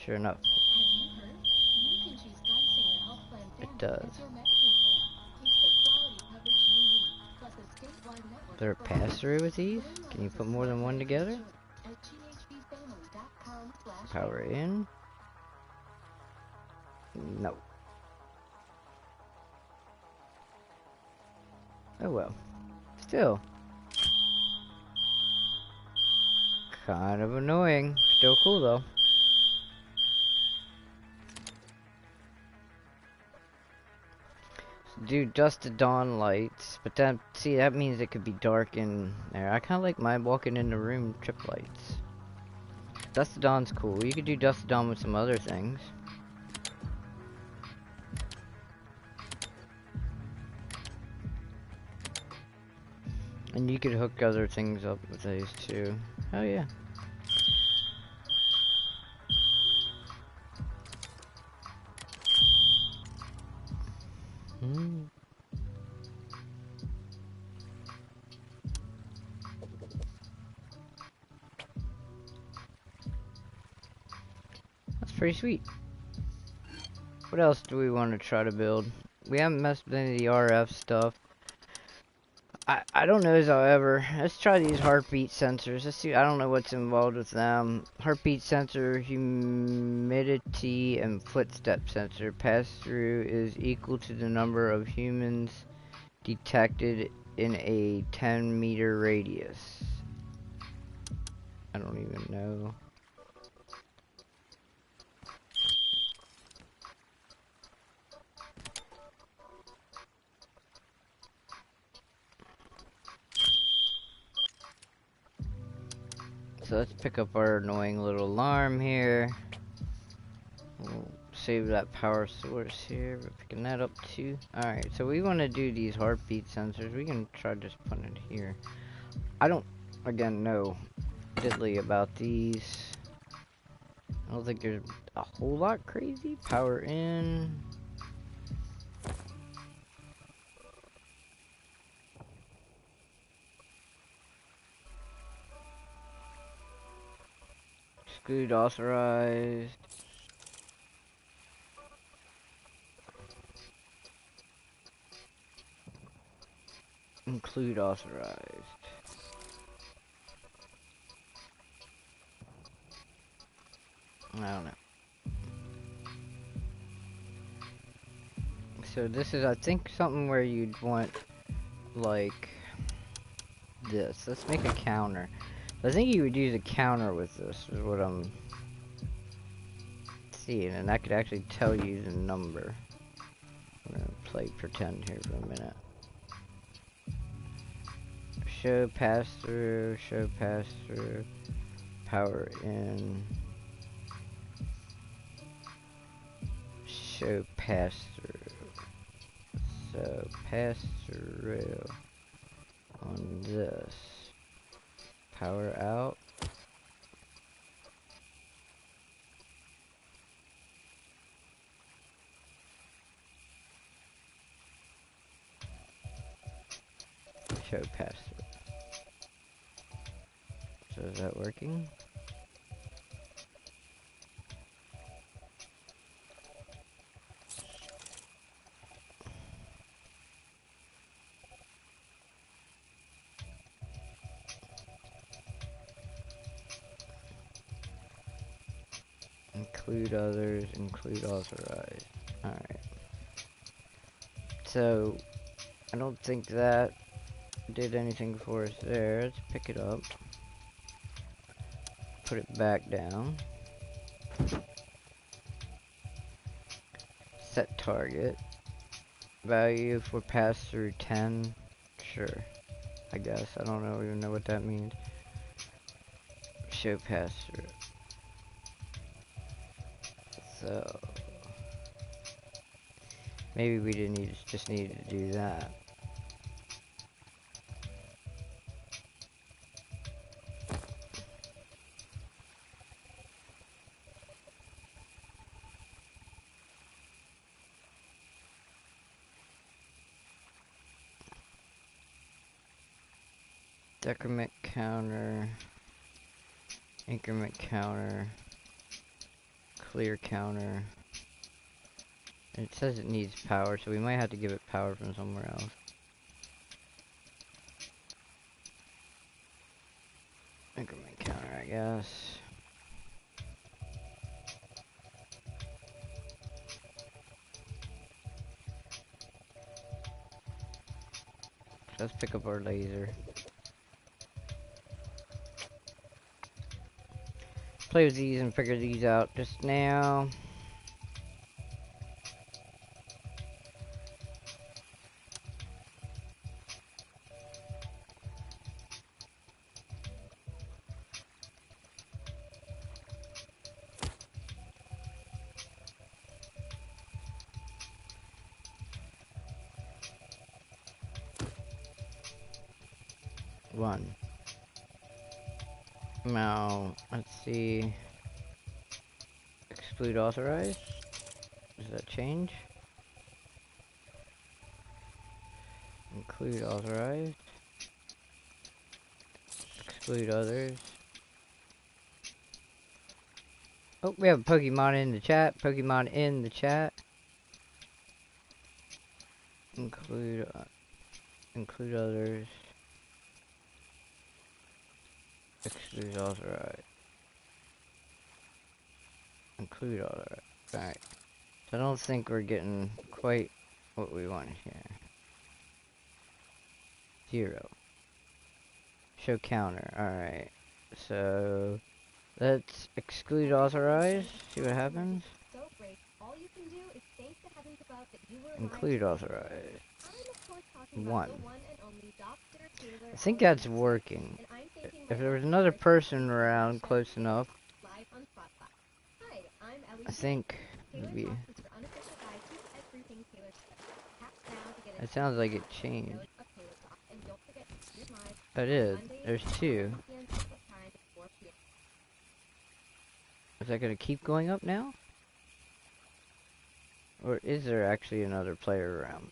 Sure enough, it does. Is there a pass-through with these? Can you put more than one together? Power in. No. Oh well. Still. Kind of annoying. Still cool though. Do dusk to dawn lights, but then see that means it could be dark in there. I kind of like my walking in the room trip lights. Dusk to dawn's cool. You could do dusk to dawn with some other things. And you could hook other things up with these too. Oh yeah. That's pretty sweet. What else do we want to try to build? We haven't messed with any of the RF stuff. I don't know as I'll ever. Let's try these heartbeat sensors. Let's see. I don't know what's involved with them. Heartbeat sensor, humidity, and footstep sensor. Pass-through is equal to the number of humans detected in a 10-meter radius. I don't even know. So let's pick up our annoying little alarm here. We'll save that power source here, but pick picking that up too. Alright, so we want to do these heartbeat sensors. We can try just putting it here. I don't, again, know diddly about these. I don't think there's a whole lot crazy. Power in. Exclude authorized. Include authorized. I don't know. So this is, I think, something where you'd want, like, this. Let's make a counter. I think you would use a counter with this, is what I'm seeing, and that could actually tell you the number. I'm gonna play pretend here for a minute. Show pass through, power in, show pass through. So pass through on this. Power out. Show pass through. So is that working? Include others, include authorized. Alright. So, I don't think that did anything for us there. Let's pick it up. Put it back down. Set target. Value for pass through 10. Sure. I guess. I don't even know what that means. Show pass through. So maybe we didn't just need to do that. Decrement counter, increment counter, clear counter. It says it needs power, so we might have to give it power from somewhere else. Increment counter, I guess. Let's pick up our laser. Play with these and figure these out just now. One. Now, let's see. Exclude authorized. Does that change? Include authorized. Exclude others. Oh, we have a Pokemon in the chat. Pokemon in the chat. Include others. Exclude authorized. Include authorized. Alright. So I don't think we're getting quite what we want here. 0. Show counter. Alright. So let's exclude authorized. See what happens. Include authorized. 1. I think that's working. If there was another person around close enough, I think maybe. It sounds like it changed. It is. There's two. Is that gonna keep going up now? Or is there actually another player around?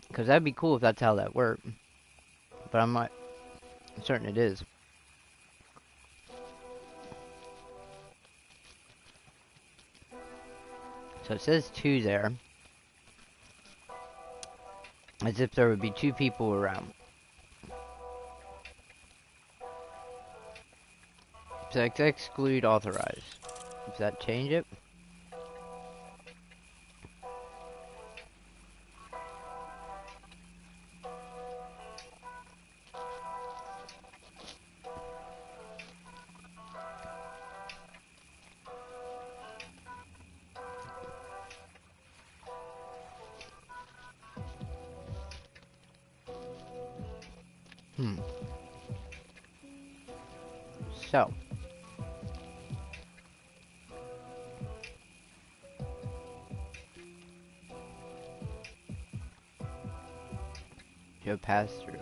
Because that'd be cool if that's how that worked. But I'm not certain it is. So it says two there. As if there would be two people around. So exclude authorized. Does that change it? So. Show pass through.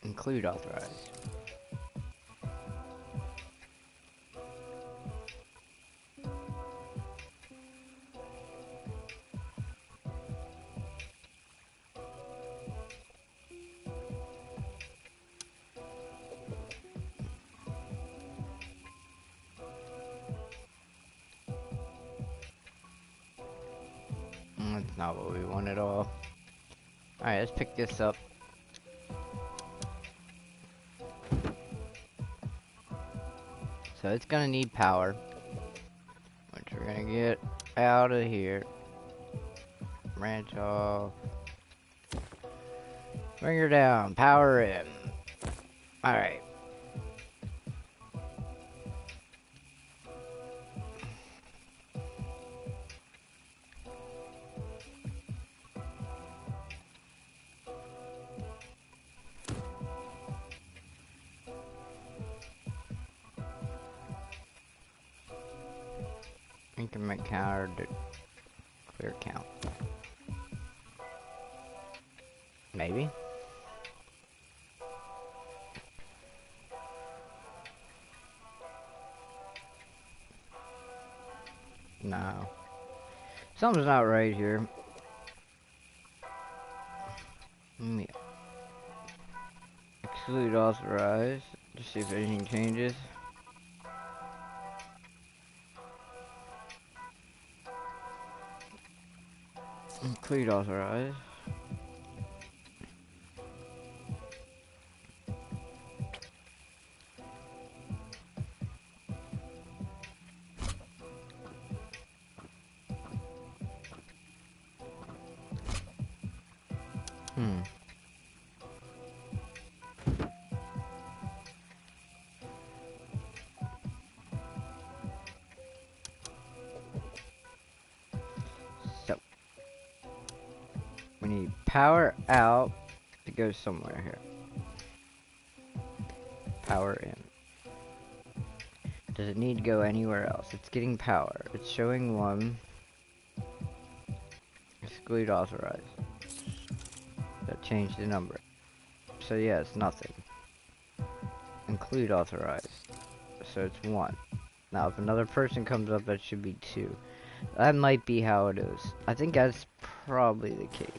Include authorized. That's not what we want at all. Alright, let's pick this up. So it's gonna need power. Which we're gonna get out of here. Branch off. Bring her down. Power in. Alright. Increment counter to clear count. Maybe. No. Something's not right here. Let me exclude authorized. Just see if anything changes. Include authorized. So we need power out to go somewhere here. Power in. Does it need to go anywhere else? It's getting power. It's showing one. Exclude authorized. That changed the number. So yeah, it's nothing. Include authorized. So it's 1. Now if another person comes up, that should be 2. That might be how it is. I think that's probably the case.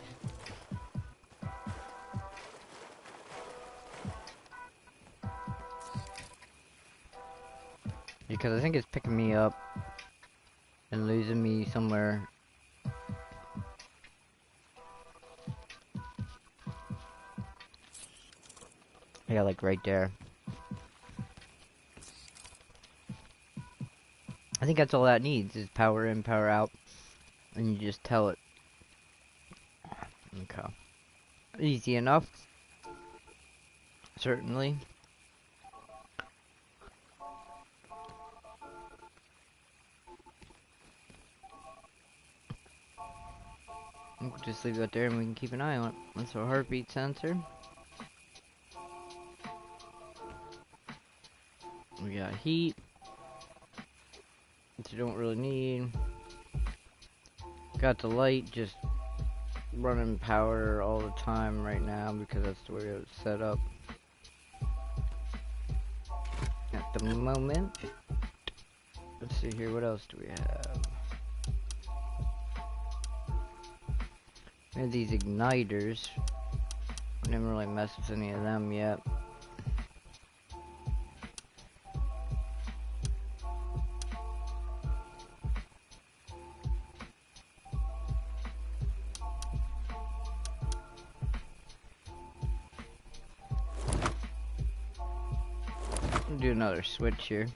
Because I think it's picking me up and losing me somewhere. Yeah, like right there. I think that's all that needs is power in, power out. And you just tell it. Okay. Easy enough. Certainly. We'll just leave that there and we can keep an eye on it. That's our heartbeat sensor. We got heat, which you don't really need. Got the light just running power all the time right now because that's the way it was set up at the moment. Let's see here, what else do we have? We have these igniters. I didn't really mess with any of them yet. Do another switch here.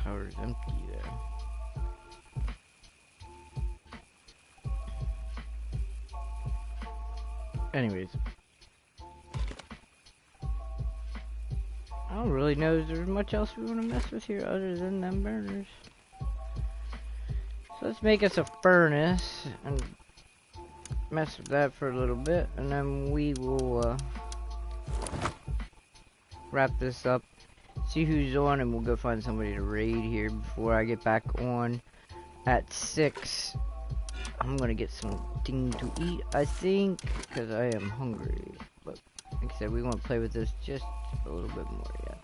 Power's empty there. Anyways, I don't really know if there's much else we want to mess with here other than them burners. So let's make us a furnace and mess with that for a little bit, and then we will wrap this up, see who's on, and we'll go find somebody to raid here before I get back on at 6. I'm gonna get something to eat, I think, because I am hungry. But like I said, we want to play with this just a little bit more yet.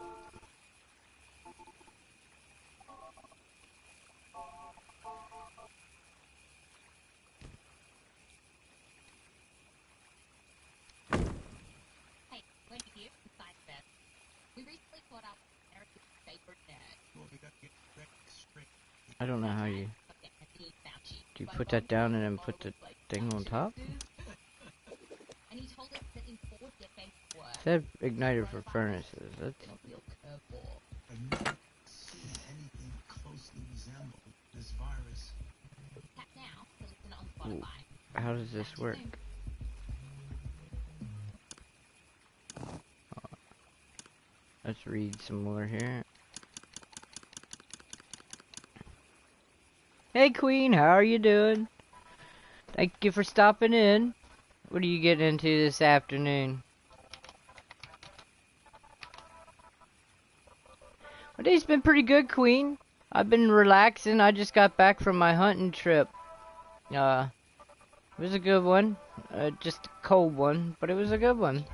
Hey, when you hear besides that, we recently caught up with America's favorite nerd. Well, we got to get straight. I don't know how you... Do you put that down and then put the thing on top? And he told us that in 4 decades work, It said igniter for furnaces. That's... I've never seen anything closely resemble this virus. Tap now to listen on Ooh. Spotify. How does this work? Let's read some more here. Hey Queen, how are you doing? Thank you for stopping in. What are you getting into this afternoon? My day's been pretty good, Queen. I've been relaxing. I just got back from my hunting trip. It was a good one. Just a cold one, but it was a good one.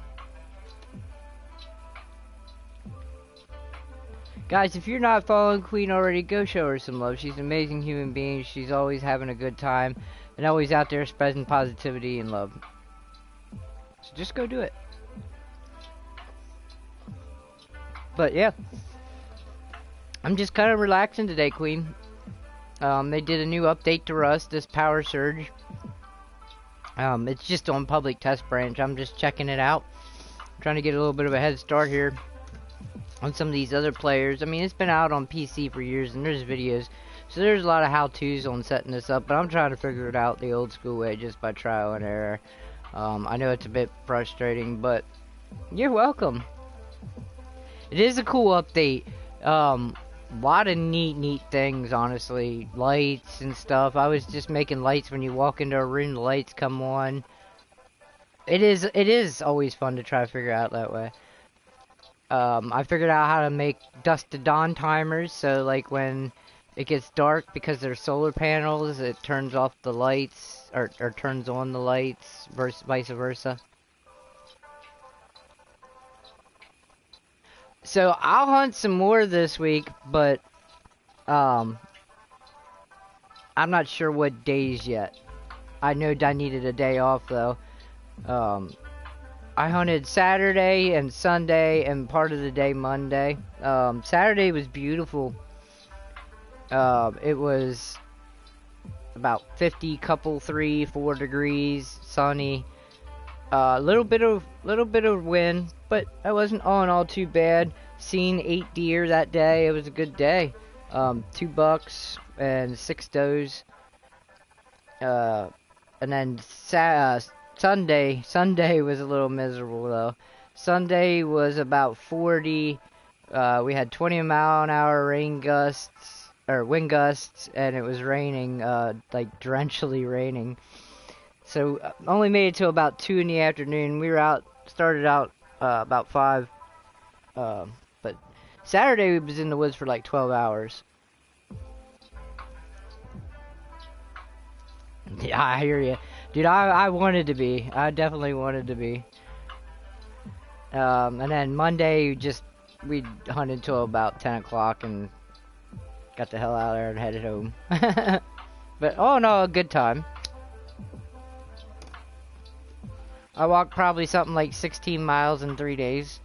Guys, if you're not following Queen already, go show her some love. She's an amazing human being. She's always having a good time and always out there spreading positivity and love. So just go do it. But yeah, I'm just kind of relaxing today, Queen. They did a new update to Rust, this Power Surge. It's just on public test branch. I'm just checking it out. I'm trying to get a little bit of a head start here on some of these other players. I mean, it's been out on PC for years, and there's videos, so there's a lot of how-tos on setting this up, but I'm trying to figure it out the old school way, just by trial and error. I know it's a bit frustrating, but you're welcome. It is a cool update. Lot of neat things, honestly. Lights and stuff. I was just making lights when you walk into a room, the lights come on. It is always fun to try to figure out that way. I figured out how to make dusk to dawn timers, so like when it gets dark, because they're solar panels, it turns off the lights, or turns on the lights, vice versa. So I'll hunt some more this week, but I'm not sure what days yet. I know I needed a day off though. I hunted Saturday and Sunday and part of the day Monday. Saturday was beautiful. It was about 50, 3, 4 degrees, sunny. Little bit of wind, But I wasn't all in all too bad. Seen 8 deer that day. It was a good day. 2 bucks and 6 does. And then Sunday was a little miserable though. Sunday was about 40. We had 20-mile-an-hour wind gusts, and it was raining, like drenchily raining. So only made it till about 2 in the afternoon. We were started out about 5. But Saturday we was in the woods for like 12 hours. Yeah, I hear you. Dude, I wanted to be. I definitely wanted to be. And then Monday, we hunted till about 10 o'clock and got the hell out of there and headed home. But, oh no, a good time. I walked probably something like 16 miles in 3 days.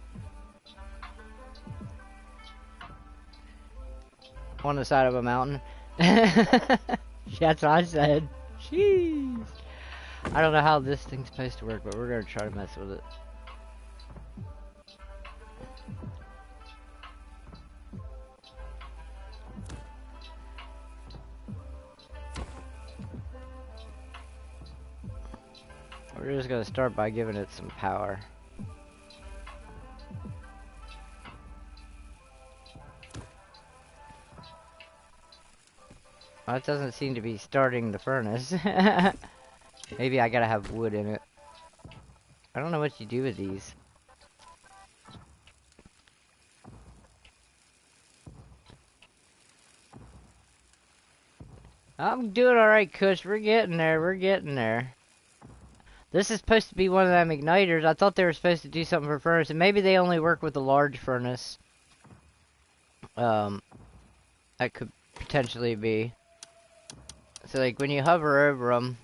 On the side of a mountain. That's what I said. Jeez. I don't know how this thing's supposed to work, but we're gonna try to mess with it. We're just gonna start by giving it some power. Well, it doesn't seem to be starting the furnace. Maybe I gotta have wood in it. I don't know what you do with these. I'm doing alright, Kush. We're getting there. We're getting there. This is supposed to be one of them igniters. I thought they were supposed to do something for furnace, and maybe they only work with the large furnace. That could potentially be. So, like, when you hover over them,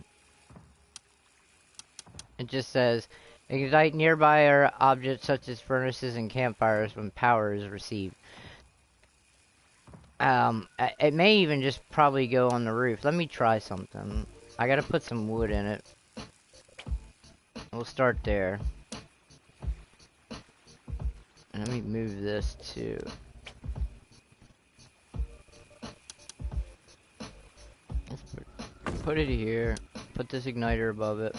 it just says, ignite nearby objects such as furnaces and campfires when power is received. It may even just probably go on the roof. Let me try something. I gotta put some wood in it. We'll start there. And let me move this too. Let's put it here. Put this igniter above it.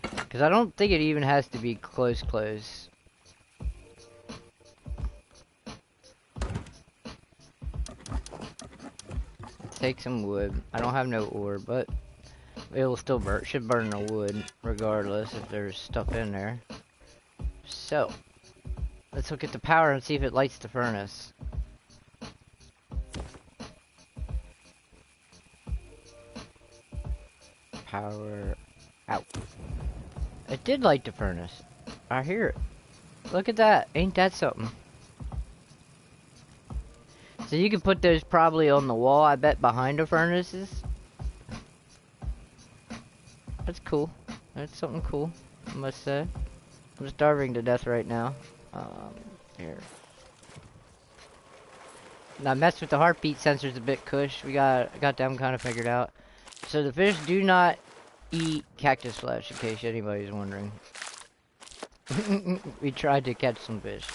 Because I don't think it even has to be close. Take some wood. I don't have no ore, but it'll still burn. Should burn the wood regardless if there's stuff in there. So let's look at the power and see if it lights the furnace. Power out. It did light the furnace. I hear it. Look at that. Ain't that something? So you can put those probably on the wall, I bet, behind the furnaces. That's cool. That's something cool, I must say. I'm starving to death right now. Here. Now, I messed with the heartbeat sensors a bit, Kush. I got them kind of figured out. So the fish do not eat cactus flesh, in case anybody's wondering. We tried to catch some fish.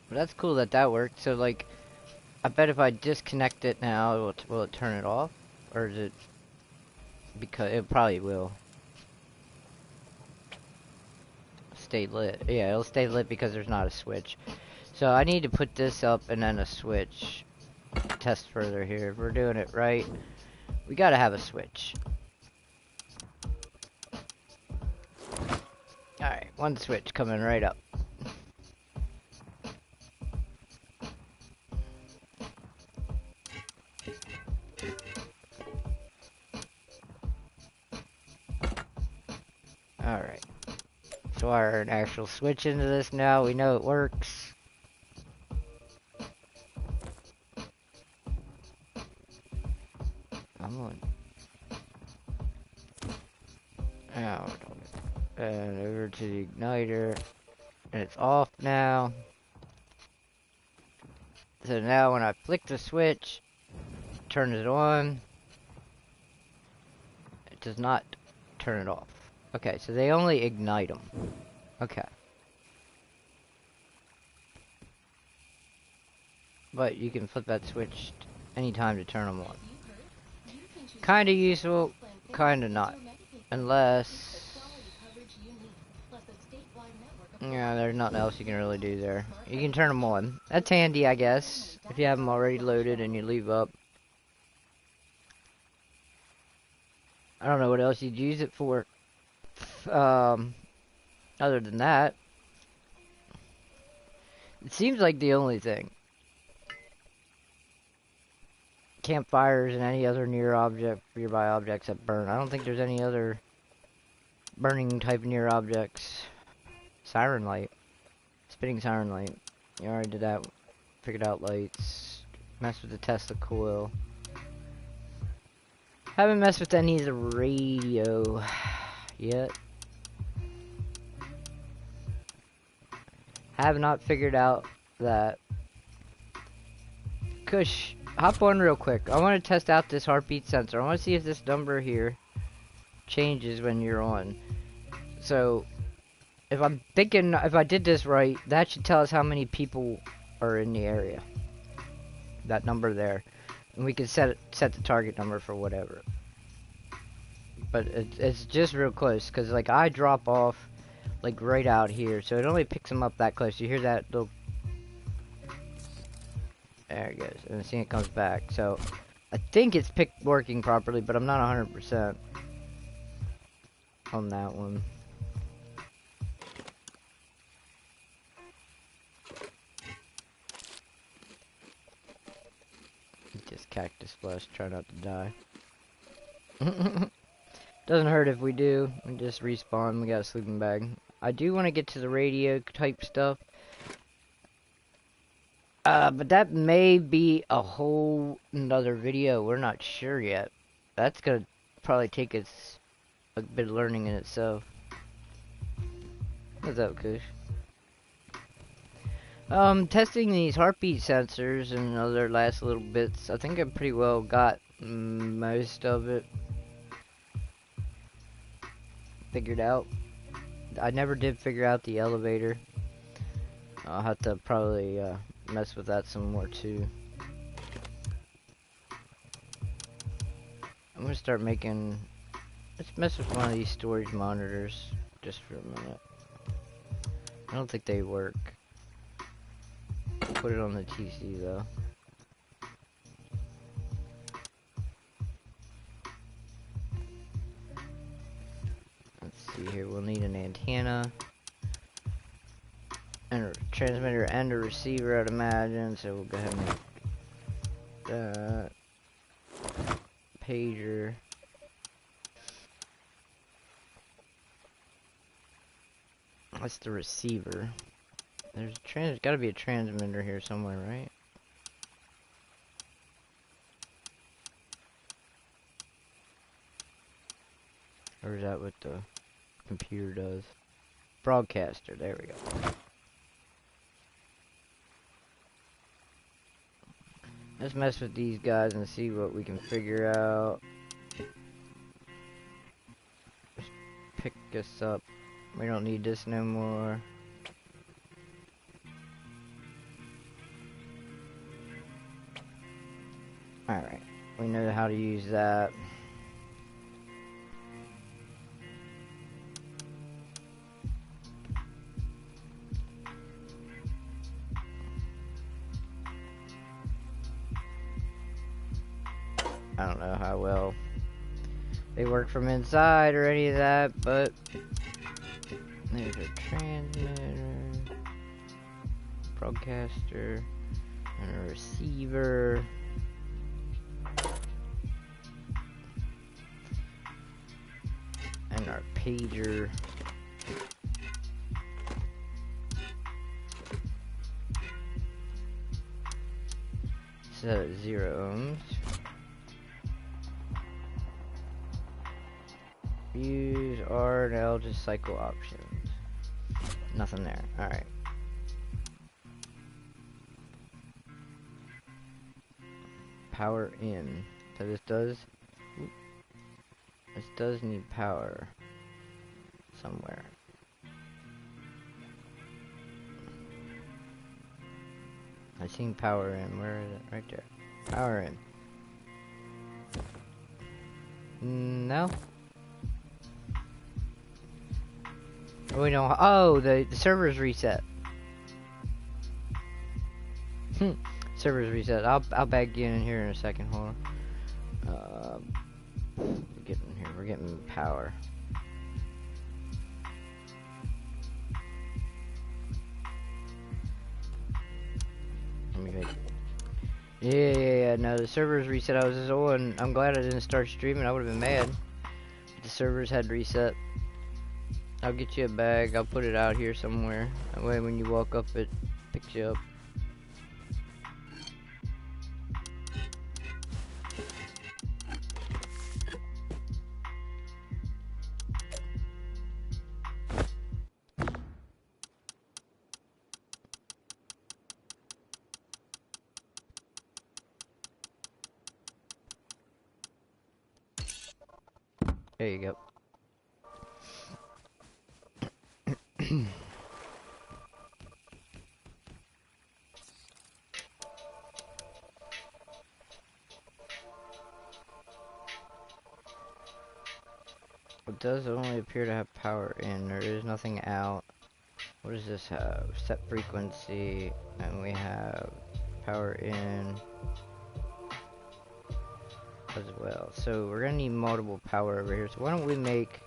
But that's cool that worked. So, like, I bet if I disconnect it now, will it turn it off? Or is it... Because it probably will. Stay lit. Yeah, it'll stay lit because there's not a switch. So I need to put this up and then a switch. Test further here. If we're doing it right, we gotta have a switch. Alright, one switch coming right up. Alright. So our actual switch into this now, we know it works. Come on. Out. And over to the igniter. And it's off now. So now when I flick the switch, turn it on, it does not turn it off. Okay, so they only ignite them. Okay. But you can flip that switch anytime to turn them on. Kinda useful, kinda not. Unless... yeah, there's nothing else you can really do there. You can turn them on. That's handy, I guess, if you have them already loaded and you leave up. I don't know what else you'd use it for. Other than that, it seems like the only thing. Campfires and any other nearby objects that burn. I don't think there's any other burning type near objects. Siren light. Spinning siren light. You already did that. Figured out lights. Messed with the Tesla coil. Haven't messed with any of the radio yet. Have not figured out that. Kush, hop on real quick. I want to test out this heartbeat sensor. I want to see if this number here changes when you're on. So, if I'm thinking, if I did this right, that should tell us how many people are in the area. That number there. And we can set the target number for whatever. But it's just real close, because like I drop off like right out here, so it only picks them up that close. You hear that little... there it goes, and see it comes back. So I think it's working properly, but I'm not 100% on that one. Just cactus flesh, try not to die. Doesn't hurt if we do. We just respawn. We got a sleeping bag. I do want to get to the radio type stuff. But that may be a whole another video. We're not sure yet. That's gonna probably take us a bit of learning in itself. What's up, Kush? Testing these heartbeat sensors and other last little bits. I think I pretty well got most of it figured out. I never did figure out the elevator. I'll have to probably mess with that some more too. I'm gonna start making... let's mess with one of these storage monitors just for a minute. I don't think they work. Put it on the TC though. Let's see here, we'll need an antenna and a transmitter and a receiver, I'd imagine, so we'll go ahead and make that. Pager. That's the receiver. There's gotta be a transmitter here somewhere, right? Or is that what the computer does? Broadcaster, there we go. Let's mess with these guys and see what we can figure out. Just pick this up. We don't need this no more. Alright, we know how to use that. I don't know how well they work from inside or any of that, but there's a transmitter, broadcaster, and a receiver. And our pager. Set at 0 ohms. Use R and L to cycle options. Nothing there. Alright. Power in. So this does... Oop, this does need power. Somewhere. I seen power in. Where is it? Right there. Power in. No? Oh, we don't. Oh, the server's reset. Server's reset. I'll back you in here in a second. Hold on. We're getting here. We're getting power. Let me make. Yeah. No, the server's reset. I was just on. I'm glad I didn't start streaming. I would have been mad. The servers had reset. I'll get you a bag. I'll put it out here somewhere. That way, when you walk up, it picks you up. There you go. It does only appear to have power in. There is nothing out. What does this have? Set frequency, and we have power in as well. So we're gonna need multiple power over here. So why don't we make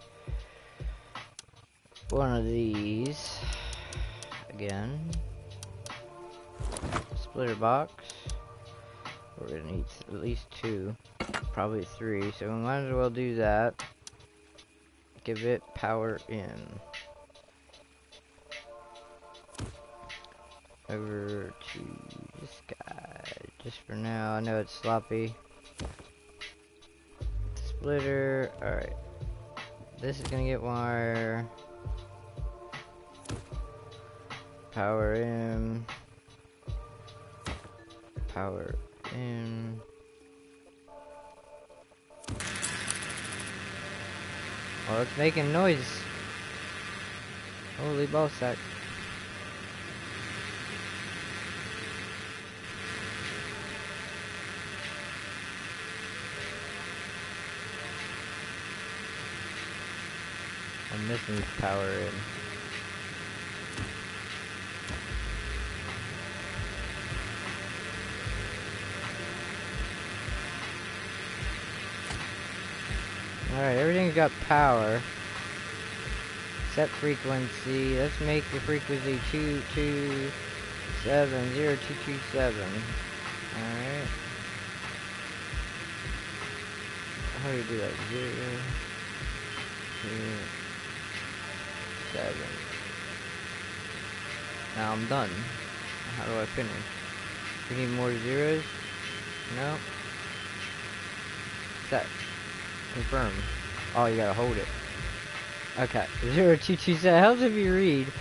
one of these again? Splitter box. We're gonna need at least 2, probably 3. So we might as well do that. Give it power in. Over to this guy, just for now. I know it's sloppy. Splitter, alright. This is gonna get wire. Power in. Power in. Oh, it's making noise. Holy ball sack. I'm missing power in. Alright, everything's got power. Set frequency. Let's make the frequency 2270227. Alright. How do you do that? 0, 2, 7. Now I'm done. How do I finish? We need more zeros? No. Set. Confirm. Oh, you gotta hold it. Okay. 0227. Helps if you read.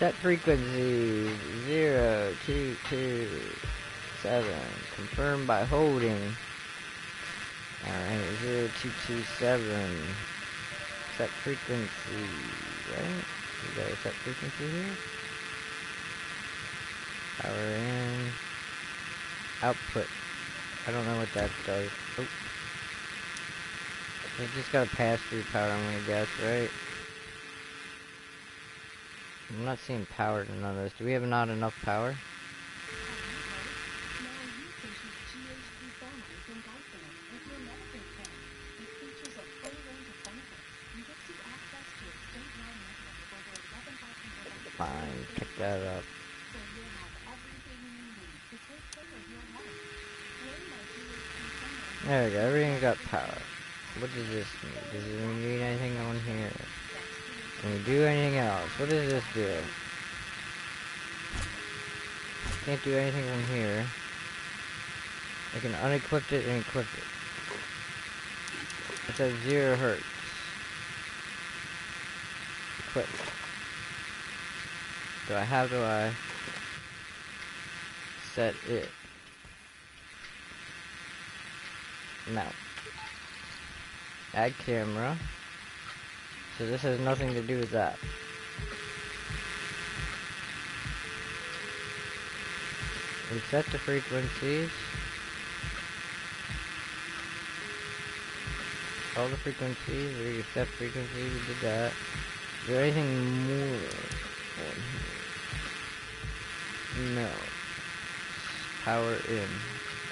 Set frequency 0227. Confirm by holding. Alright, 0227. Set frequency, right? You got a set frequency here. Power in. Output. I don't know what that does. Oh. It's just got to pass through power, I'm gonna guess, right? I'm not seeing power to none of this. Do we have not enough power? Fine, pick that up. There we go, everything's got power. What does this need? Does it need anything on here? Can we do anything else? What does this do? Can't do anything from here. I can unequip it and equip it. It's at 0 hertz. Equip. how do I set it? Mount. Add camera. So this has nothing to do with that. We set the frequencies. All the frequencies, we set frequencies, we did that. Is there anything more on here? No. Power in.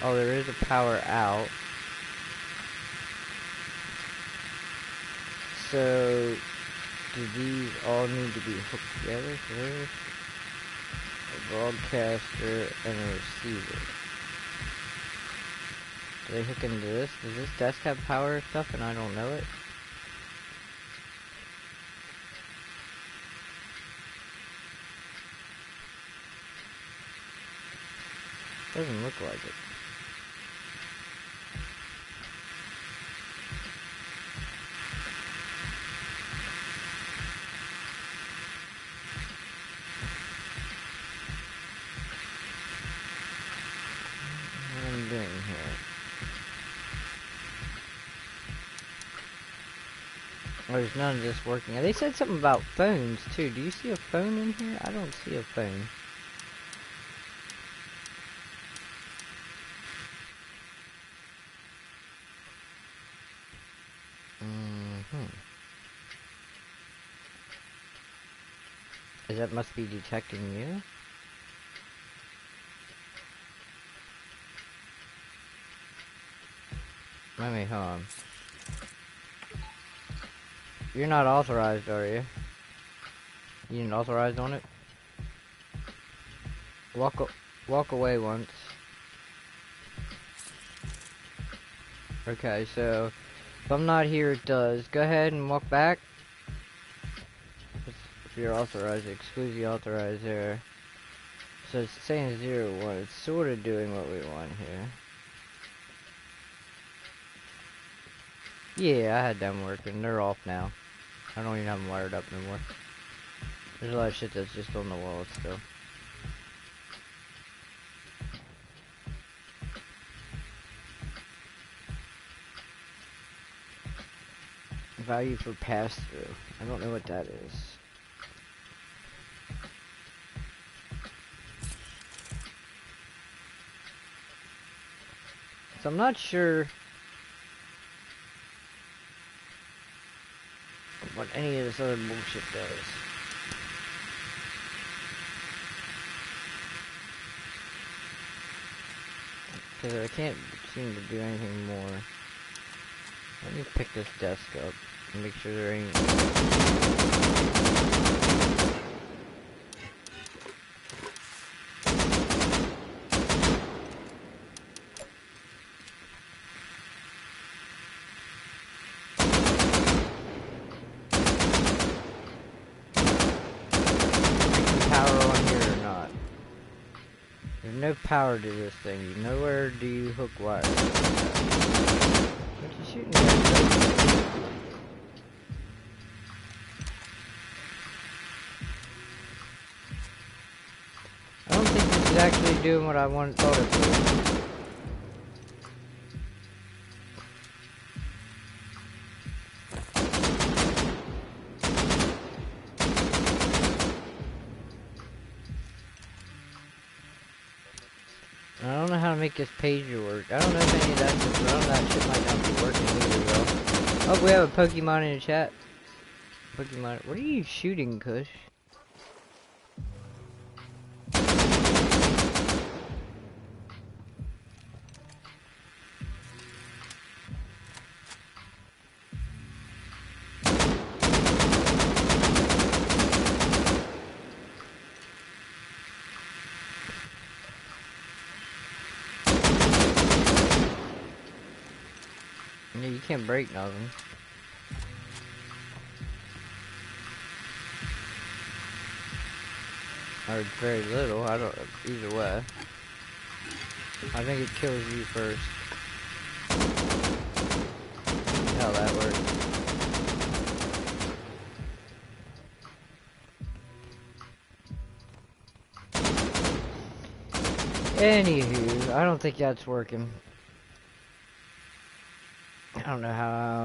Oh, there is a power out. So, do these all need to be hooked together? So there's a broadcaster and a receiver. Do they hook into this? Does this desk have power stuff and I don't know it? Doesn't look like it. What am I doing here? Oh, there's none of this working. They said something about phones too. Do you see a phone in here? I don't see a phone. That must be detecting you. Let me, hold on. You're not authorized, are you? You didn't authorize on it? Walk away once. Okay, so if I'm not here, it does. Go ahead and walk back. If you're authorized, exclude the authorized there. So it's saying 0-1. It's sort of doing what we want here. Yeah, I had them working. They're off now. I don't even have them wired up anymore. There's a lot of shit that's just on the wall still. Value for pass-through. I don't know what that is. So I'm not sure what any of this other bullshit does. Because I can't seem to do anything more. Let me pick this desk up and make sure there ain't... There's no power to this thing. Nowhere do you hook wires. What you shooting at? I don't think this is actually doing what I thought it would. I don't know how to make this pager work. I don't know if any of that shit, that shit might not be working either though. Oh, we have a Pokemon in the chat. Pokemon, what are you shooting, Kush? Yeah, you can't break nothing. Or very little, I don't, either way. I think it kills you first. How that works. Anywho, I don't think that's working. I don't know how,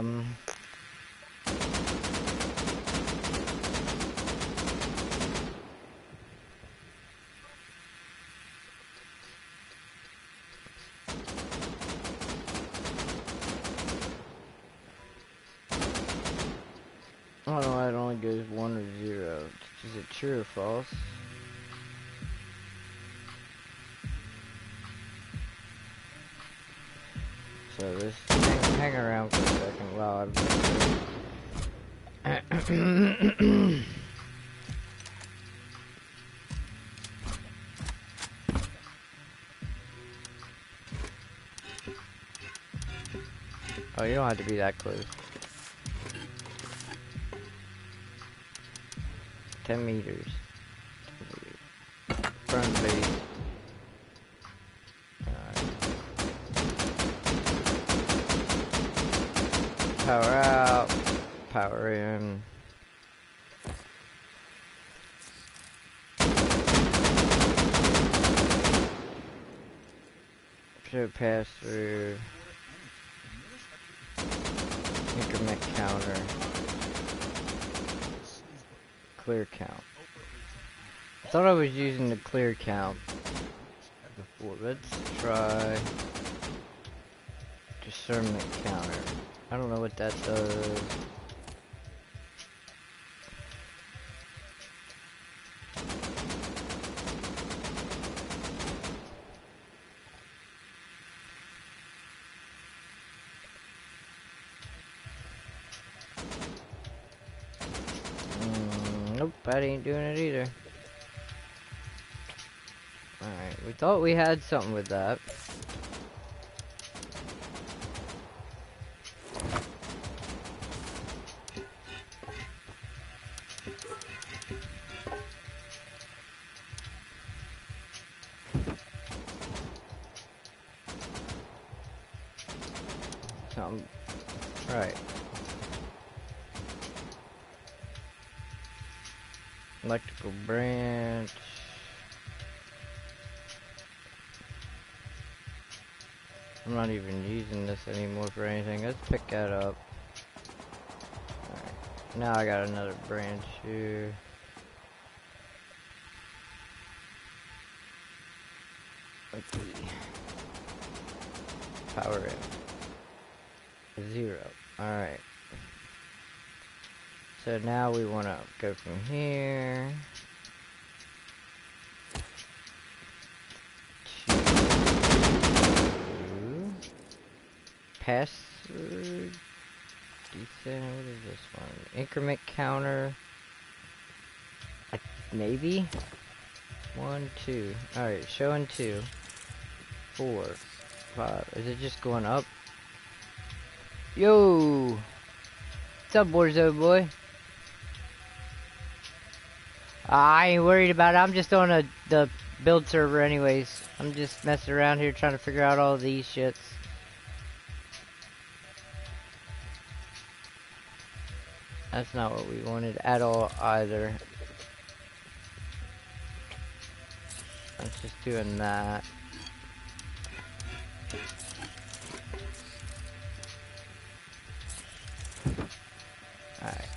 I don't know why it only goes 1 or 0. Is it true or false? So this, hang around for a second while I'm... Oh, you don't have to be that close. 10 meters. Front base. Power out. Power in. Should pass through. Increment counter. Clear count. I thought I was using the clear count before. Let's try discernment counter. I don't know what that does. Nope, that ain't doing it either. Alright, we thought we had something with that. Something. Right. Electrical branch. I'm not even using this anymore for anything. Let's pick that up. Alright. Now I got another branch here. Okay. Power in. 0. Alright. So now we want to go from here to pass through. Decent. What is this one? Increment counter. Maybe 1, 2. All right, showing 2, 4, 5. Is it just going up? Yo, what's up, Borzo boy? I ain't worried about it. I'm just on the build server anyways. I'm just messing around here trying to figure out all these shits. That's not what we wanted at all either. I'm just doing that. Alright.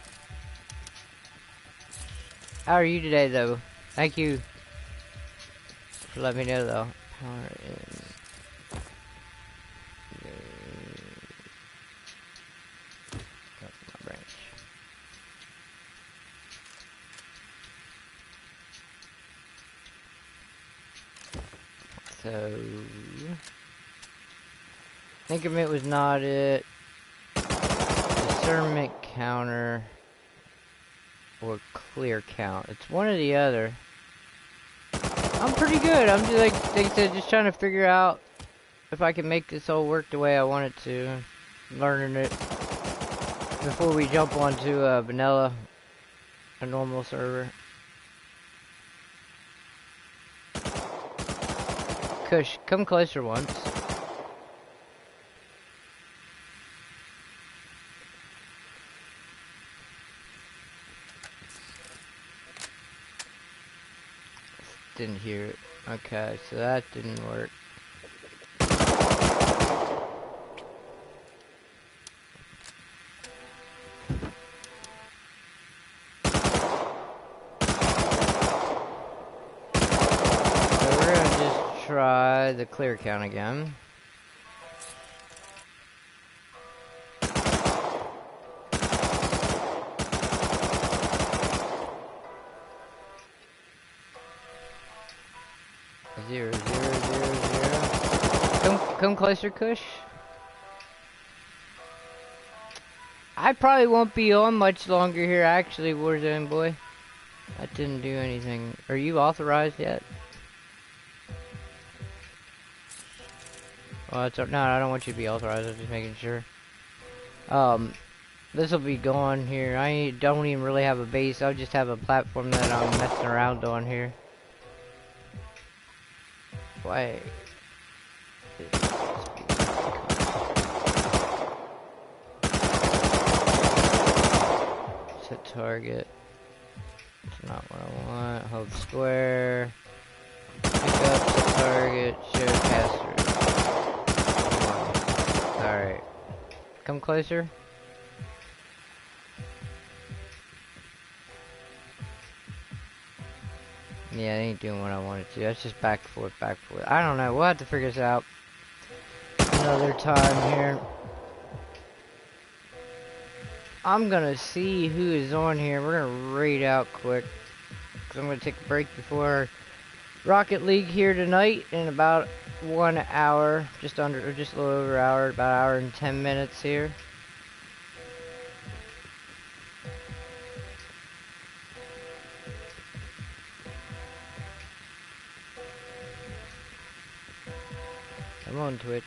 How are you today though? Thank you for letting me know though. Power in. My branch. So increment was not it. Discernment counter or clear count. It's one or the other. I'm pretty good. I'm just like I said, just trying to figure out if I can make this all work the way I want it to. Learning it before we jump onto vanilla, a normal server. Kush, come closer once. Didn't hear it. Okay, so that didn't work. So we're gonna just try the clear count again. Zero, zero, zero, zero. Come closer, Kush. I probably won't be on much longer here, actually, Warzone boy. That didn't do anything. Are you authorized yet? Well, it's no, I don't want you to be authorized. I'm just making sure. This will be gone here. I don't even really have a base. I'll just have a platform that I'm messing around on here. Why? Set target. It's not what I want. Hold square. Pick up the target. Show caster. Alright. Come closer. Yeah, it ain't doing what I wanted to. That's just back and forth, back and forth. I don't know. We'll have to figure this out another time here. I'm gonna see who is on here. We're gonna raid out quick, because I'm gonna take a break before Rocket League here tonight in about 1 hour, just under, or just a little over an hour, about an hour and 10 minutes here. I'm on Twitch.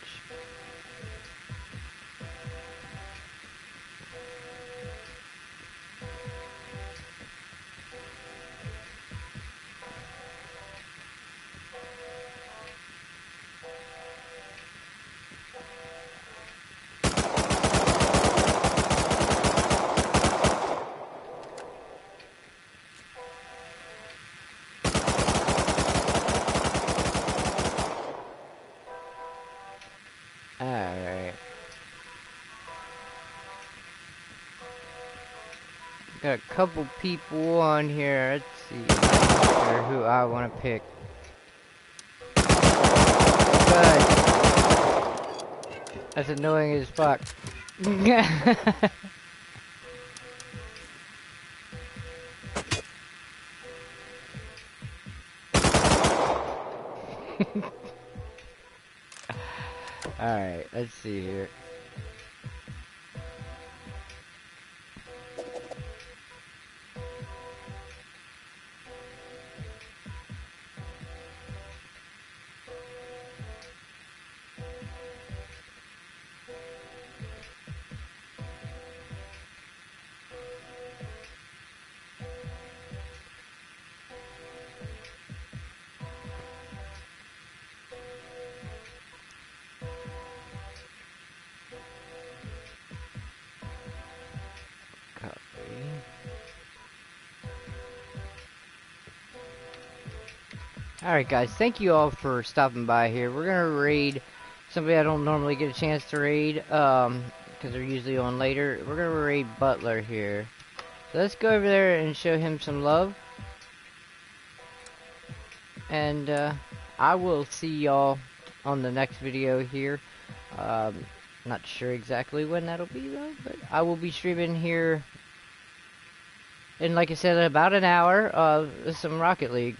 Alright. Got a couple people on here. Let's see who I want to pick. Good. That's annoying as fuck. Alright, let's see here. Alright guys, thank you all for stopping by here. We're gonna raid somebody I don't normally get a chance to raid, because they're usually on later. We're gonna raid Butler here. So let's go over there and show him some love. And I will see y'all on the next video here. Not sure exactly when that'll be though, but I will be streaming here in, like I said, about an hour of some Rocket League.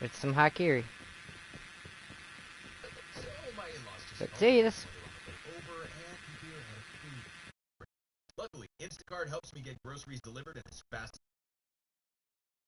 With some Hakiri. But see this. Luckily, Instacart helps me get groceries delivered in as fast as